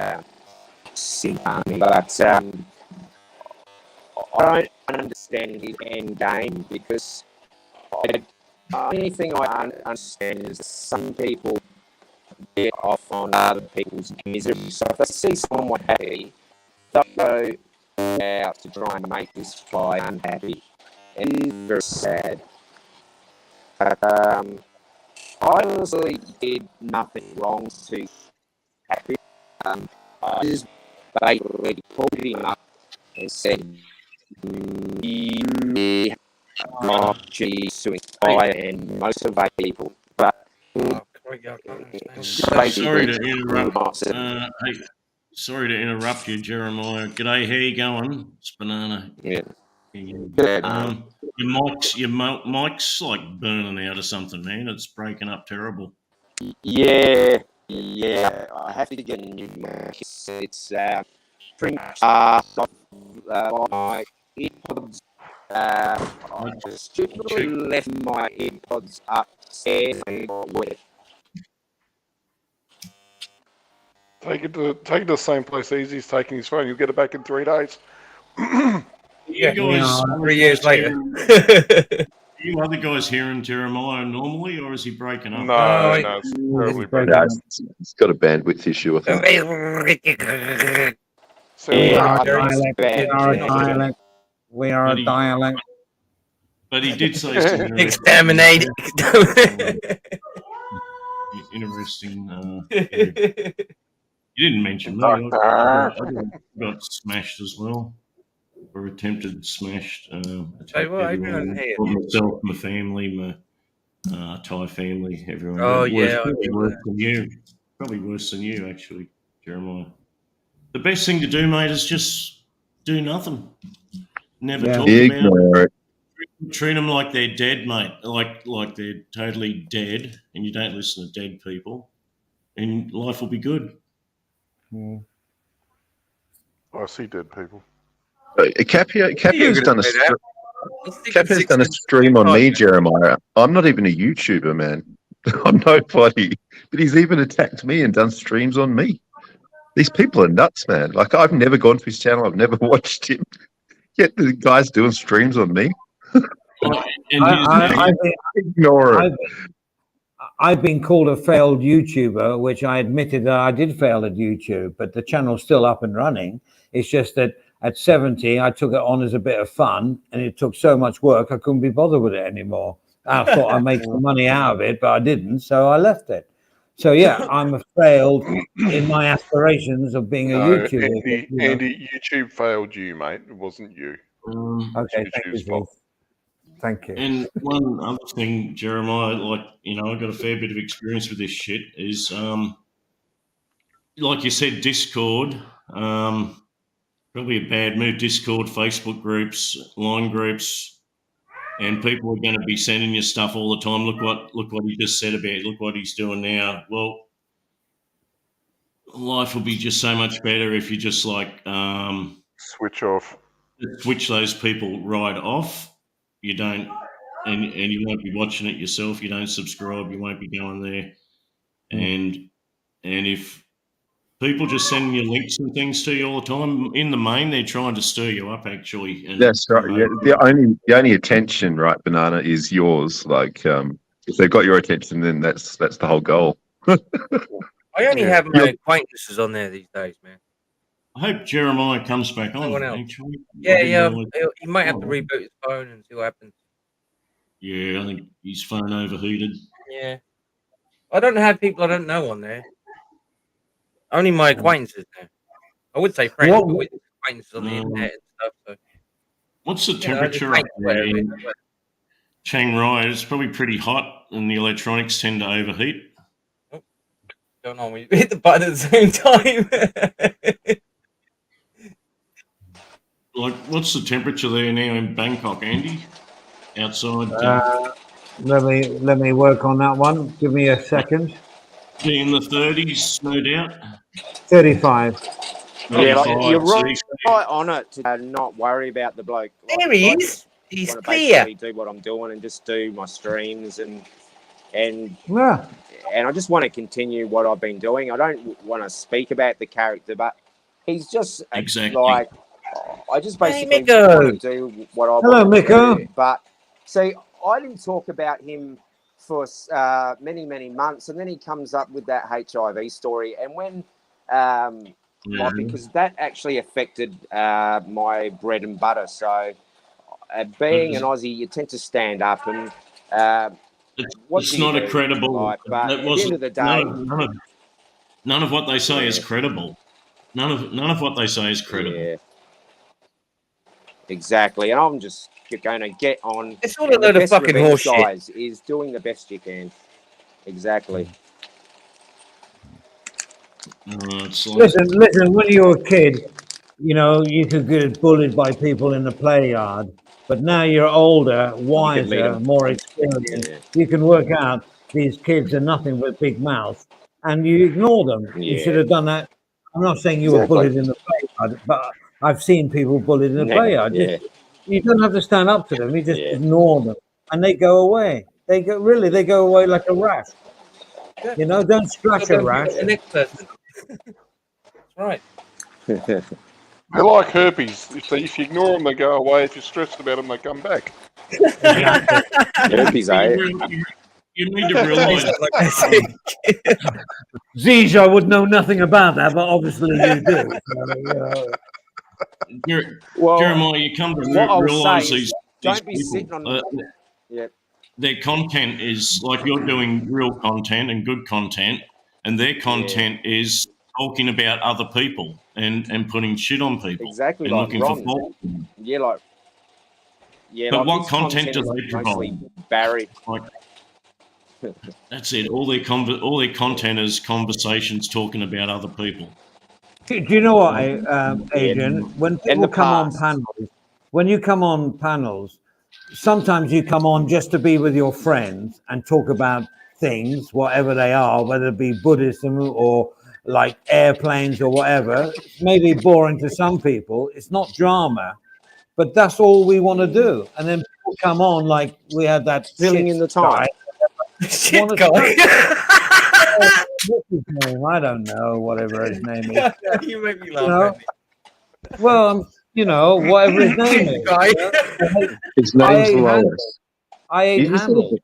Sig army, but I don't understand his end game, because the only thing I understand is that some people get off on other people's misery. So if they see someone happy, they'll go out to try and make this guy unhappy. And it's very sad. But I honestly did nothing wrong to happy. I just basically pulled him up and said, you may have an opportunity to inspire and motivate people. But sorry to interrupt. Hey, sorry to interrupt you, Jeremiah. G'day, how you going? It's Banana. Yeah. Your mic's like burning out or something, man. It's breaking up terrible. Yeah. I have to get a new mic. It's pretty much my earpods. I just stupidly left my earpods upstairs and got wet. Take it to the same place Easy's taking his phone. You'll get it back in 3 days. Yeah, guys, 3 years later. Are you other guys hearing Jeremiah normally, or is he breaking up? No, it's terribly breaking up. It's got a bandwidth issue, I think. We are a dialect. We are a dialect. But he did say something. Exterminated. Interesting. You didn't mention me. I got smashed as well, or attempted smashed. Attacked everyone. Myself, my family, my Thai family, everyone. Oh, yeah. Probably worse than you. Probably worse than you, actually, Jeremiah. The best thing to do, mate, is just do nothing. Never talk about it. Treat them like they're dead, mate. Like they're totally dead, and you don't listen to dead people, and life will be good. I see dead people. Capio's done a stream on me, Jeremiah. I'm not even a YouTuber, man. I'm nobody. But he's even attacked me and done streams on me. These people are nuts, man. Like, I've never gone to his channel. I've never watched him. Yet the guy's doing streams on me. I've been called a failed YouTuber, which I admitted that I did fail at YouTube, but the channel's still up and running. It's just that at 70, I took it on as a bit of fun, and it took so much work, I couldn't be bothered with it anymore. I thought I'd make some money out of it, but I didn't, so I left it. So, yeah, I'm failed in my aspirations of being a YouTuber. Andy, YouTube failed you, mate. It wasn't you. Okay, thank you. And one other thing, Jeremiah, I've got a fair bit of experience with this shit, is, like you said, Discord, probably a bad move. Discord, Facebook groups, line groups, and people are going to be sending you stuff all the time. Look what he just said about it. Look what he's doing now. Well, life will be just so much better if you just switch off. Switch those people right off. You don't, and you won't be watching it yourself. You don't subscribe. You won't be going there. And if people just sending you links and things to you all the time, in the main, they're trying to stir you up, actually. And that's right. Yeah. The only attention, right, Banana, is yours. Like, if they've got your attention, then that's the whole goal. I only have my acquaintances on there these days, man. I hope Jeremiah comes back on. Actually, yeah. He might have to reboot his phone and see what happens. Yeah, I think his phone overheated. Yeah, I don't have people I don't know on there. Only my acquaintances now. I would say friends, but with acquaintances on the internet and stuff. So. What's the temperature up there in Chiang Rai? It's probably pretty hot, and the electronics tend to overheat. going on when you hit the button at the same time. Like, what's the temperature there now in Bangkok, Andy? Outside? Let me work on that one. Give me a second. In the 30s, no doubt. 35. Yeah, like, 35, you're see, right on it to not worry about the bloke. Like, There he I is. just He's want to clear. basically do what I'm doing and just do my streams and Yeah. I just want to continue what I've been doing. I don't want to speak about the character, but he's just exactly. like, I just basically Miko. want to do what I Hello, want to Miko. do. But see, I didn't talk about him for many, many months, and then he comes up with that HIV story. And when, like, because that actually affected my bread and butter. So, being an Aussie, you tend to stand up and. What It's do you not do? a credible. Like, but That at the wasn't end of the day, none of what they say is Yeah. credible. None of what they say is credible. Yeah, exactly. And I'm just going to get on. It's all a And the load of best fucking revenge, horseshit. guys, is doing the best you can. Exactly. It's like, Listen. When you were a kid, you know, you could get bullied by people in the play yard. But now you're older, You could meet wiser, him. more experienced. Yeah. You can work out these kids are nothing but big mouths, and you ignore them. You should Yeah. have done that. I'm not saying you were Exactly. bullied in the play yard, but I've seen people bullied in the play yard. Yeah. You don't have to stand up to them. You just Yeah. ignore them, and they go away. They go away like a rash. You know, don't scratch a rash. The next person. That's right. They're like herpes. If you ignore them, they go away. If you're stressed about them, they come back. Herpes, eh? you need to realise. Zija would know nothing about that, but obviously you do. Well, Jeremiah, you come to what I'll realise say is, these don't be people. sitting on. Yeah. Their content is like you're doing real content and good content, and their content is talking about other people and putting shit on people. Exactly, and like looking Ron. for fault. Yeah, like. Yeah, But like what his content do is they mostly provide? Barry. Like, that's it. All their content is conversations talking about other people. Do you know what, Adrian? When people come on panels, when you come on panels, sometimes you come on just to be with your friends and talk about things, whatever they are, whether it be Buddhism or like airplanes or whatever. It may be boring to some people. It's not drama, but that's all we want to do. And then people come on like we had that Filling in the time. Shit guy. What's his name? I don't know. Whatever his name is. You make me laugh. Well, you know, whatever his name is. His name's Lois. I ate Hamill.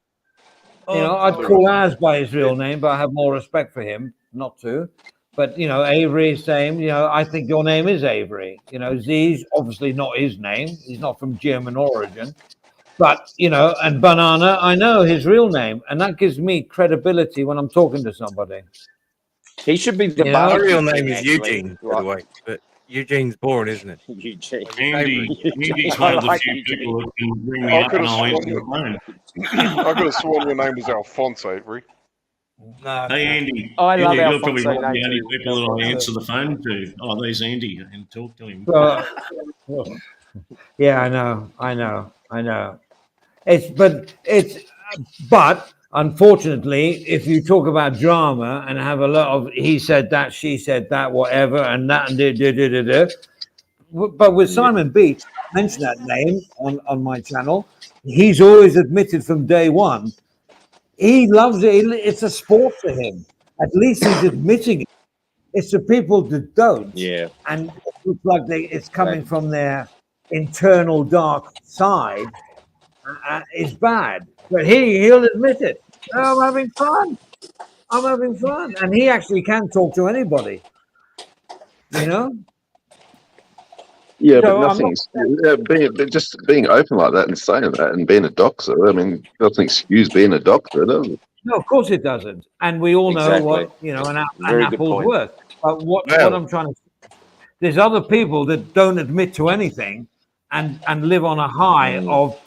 Oh, You know, I'd call Az by his real name, but I have more respect for him not to. But, you know, Avery is saying, you know, I think your name is Avery. You know, Z's obviously not his name. He's not from German origin. But, you know, and Banana, I know his real name. And that gives me credibility when I'm talking to somebody. He should be the My barbecue real name king, is actually. Eugene, by the way. But Eugene's boring, isn't it? Eugene. Andy's one of the few people that can bring me up and I'll answer the phone. I could have sworn your name was Alphonse, Avery. No. Hey, Andy. Oh, I love Andy, you're probably Alphonse one of the name only too. people that I answer the phone to. Oh, there's Andy, and talk to him. Yeah, I know. But unfortunately, if you talk about drama and have a lot of he said that, she said that, whatever, and that, and but with Simon Beach, I mentioned that name on my channel. He's always admitted from day one. He loves it. It's a sport to him. At least he's admitting it. It's the people that don't. Yeah. And it looks like it's coming from their internal dark side. Is bad. But he'll admit it. Oh, I'm having fun. I'm having fun. And he actually can talk to anybody. You know? Yeah, So but nothing's just being open like that and saying that and being a doctor. I mean, doesn't excuse being a doctor, does it? No, of course it doesn't. And we all know what, you know, an apple's worth. But what I'm trying to say, there's other people that don't admit to anything and live on a high of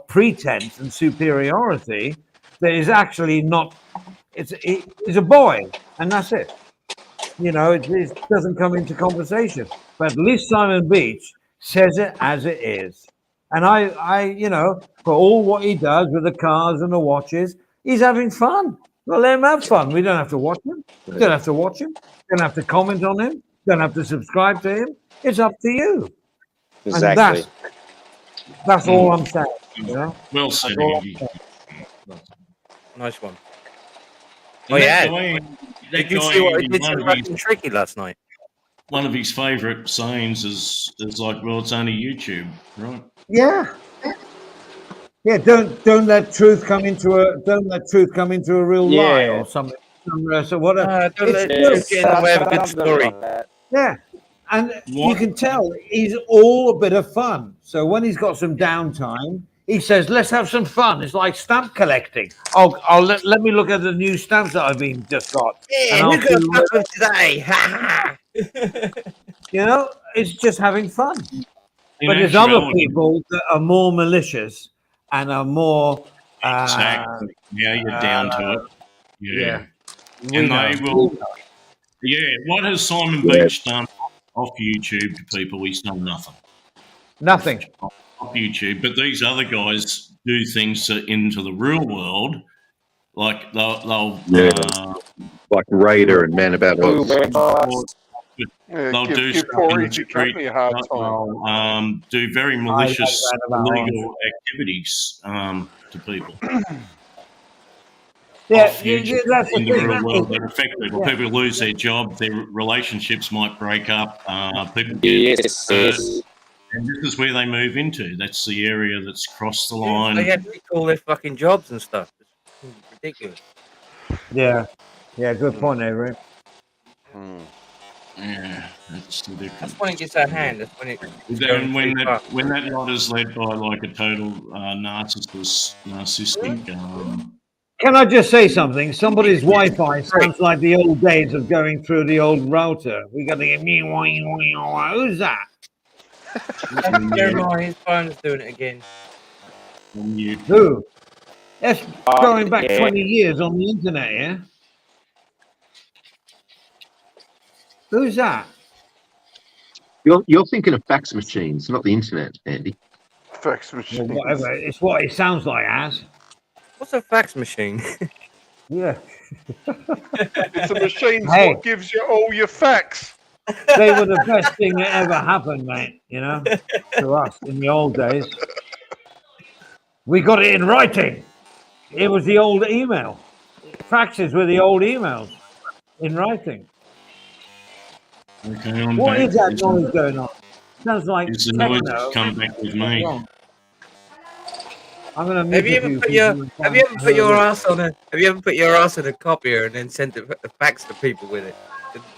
pretense and superiority that is actually not he's a boy, and that's it. You know, it doesn't come into conversation. But at least Simon Beach says it as it is. And I, you know, for all what he does with the cars and the watches, he's having fun. Well, let him have fun. We don't have to watch him. Don't have to watch him. Don't have to comment on him. Don't have to subscribe to him. It's up to you. Exactly. And that's all I'm saying. You know? Well said, Andy. Nice one. And Oh yeah. Did you see what he did to fucking Tricky last night? One of his favourite sayings is like, well, it's only YouTube, right? Yeah. Yeah, don't let truth come into a real lie or something. So whatever. Don't let truth get in the way of a good story. Yeah, and you can tell he's all a bit of fun. So when he's got some downtime, he says, "Let's have some fun." It's like stamp collecting. I'll let me look at the new stamps that I've been just got. Yeah, and who got them today? You know, it's just having fun. In But there's other actuality- people that are more malicious and are more. Exactly. Yeah, you're down to it. Yeah. We And know. they will. Yeah. What has Simon Beach done off YouTube to people? He's done nothing. Nothing. Off YouTube. But these other guys do things into the real world. Like they'll like Raider and Man About Us. They'll do give stuff poor in the Easy street. Company a hard time. They'll do very malicious, that about illegal activities to people. Yeah, Off YouTube, that's the in the thing. real world, that affect people. Yeah. People lose their job, their relationships might break up. People get hurt, and this is where they move into. That's the area that's crossed the line. They had to recall their fucking jobs and stuff. It's ridiculous. Yeah, good point, Avery. Yeah, that's the difference. That's when it gets out of hand. That's when it. Then when that lot is led by like a total narcissistic. Can I just say something? Somebody's Wi-Fi sounds like the old days of going through the old router. We got to get me. Who's that? Jeremiah, his phone's doing it again. Who? That's going back 20 years on the internet, yeah? Who's that? You're thinking of fax machines, not the internet, Andy. Fax machine. Well, whatever. It's what it sounds like as. What's a fax machine? Yeah. It's a machine Hey. what gives you all your facts. They were the best thing that ever happened, mate, you know, to us in the old days. We got it in writing. It was the old email. Faxes were the old emails in writing. Okay, I'm What back. is that noise going on? Sounds like It's the noise techno. that's come back with me. I'm gonna Have you ever put your ass on a copier and then sent a fax to people with it?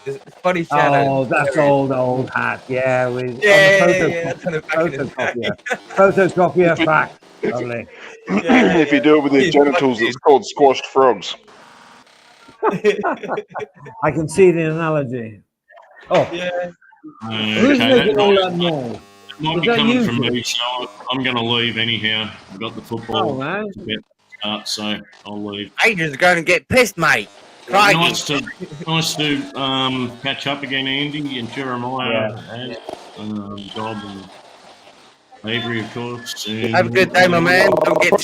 It's funny shadow. Oh, that's old hat. Yeah, with photocopier. Photocopier fax. Lovely. If you do it with your genitals, it's called squashed frogs. I can see the analogy. Oh, yeah. Who's making all that noise? Might Is be that coming you, from Jim? me, so I'm going to leave anyhow. I've got the football Oh, man. to get start, so I'll leave. Adrian's going to get pissed, mate. Crikey. Nice to catch up again, Andy and Jeremiah and Bob and Avery, of course. And Have a good day, my man. Don't get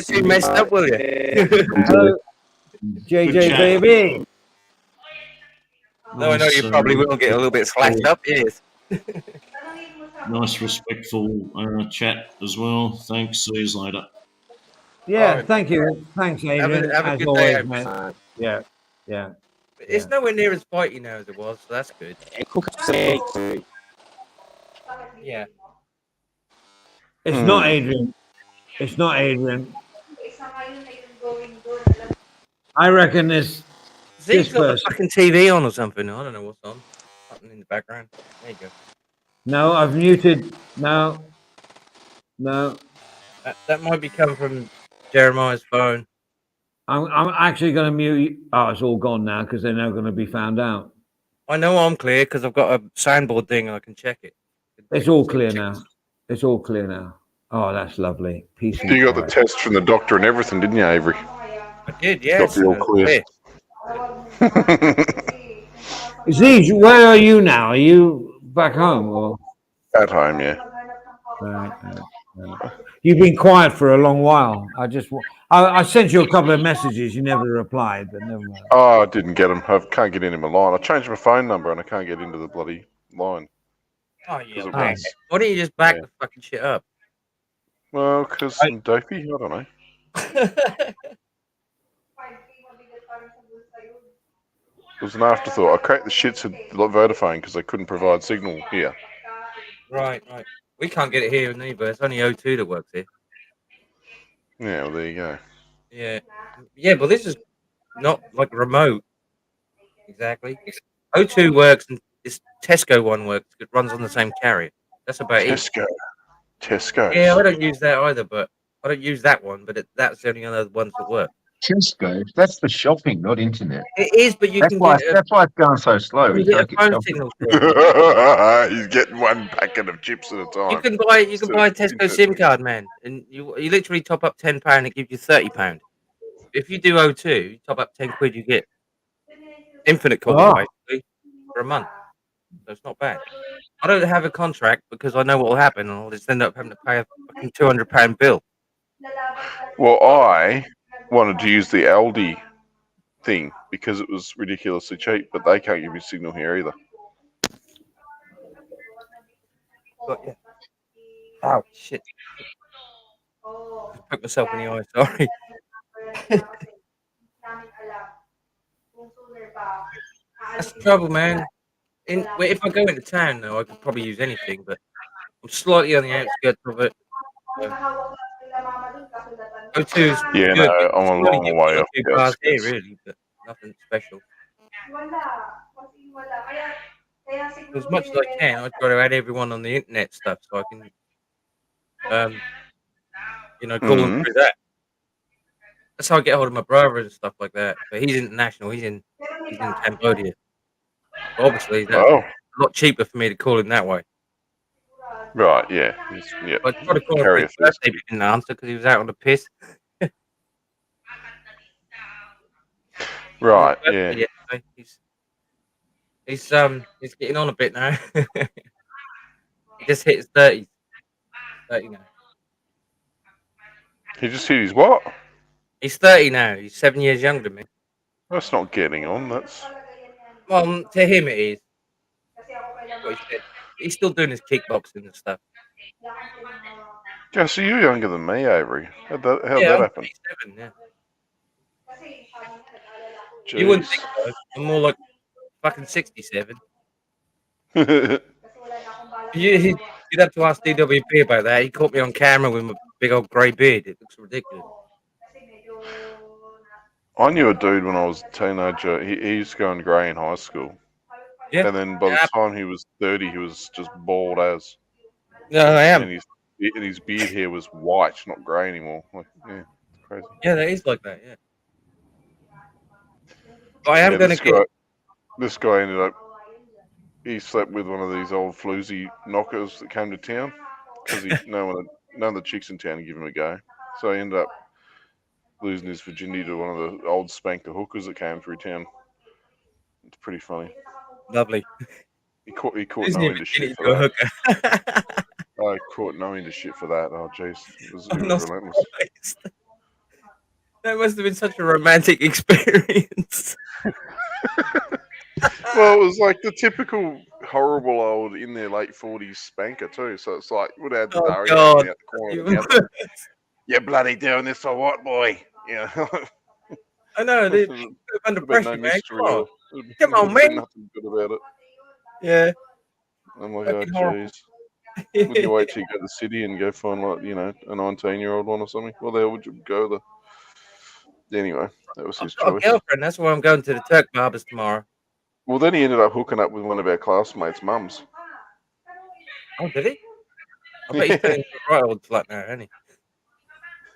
too messed up, will you? Hello, JJ chat. baby. No, I know you probably will get a little bit slashed up, yes. Nice, respectful chat as well. Thanks. See you later. Yeah, Right. thank you. Thanks, Adrian. Have a as good always, day, mate. Yeah. It's nowhere near as fighty now as it was, so that's good. Yeah. It's not Adrian. It's not Adrian. I reckon it's Zeke's this got the person. fucking TV on or something. I don't know what's on. Something in the background. There you go. No, I've muted. No. That might be coming from Jeremiah's phone. I'm actually going to mute. Oh, it's all gone now because they're now going to be found out. I know I'm clear because I've got a soundboard thing and I can check it. It's all clear now. It's all clear now. Oh, that's lovely. Peace. You got the test from the doctor and everything, didn't you, Avery? I did, yes. Got the all clear. Ziege, where are you now? Are you back home or? At home, yeah. Right. You've been quiet for a long while. I sent you a couple of messages. You never replied, but never mind. Oh, I didn't get him. I can't get into my line. I changed my phone number and I can't get into the bloody line. Oh, yeah. It Why was, don't you just back yeah. the fucking shit up? Well, because I'm dopey. I don't know. It was an afterthought. I cracked the shits at Vodafone because they couldn't provide signal here. Right. We can't get it here either. It's only O2 that works here. Yeah, well, there you go. Yeah, but this is not like remote. Exactly. O2 works and this Tesco one works. It runs on the same carrier. That's about it. Tesco's. Yeah, I don't use that either, but I don't use that one, but that's the only other ones that work. Tesco, that's for shopping, not internet. It is, but you That's can why get that's why it's going so slow. you You get a can't get phone shopping. signal for it. He's getting one packet of chips at a time. You can buy a Tesco SIM card, man, and you literally top up £10, it gives you £30. If you do O2, you top up £10, you get infinite calls basically for a month. So it's not bad. I don't have a contract because I know what will happen, and I'll just end up having to pay a fucking £200 bill. Well, I wanted to use the Aldi thing because it was ridiculously cheap, but they can't give me signal here either. But yeah. Oh shit! I poked myself in the eye. Sorry. That's the trouble, man. If I go into town, though, I could probably use anything, but I'm slightly on the outskirts of it. O2's Yeah, good. no, I'm a long way off. Two bars here, really, but nothing special. As much as I can, I try to add everyone on the internet stuff so I can, call them through that. That's how I get hold of my brother and stuff like that. But he's international. He's in Cambodia. But obviously, that's a lot cheaper for me to call him that way. Right, yeah. Yeah. I tried to call him for his birthday, but he didn't answer because he was out on the piss. Right, yeah. He's getting on a bit now. He just hit his 30s. 30 now. He just hit his what? He's 30 now. He's 7 years younger than me. That's not getting on. That's to him it is. What he said. He's still doing his kickboxing and stuff. Yeah, so you're younger than me, Avery. How'd that I'm happen? 37, yeah. Jeez. You wouldn't think so. I'm more like fucking 67. You'd have to ask DWP about that. He caught me on camera with my big old grey beard. It looks ridiculous. I knew a dude when I was a teenager. He used to go in grey in high school. Yeah. And then by the time he was 30, he was just bald as. No, I am. And his beard hair was white, not grey anymore. Like, yeah, it's crazy. Yeah, that is like that, yeah. But I am going to get... This guy ended up... He slept with one of these old floozy knockers that came to town. Because none of the chicks in town would give him a go. So he ended up losing his virginity to one of the old spanker hookers that came through town. It's pretty funny. Lovely. He caught no into shit for that. I caught no into shit for that. Oh, jeez. It was relentless. That must have been such a romantic experience. Well, it was like the typical horrible old in their late 40s spanker too. So it's like would have had the Dari out the corner of the mouth. You're bloody doing this for what, boy? Yeah. I know, dude. Under pressure, man. Come on, man. Nothing good about it. Yeah. I'm like, oh, jeez. Would you wait till you go to the city and go find like a 19-year-old one or something? Well, the hell would you go? Anyway, that was his choice. I've got a girlfriend. That's why I'm going to the Turk barbers tomorrow. Well, then he ended up hooking up with one of our classmates' mums. Oh, did he? I bet he's doing the right old slut now, isn't he?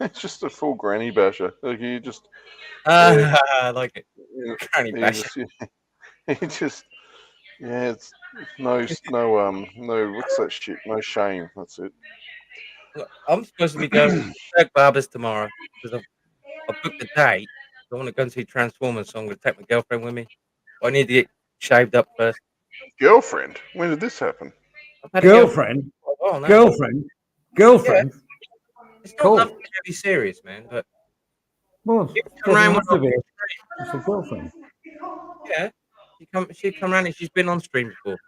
It's just a full granny basher. Like he just. I like it. Granny basher. It's no, what's that shit? No shame. That's it. Look, I'm supposed to be going to Turk barbers tomorrow because I've booked a date, I want to go and see Transformers, so I'm going to take my girlfriend with me. I need to get shaved up first. Girlfriend? When did this happen? I've had Girlfriend? a girlfriend for a while now. Girlfriend? Girlfriend? It's not Cool. nothing really serious, man. But Well, she it come doesn't around have when to be. I'm It's a girlfriend. yeah. She come around and she's been on stream before.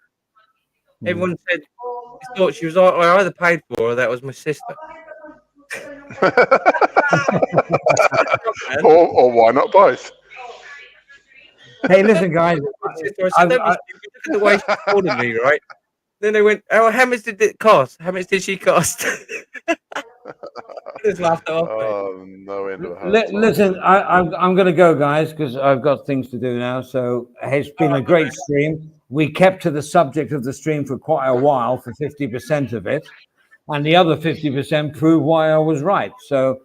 Hmm. Everyone said they thought she was I either paid for her or that was my sister. or why not both? Hey, listen, guys. I said, don't be stupid. Look at the way she called me, right? Then they went, oh, how much did it cost? How much did she cost? I just laughed it off, mate. Oh, no end of a hard time. Listen, I'm going to go, guys, because I've got things to do now. So it's been a great stream. We kept to the subject of the stream for quite a while, for 50% of it, and the other 50% proved why I was right. So,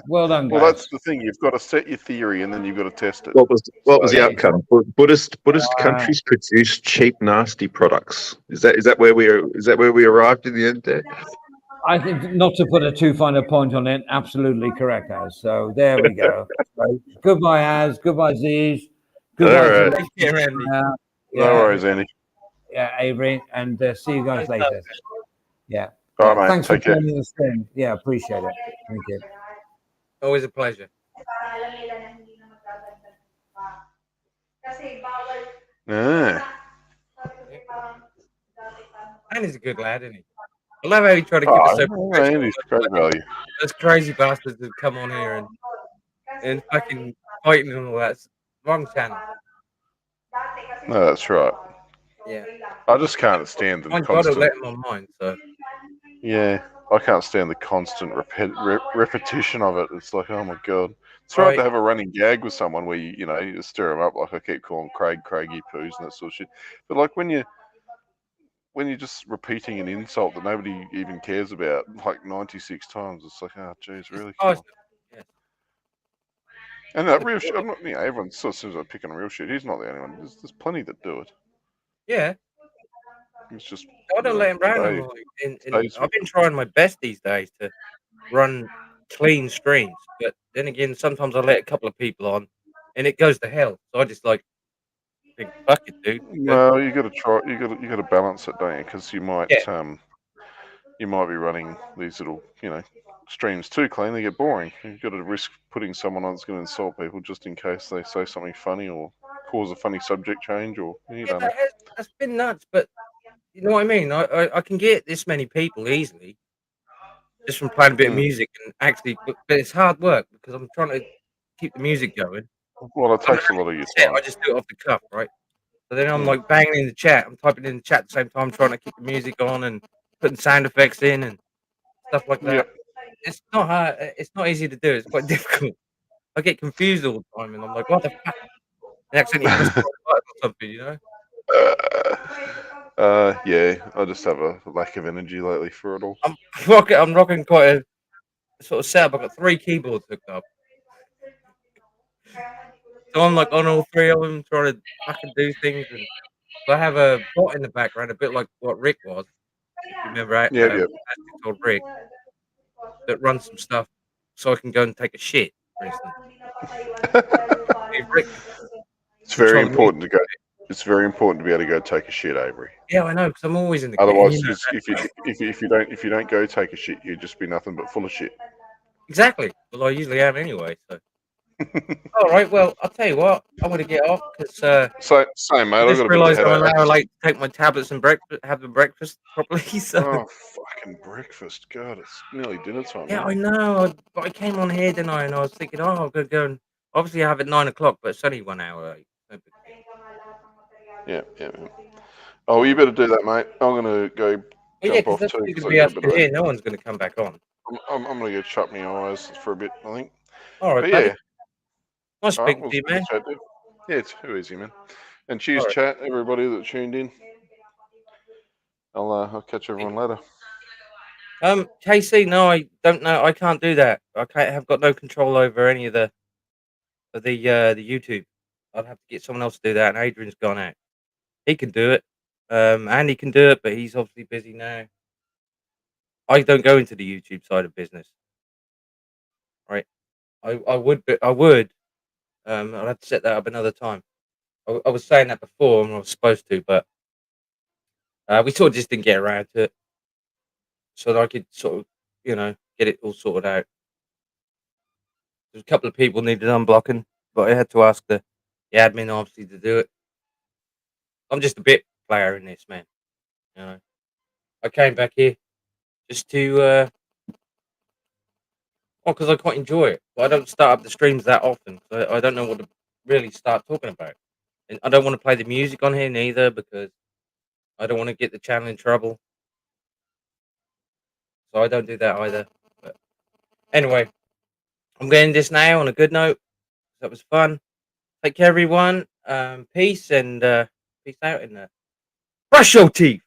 well done, guys. Well, that's the thing. You've got to set your theory, and then you've got to test it. What was the outcome? Buddhist countries produce cheap, nasty products. Is that where we arrived in the end there? I think, not to put a too fine a point on it, absolutely correct, Az. So there we go. So, goodbye, Az. Goodbye, Ziz. Goodbye, All right. to No worries, Andy. Yeah, Avery, and see you guys later. Yeah. All right, mate. Thanks for Take care. joining the stream. Yeah, appreciate it. Thank you. Always a pleasure. And he's a good lad, isn't he? I love how he tried to keep us so professional. Andy's great value. Those crazy bastards that come on here and fucking fighting and all that. It's wrong channel. No, that's right. Yeah. I just can't stand the I've got to constant. let him on mine, so. Yeah, I can't stand the constant repetition of it. It's like, oh my god. It's right to have a running gag with someone where you just stir them up. Like I keep calling Craig, Craigie poos and that sort of shit. But like when you're just repeating an insult that nobody even cares about like 96 times, it's like, oh geez, really? Come on. Yeah. And that real shit. I'm not. Everyone sort of seems like picking real shit. He's not the only one. There's plenty that do it. Yeah. It's just. I don't let him run. I've been trying my best these days to run clean streams, but then again, sometimes I let a couple of people on, and it goes to hell. So I just like think, fuck it, dude. No, you got to try. You got to balance it, don't you? Because you might you might be running these little streams too clean. They get boring. You've got to risk putting someone on that's going to insult people just in case they say something funny or cause a funny subject change or you don't know. That's been nuts, but you know what I mean. I can get this many people easily just from playing a bit of music and actually, but it's hard work because I'm trying to keep the music going. Well, it takes a lot of your time. I just do it off the cuff, right? So then I'm like banging in the chat. I'm typing in the chat at the same time, trying to keep the music on and putting sound effects in and stuff like that. Yep. It's not hard. It's not easy to do. It's quite difficult. I get confused all the time, and I'm like, "What the fuck?" And accidentally press the button or something, Yeah, I just have a lack of energy lately for it all. I'm rocking quite a sort of setup. I've got 3 keyboards hooked up. So I'm like on all 3 of them trying to fucking do things. And I have a bot in the background, a bit like what Rick was. If you remember, called Rick, that runs some stuff so I can go and take a shit, for instance. It's very important to go. It's very important to be able to go take a shit, Avery. Yeah, I know, because I'm always in the. Otherwise, if you don't take a shit, you'd just be nothing but full of shit. Exactly. Well, I usually am anyway. So. All right. Well, I'll tell you what. I'm going to get off because. Same, mate. I just realised I'm an hour late to take my tablets and have the breakfast properly. So. Oh, fucking breakfast! God, it's nearly dinner time. Yeah, I know. But I came on here, didn't I? And I was thinking, I'm going to go and obviously I have at 9 o'clock, but it's only 1 hour late. Yeah. Oh, you better do that, mate. I'm going to go jump off too. Going to be after here. No one's going to come back on. I'm going to go shut my eyes for a bit, I think. All right, but buddy. Nice speaking to you, man. Yeah, it's too easy, man. And cheers, chat, everybody that tuned in. I'll catch everyone later. KC, no, I don't know. I can't do that. Have got no control over any of the YouTube. I'd have to get someone else to do that, and Adrian's gone out. He can do it. Andy can do it, but he's obviously busy now. I don't go into the YouTube side of business. Right. I would, I would. I'll have to set that up another time. I was saying that before, and I was supposed to, but we sort of just didn't get around to it, so that I could sort of, get it all sorted out. There's a couple of people needed unblocking, but I had to ask the admin obviously to do it. I'm just a bit player in this, man. You know, I came back here just to, because I quite enjoy it, but I don't start up the streams that often. So I don't know what to really start talking about, and I don't want to play the music on here neither because I don't want to get the channel in trouble. So I don't do that either. But anyway, I'm getting this now on a good note. That was fun. Take care, everyone. Peace and peace out and brush your teeth.